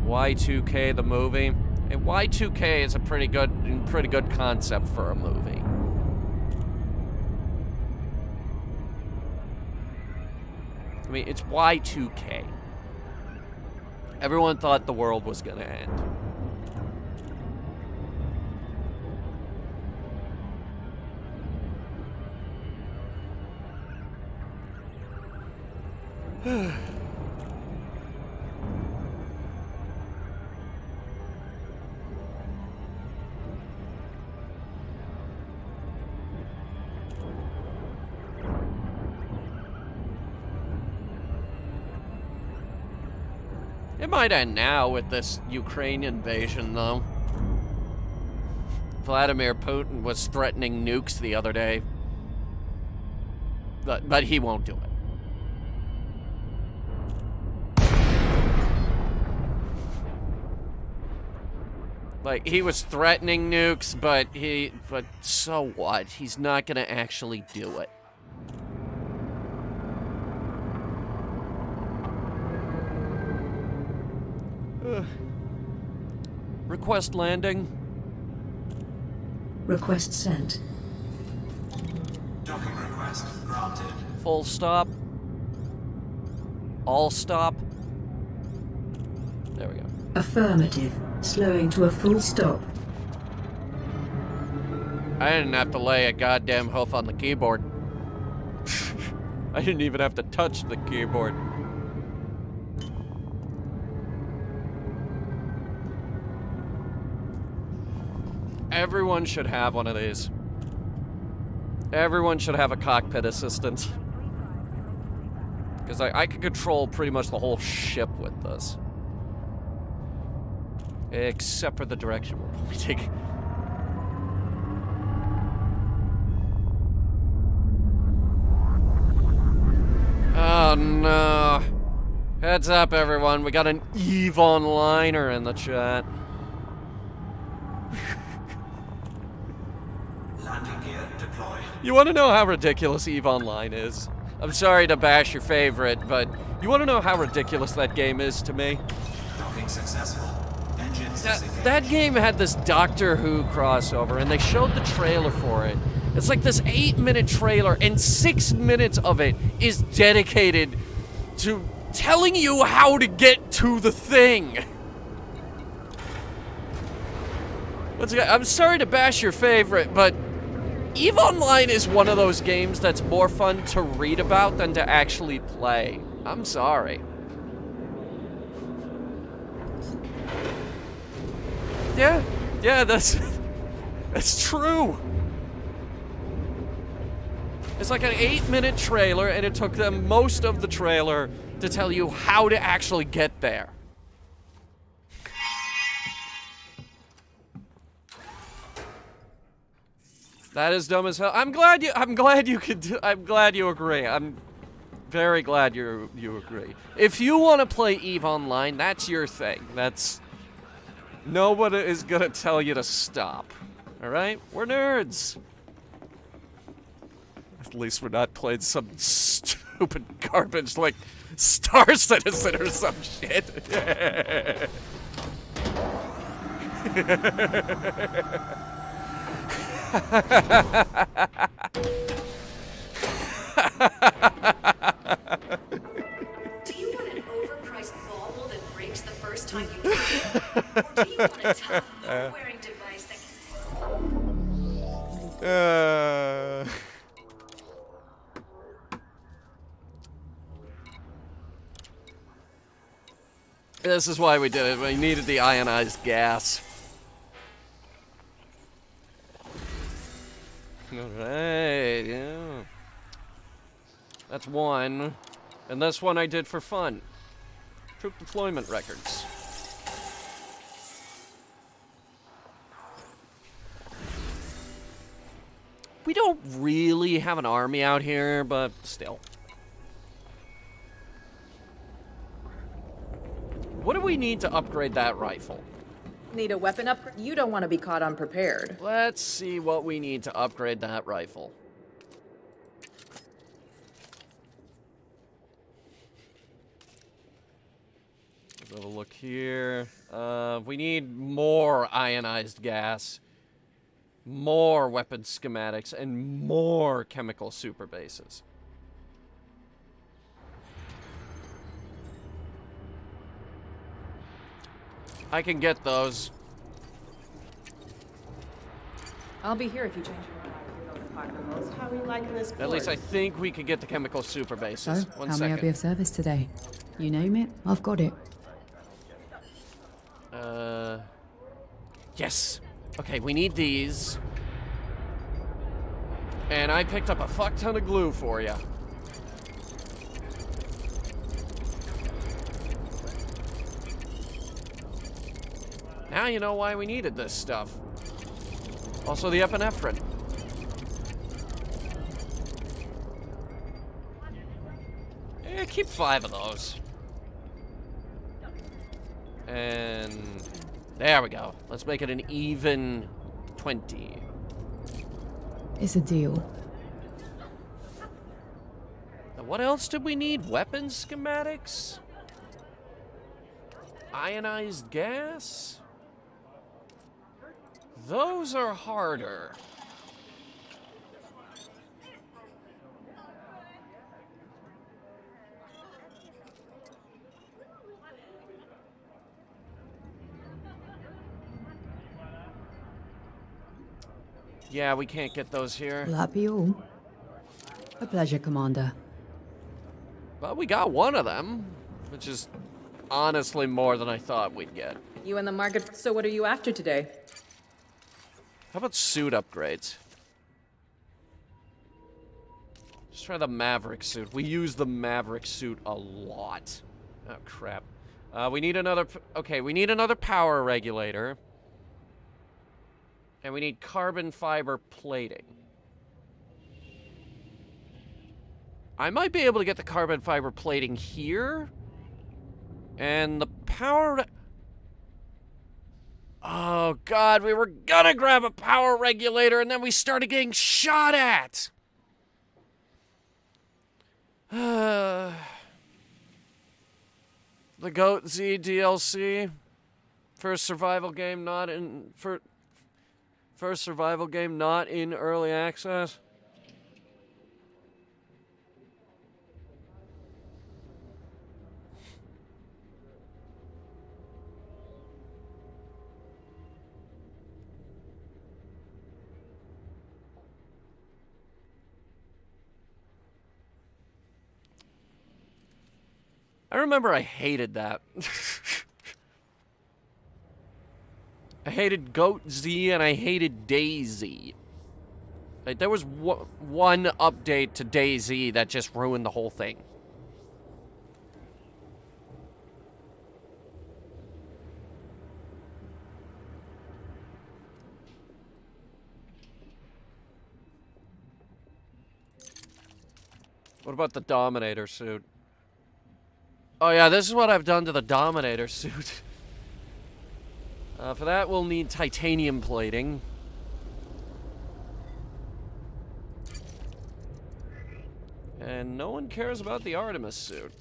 Speaker 1: Y2K the movie. And Y2K is a pretty good concept for a movie. I mean, it's Y2K. Everyone thought the world was gonna end. It might end now with this Ukraine invasion, though. Vladimir Putin was threatening nukes the other day. But he won't do it. Like, he was threatening nukes, but so what? He's not gonna actually do it. Request landing.
Speaker 2: Request sent.
Speaker 8: Docking request granted.
Speaker 1: Full stop. All stop. There we go.
Speaker 2: Affirmative. Slowing to a full stop.
Speaker 1: I didn't have to lay a goddamn hoof on the keyboard. I didn't even have to touch the keyboard. Everyone should have one of these. Everyone should have a cockpit assistant. Because I could control pretty much the whole ship with this. Except for the direction we're pointing. Oh no. Heads up everyone, we got an EVE Onliner in the chat.
Speaker 8: Landing gear deployed.
Speaker 1: You want to know how ridiculous EVE Online is? I'm sorry to bash your favorite, but you want to know how ridiculous that game is to me?
Speaker 8: Docking successful. Engines disengaged.
Speaker 1: That game had this Doctor Who crossover, and they showed the trailer for it. It's like this 8-minute trailer, and 6 minutes of it is dedicated to telling you how to get to the thing. Once again, I'm sorry to bash your favorite, but EVE Online is one of those games that's more fun to read about than to actually play. I'm sorry. Yeah, that's true. It's like an 8-minute trailer, and it took them most of the trailer to tell you how to actually get there. That is dumb as hell. I'm glad you agree. I'm very glad you agree. If you want to play EVE Online, that's your thing. Nobody is gonna tell you to stop. All right? We're nerds. At least we're not playing some stupid garbage like Star Citizen or some shit.
Speaker 9: Do you want an overpriced bauble that breaks the first time you play it? Or do you want a tough, wearing device that
Speaker 1: This is why we did it. We needed the ionized gas. Alright, yeah. That's one. And this one I did for fun. Troop deployment records. We don't really have an army out here, but still. What do we need to upgrade that rifle?
Speaker 10: Need a weapon upgrade? You don't want to be caught unprepared.
Speaker 1: Let's see what we need to upgrade that rifle. Let's have a look here. We need more ionized gas, more weapon schematics, and more chemical super bases. I can get those.
Speaker 10: I'll be here if you change your mind.
Speaker 1: At least I think we could get the chemical super bases.
Speaker 11: So,
Speaker 1: One
Speaker 11: how may I be
Speaker 1: second.
Speaker 11: of service today? You name it, I've got it.
Speaker 1: Yes. Okay, we need these. And I picked up a fuck ton of glue for you. Now you know why we needed this stuff. Also the epinephrine. Yeah, keep 5 of those. And there we go. Let's make it an even 20.
Speaker 11: It's a deal.
Speaker 1: Now, what else did we need? Weapons schematics? Ionized gas? Those are harder. Yeah, we can't get those here.
Speaker 11: Will that be all? A pleasure, Commander.
Speaker 1: Well, we got one of them, which is honestly more than I thought we'd get.
Speaker 10: You in the market, so what are you after today?
Speaker 1: How about suit upgrades? Let's try the Maverick suit. We use the Maverick suit a lot. Oh, crap. We need another... Okay, we need another power regulator. And we need carbon fiber plating. I might be able to get the carbon fiber plating here. And the power... Oh, God, we were gonna grab a power regulator, and then we started getting shot at! The Goat Z DLC. First survival game not in... First survival game not in early access. I remember I hated that. I hated Goat Z and I hated DayZ. Like, there was one update to DayZ that just ruined the whole thing. What about the Dominator suit? Oh yeah, this is what I've done to the Dominator suit. For that, we'll need titanium plating. And no one cares about the Artemis suit.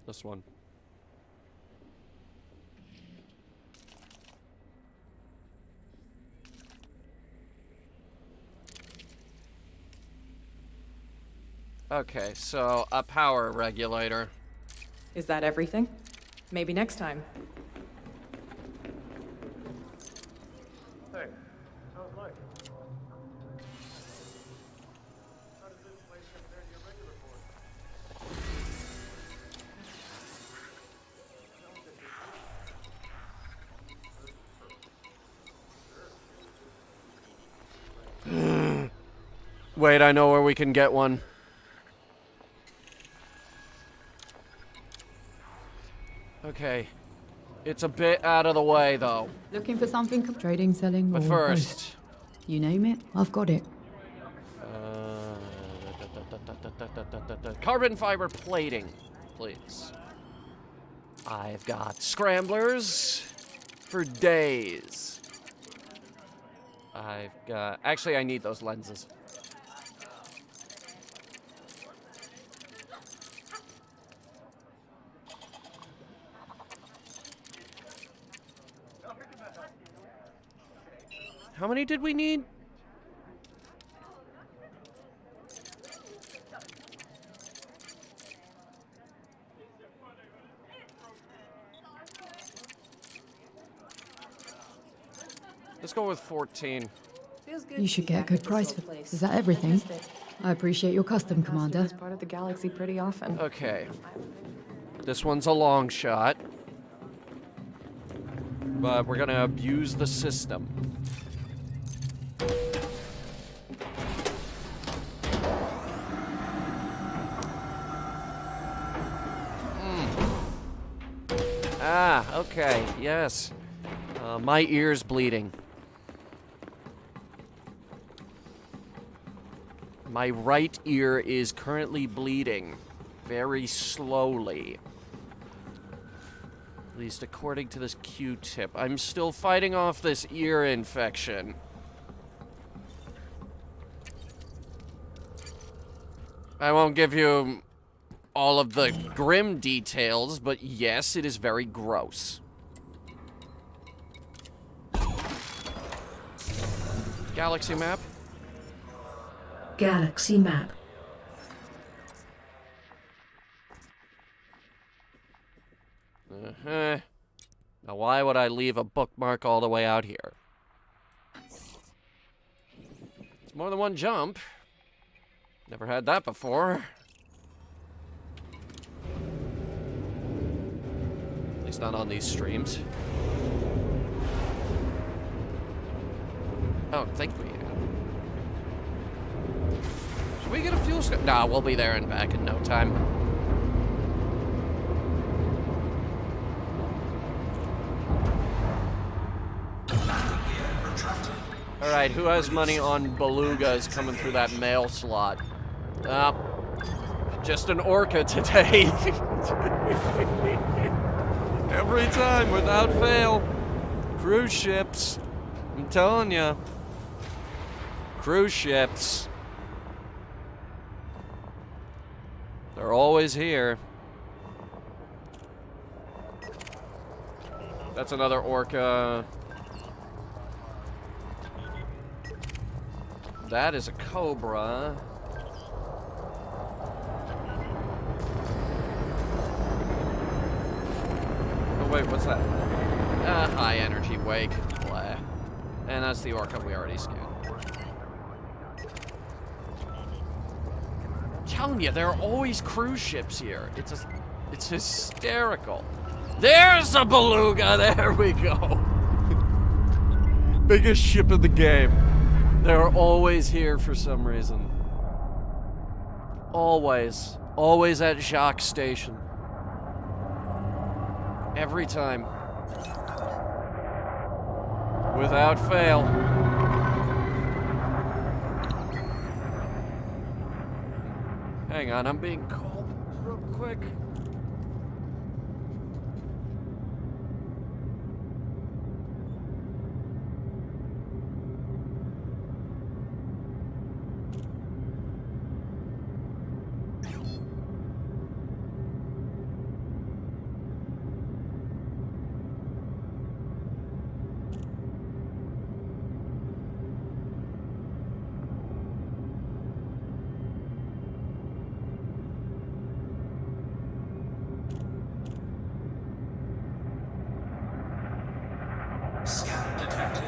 Speaker 1: This one. Okay, so a power regulator.
Speaker 10: Is that everything? Maybe next time.
Speaker 7: Hey, how's life? How does this place compare to your regular
Speaker 1: port? Wait, I know where we can get one. Okay. It's a bit out of the way, though.
Speaker 11: Looking for something? Trading, selling,
Speaker 1: But
Speaker 11: or
Speaker 1: first...
Speaker 11: both? You name it, I've got it.
Speaker 1: Carbon fiber plating, please. I've got scramblers for days. I've got... Actually, I need those lenses. How many did we need? Let's go with 14.
Speaker 11: You should get a good price for this. Is that everything? I appreciate your custom, Commander.
Speaker 3: Part of the galaxy pretty often.
Speaker 1: Okay. This one's a long shot. But we're gonna abuse the system. Ah, okay, yes. My ear's bleeding. My right ear is currently bleeding. Very slowly. At least according to this Q-tip. I'm still fighting off this ear infection. I won't give you all of the grim details, but yes, it is very gross. Galaxy map?
Speaker 2: Galaxy map.
Speaker 1: Uh-huh. Now why would I leave a bookmark all the way out here? It's more than one jump. Never had that before. At least not on these streams. I don't think we have. Should we get a fuel station? Nah, we'll be there and back in no time. Alright, who has money on belugas coming through that mail slot? Just an orca today. Every time, without fail. Cruise ships. I'm telling ya. Cruise ships. They're always here. That's another orca. That is a cobra. Oh wait, what's that? High energy wake. Blah. And that's the orca we already scanned. I'm telling you, there are always cruise ships here. It's hysterical. There's a beluga. There we go. Biggest ship in the game. They're always here for some reason. Always. Always at Jacques Station. Every time. Without fail. Hang on, I'm being called real quick.
Speaker 8: Scan detected.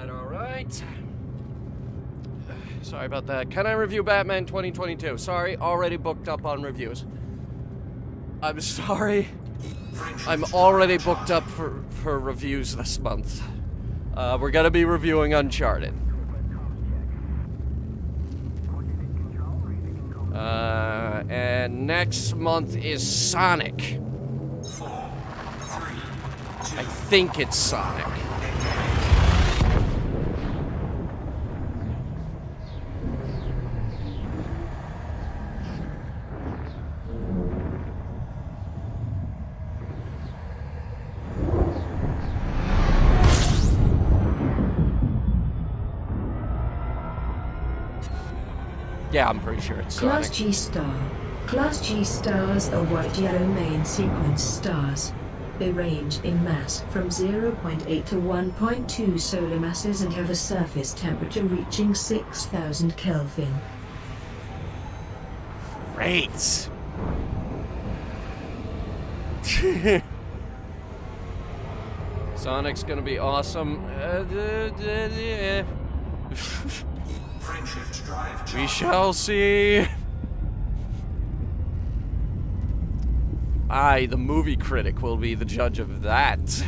Speaker 1: Alright. Sorry about that. Can I review Batman 2022? Sorry, already booked up on reviews. I'm sorry I'm already booked up for reviews this month. We're gonna be reviewing Uncharted. And next month is Sonic. I think it's Sonic. Yeah, I'm pretty sure it's
Speaker 2: Class
Speaker 1: Sonic.
Speaker 2: G star. Class G stars are white-yellow main sequence stars. They range in mass from 0.8 to 1.2 solar masses and have a surface temperature reaching 6,000 Kelvin.
Speaker 1: Great. Sonic's gonna be awesome. We shall see. I, the movie critic, will be the judge of that.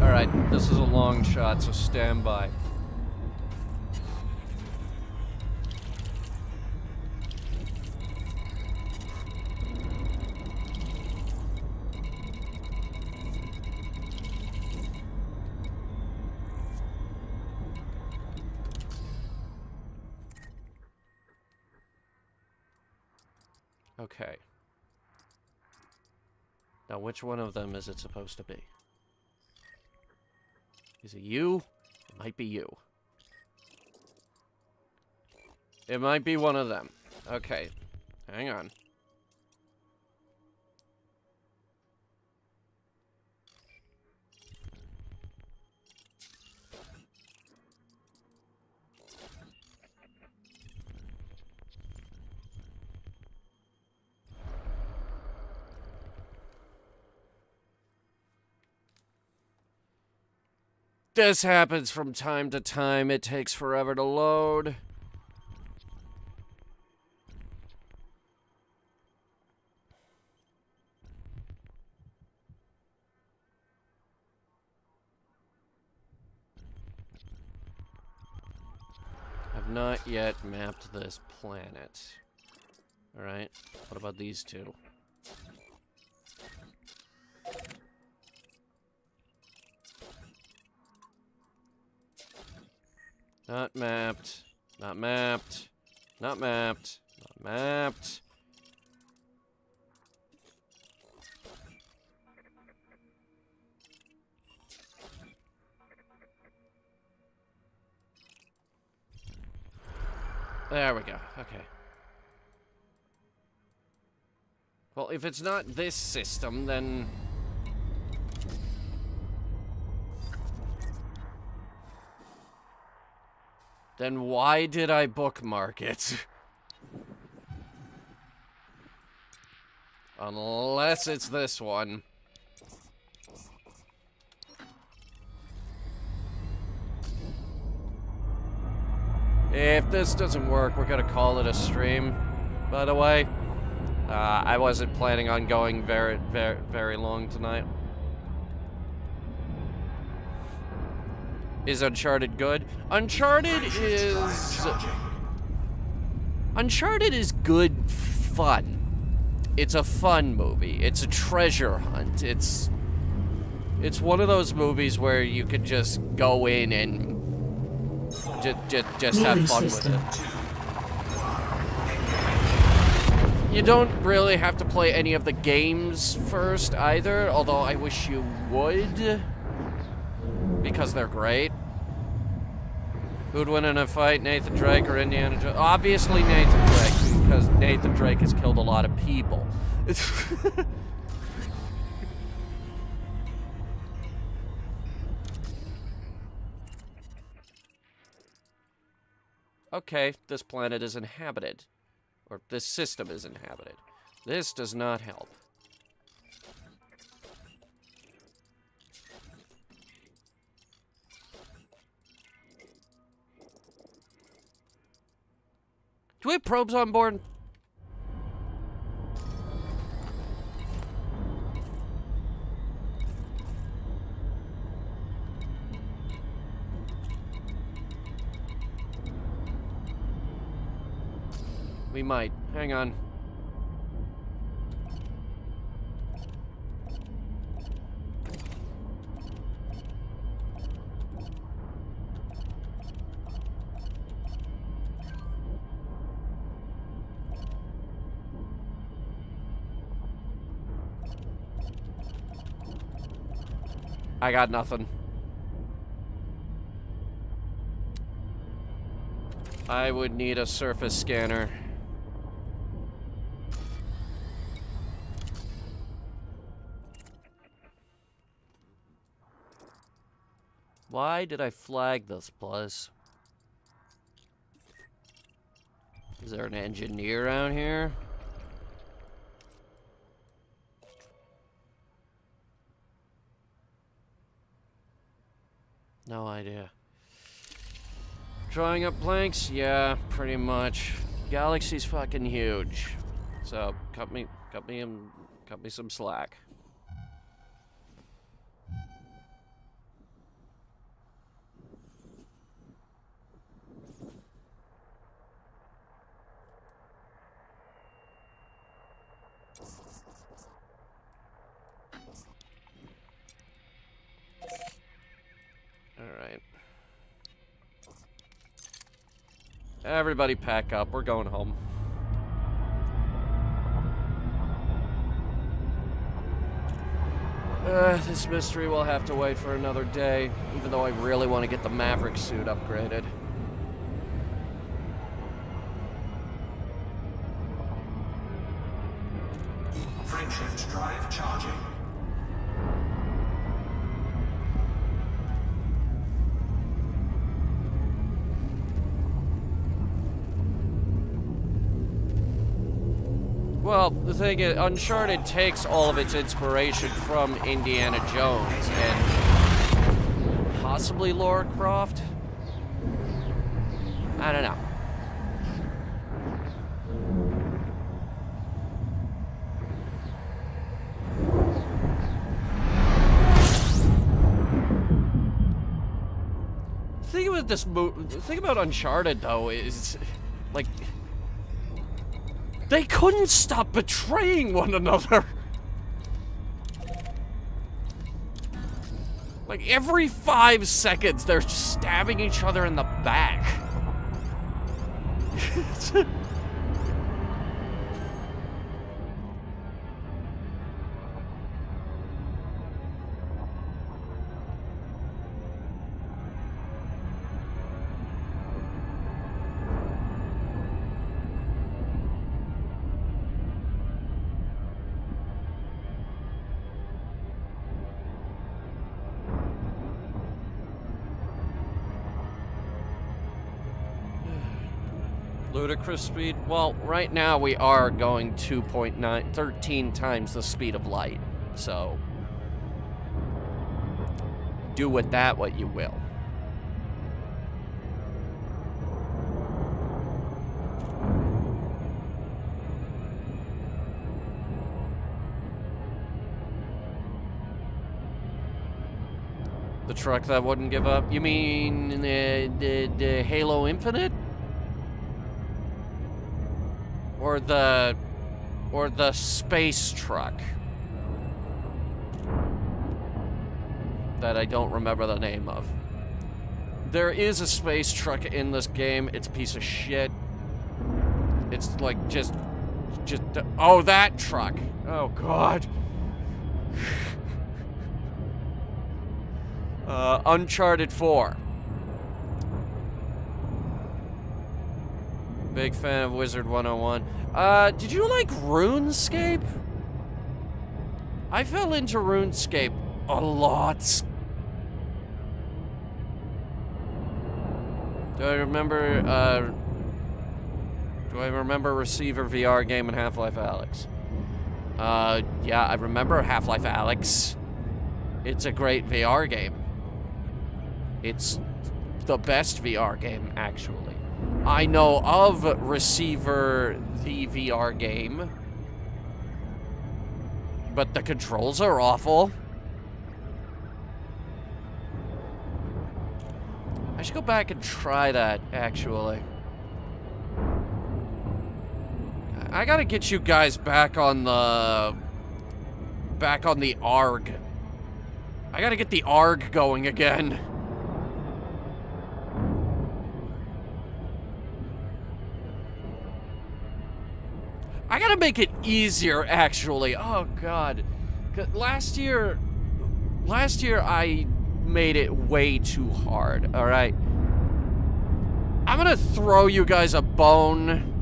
Speaker 1: Alright, this is a long shot, so stand by. Okay. Now, which one of them is it supposed to be? Is it you? It might be you. It might be one of them. Okay. Hang on. This happens from time to time. It takes forever to load. I've not yet mapped this planet. Alright, what about these two? Not mapped. Not mapped. Not mapped. Not mapped. There we go. Okay. Well, if it's not this system, then... Then why did I bookmark it? Unless it's this one. If this doesn't work, we're gonna call it a stream, by the way. I wasn't planning on going very long tonight. Is Uncharted good? Uncharted is good fun. It's a fun movie. It's a treasure hunt. It's one of those movies where you could just go in and just have fun with it. You don't really have to play any of the games first either, although I wish you would, because they're great. Who'd win in a fight, Nathan Drake or Indiana Jones? Obviously Nathan Drake, because Nathan Drake has killed a lot of people. Okay, this planet is inhabited. Or this system is inhabited. This does not help. Do we have probes on board? We might. Hang on. I got nothing. I would need a surface scanner. Why did I flag this place? Is there an engineer out here? No idea. Drawing up blanks? Yeah, pretty much. Galaxy's fucking huge. So, cut me some slack. Alright. Everybody pack up. We're going home. This mystery will have to wait for another day, even though I really want to get the Maverick suit upgraded.
Speaker 8: Frameshift drive charging.
Speaker 1: Well, the thing is, Uncharted takes all of its inspiration from Indiana Jones and possibly Lara Croft. I don't know. The thing about Uncharted, though, is like they couldn't stop betraying one another. Like every 5 seconds, they're stabbing each other in the back. Ludicrous speed? Well, right now we are going 13 times the speed of light. So, do with that what you will. The truck that wouldn't give up? You mean the Halo Infinite? Or the space truck that I don't remember the name of. There is a space truck in this game. It's a piece of shit. It's like just oh, that truck. Oh god. Uncharted 4. Big fan of Wizard 101. Did you like RuneScape? I fell into RuneScape a lot. Do I remember, Receiver VR game and Half-Life Alyx? Yeah, I remember Half-Life Alyx. It's a great VR game. It's the best VR game, actually. I know of Receiver, the VR game, but the controls are awful. I should go back and try that, actually. I gotta get you guys back on the ARG. I gotta get the ARG going again. I gotta make it easier, actually. Oh, God. 'Cause last year I made it way too hard, alright? I'm gonna throw you guys a bone.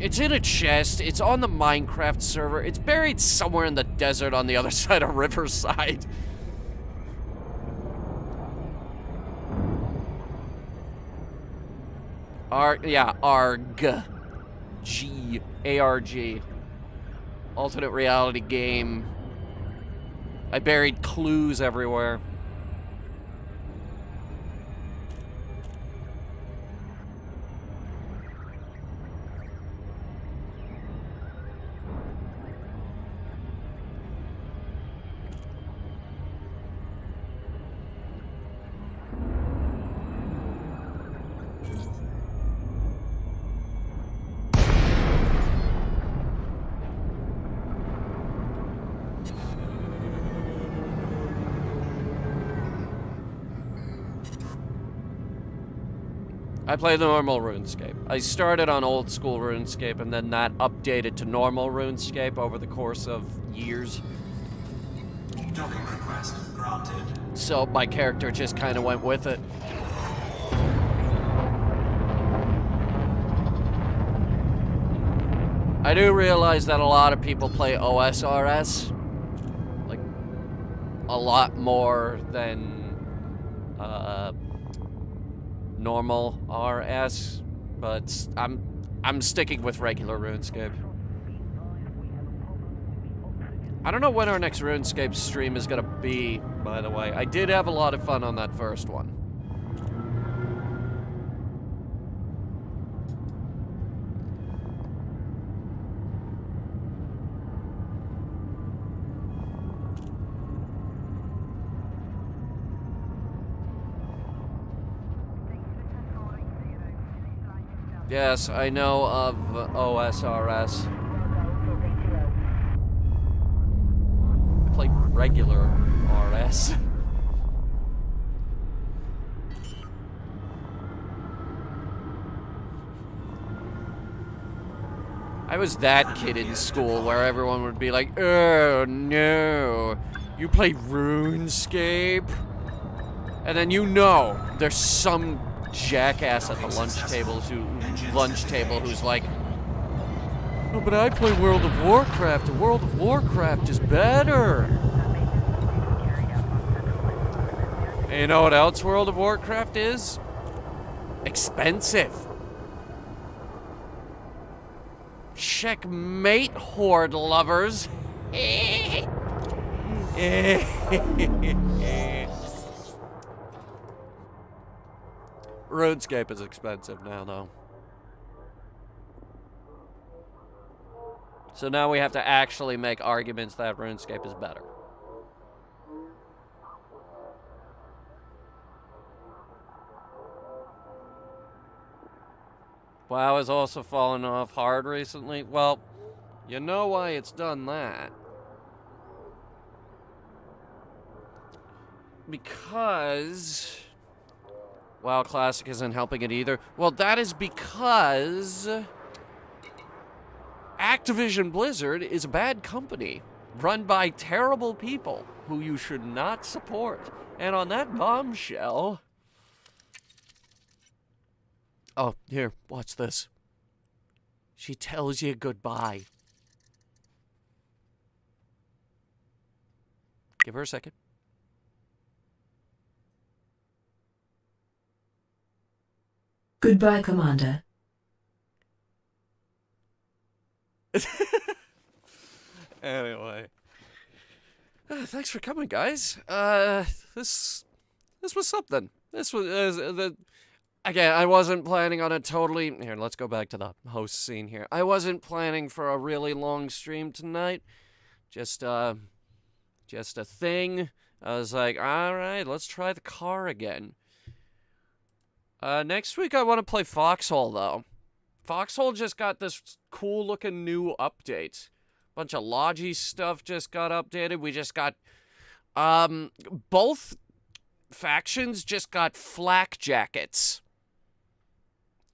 Speaker 1: It's in a chest. It's on the Minecraft server. It's buried somewhere in the desert on the other side of Riverside. ARG. G-A-R-G. Alternate reality game. I buried clues everywhere. I play the normal RuneScape. I started on old school RuneScape and then that updated to normal RuneScape over the course of years.
Speaker 8: Docking request granted.
Speaker 1: So my character just kind of went with it. I do realize that a lot of people play OSRS. Like, a lot more than, normal RS, but I'm sticking with regular RuneScape. I don't know when our next RuneScape stream is gonna be, by the way. I did have a lot of fun on that first one. Yes, I know of OSRS. I played regular RS. I was that kid in school where everyone would be like, "Oh no, you play RuneScape?" And then there's some jackass at the lunch table who's like, "Oh, but I play World of Warcraft, and World of Warcraft is better." And you know what else World of Warcraft is? Expensive. Checkmate, Horde lovers. RuneScape is expensive now, though. So now we have to actually make arguments that RuneScape is better. WoW has also fallen off hard recently. Well, you know why it's done that. Because WoW Classic isn't helping it either. Well, that is because Activision Blizzard is a bad company run by terrible people who you should not support. And on that bombshell... Oh, here, watch this. She tells you goodbye. Give her a second.
Speaker 2: Goodbye, Commander.
Speaker 1: Anyway. Thanks for coming, guys. This was something. This was again, I wasn't planning on a totally... Here, let's go back to the host scene here. I wasn't planning for a really long stream tonight. Just a thing. I was like, alright, let's try the car again. Next week I want to play Foxhole, though. Foxhole just got this cool-looking new update. Bunch of Logi stuff just got updated. We just got... both factions just got flak jackets.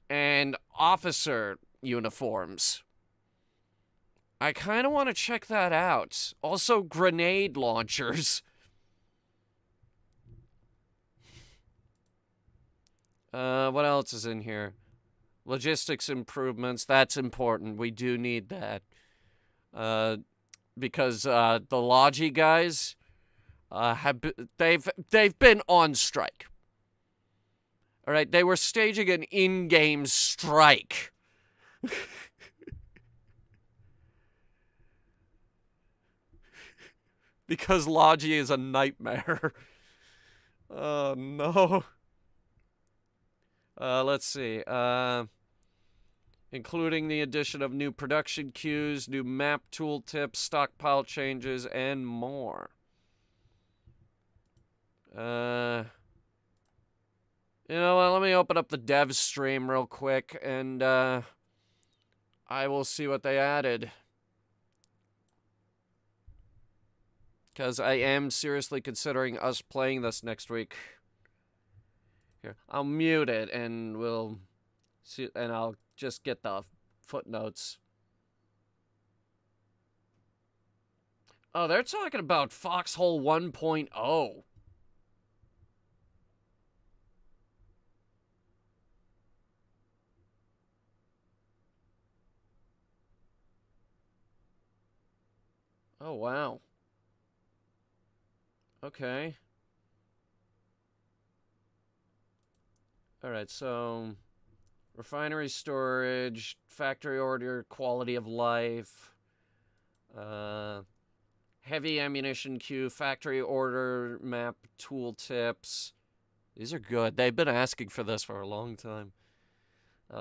Speaker 1: And officer uniforms. I kind of want to check that out. Also, grenade launchers. What else is in here? Logistics improvements. That's important. We do need that. Because the Logi guys they've been on strike. All right, they were staging an in-game strike. Because Logi is a nightmare. Oh, no. Let's see. Including the addition of new production queues, new map tooltips, stockpile changes, and more. You know what, let me open up the dev stream real quick, and, I will see what they added. Because I am seriously considering us playing this next week. Here, I'll mute it, and we'll see, and I'll just get the footnotes. Oh, they're talking about Foxhole 1.0. Oh, wow. Okay. Alright, so... refinery storage, factory order, quality of life, heavy ammunition queue, factory order map tooltips. These are good. They've been asking for this for a long time.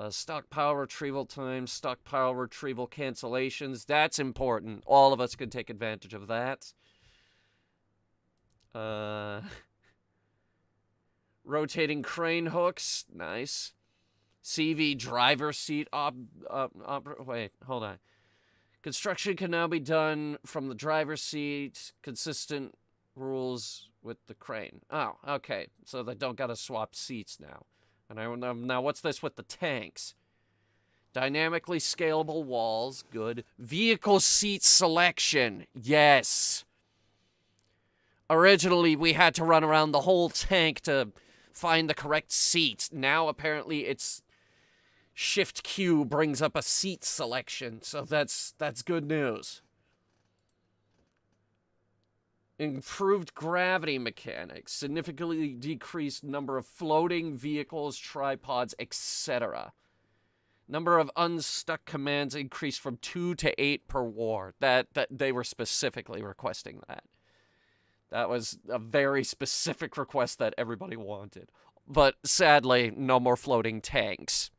Speaker 1: Stockpile retrieval time, stockpile retrieval cancellations. That's important. All of us can take advantage of that. Rotating crane hooks. Nice. CV driver seat wait, hold on. Construction can now be done from the driver's seat. Consistent rules with the crane. Oh, okay. So they don't gotta swap seats now. And now what's this with the tanks? Dynamically scalable walls. Good. Vehicle seat selection. Yes. Originally, we had to run around the whole tank to find the correct seat. Now, apparently, it's Shift Q brings up a seat selection, so that's good news. Improved gravity mechanics, significantly decreased number of floating vehicles, tripods, etc. Number of unstuck commands increased from 2 to 8 per war. That they were specifically requesting that. That was a very specific request that everybody wanted. But sadly, no more floating tanks.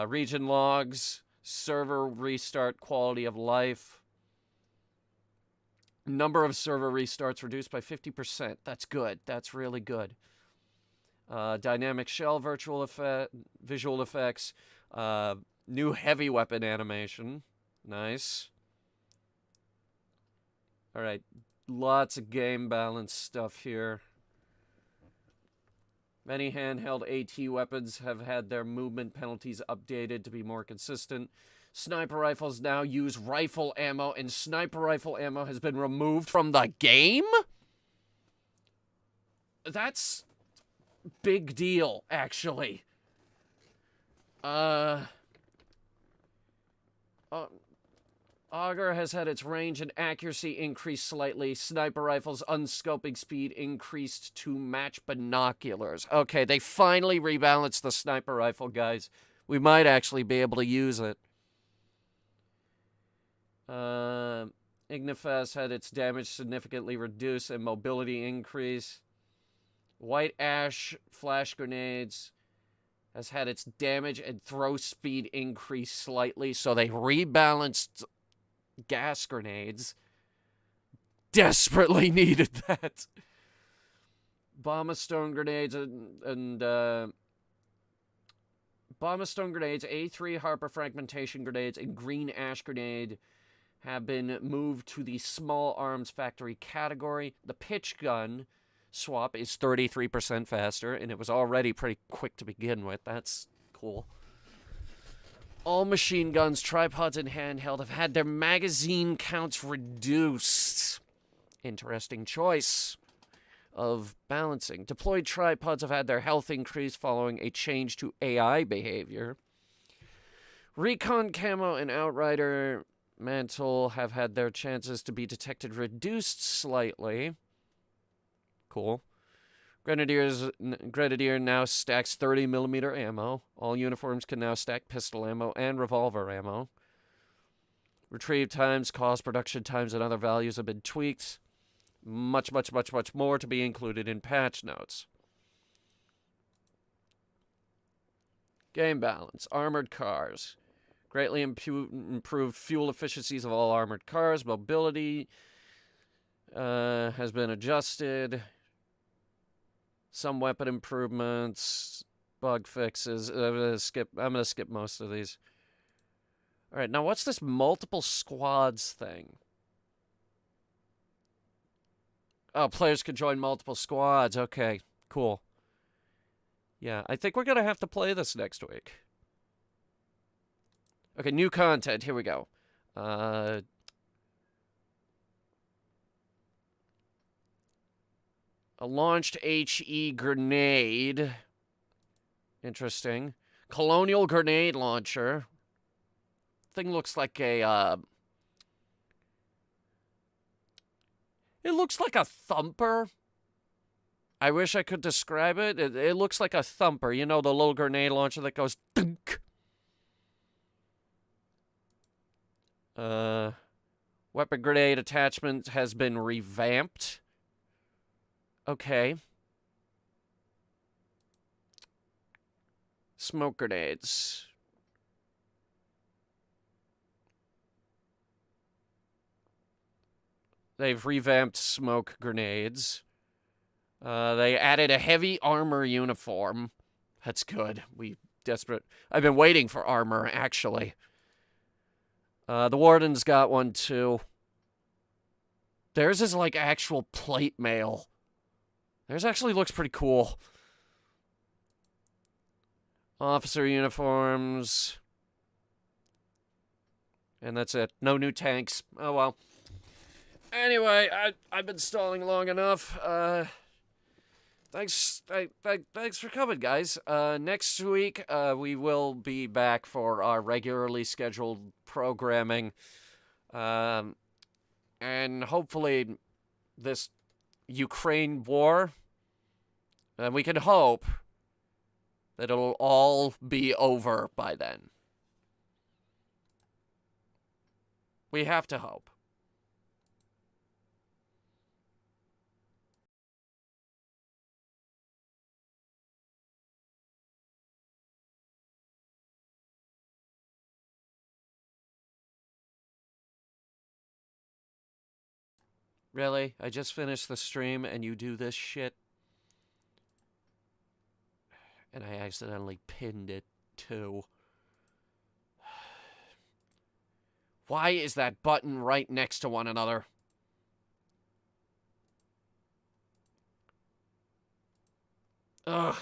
Speaker 1: Region logs, server restart, quality of life. Number of server restarts reduced by 50%. That's good. That's really good. Dynamic shell visual effects. New heavy weapon animation. Nice. Alright. Lots of game balance stuff here. Many handheld AT weapons have had their movement penalties updated to be more consistent. Sniper rifles now use rifle ammo, and sniper rifle ammo has been removed from the game? That's big deal, actually. Auger has had its range and accuracy increased slightly. Sniper rifles' unscoping speed increased to match binoculars. Okay, they finally rebalanced the sniper rifle, guys. We might actually be able to use it. Ignifast had its damage significantly reduced and mobility increase. White Ash flash grenades has had its damage and throw speed increase slightly, so they rebalanced gas grenades. Desperately needed that. Bomber stone grenades and Bomber stone grenades, A3 Harper fragmentation grenades, and green ash grenade have been moved to the small arms factory category. The pitch gun swap is 33% faster, and it was already pretty quick to begin with. That's cool. All machine guns, tripods, and handheld have had their magazine counts reduced. Interesting choice of balancing. Deployed tripods have had their health increase following a change to AI behavior. Recon camo and Outrider mantle have had their chances to be detected reduced slightly. Cool. Grenadier now stacks 30mm ammo. All uniforms can now stack pistol ammo and revolver ammo. Retrieve times, cost, production times, and other values have been tweaked. Much more to be included in patch notes. Game balance. Armored cars. Greatly improved fuel efficiencies of all armored cars. Mobility has been adjusted. Some weapon improvements, bug fixes. I'm gonna skip most of these. All right, now what's this multiple squads thing? Oh, players can join multiple squads. Okay, cool. Yeah, I think we're gonna have to play this next week. Okay, new content. Here we go. A launched HE grenade. Interesting. Colonial grenade launcher. Thing looks like a, it looks like a thumper. I wish I could describe it. It looks like a thumper. You know, the little grenade launcher that goes dunk. Weapon grenade attachment has been revamped. Okay. Smoke grenades. They've revamped smoke grenades. They added a heavy armor uniform. That's good. I've been waiting for armor, actually. The Warden's got one, too. Theirs is like actual plate mail. Theirs actually looks pretty cool. Officer uniforms. And that's it. No new tanks. Oh, well. Anyway, I've been stalling long enough. Thanks for coming, guys. Next week, we will be back for our regularly scheduled programming. And hopefully this Ukraine war, and we can hope that it'll all be over by then. We have to hope. Really? I just finished the stream and you do this shit? And I accidentally pinned it, too. Why is that button right next to one another? Ugh.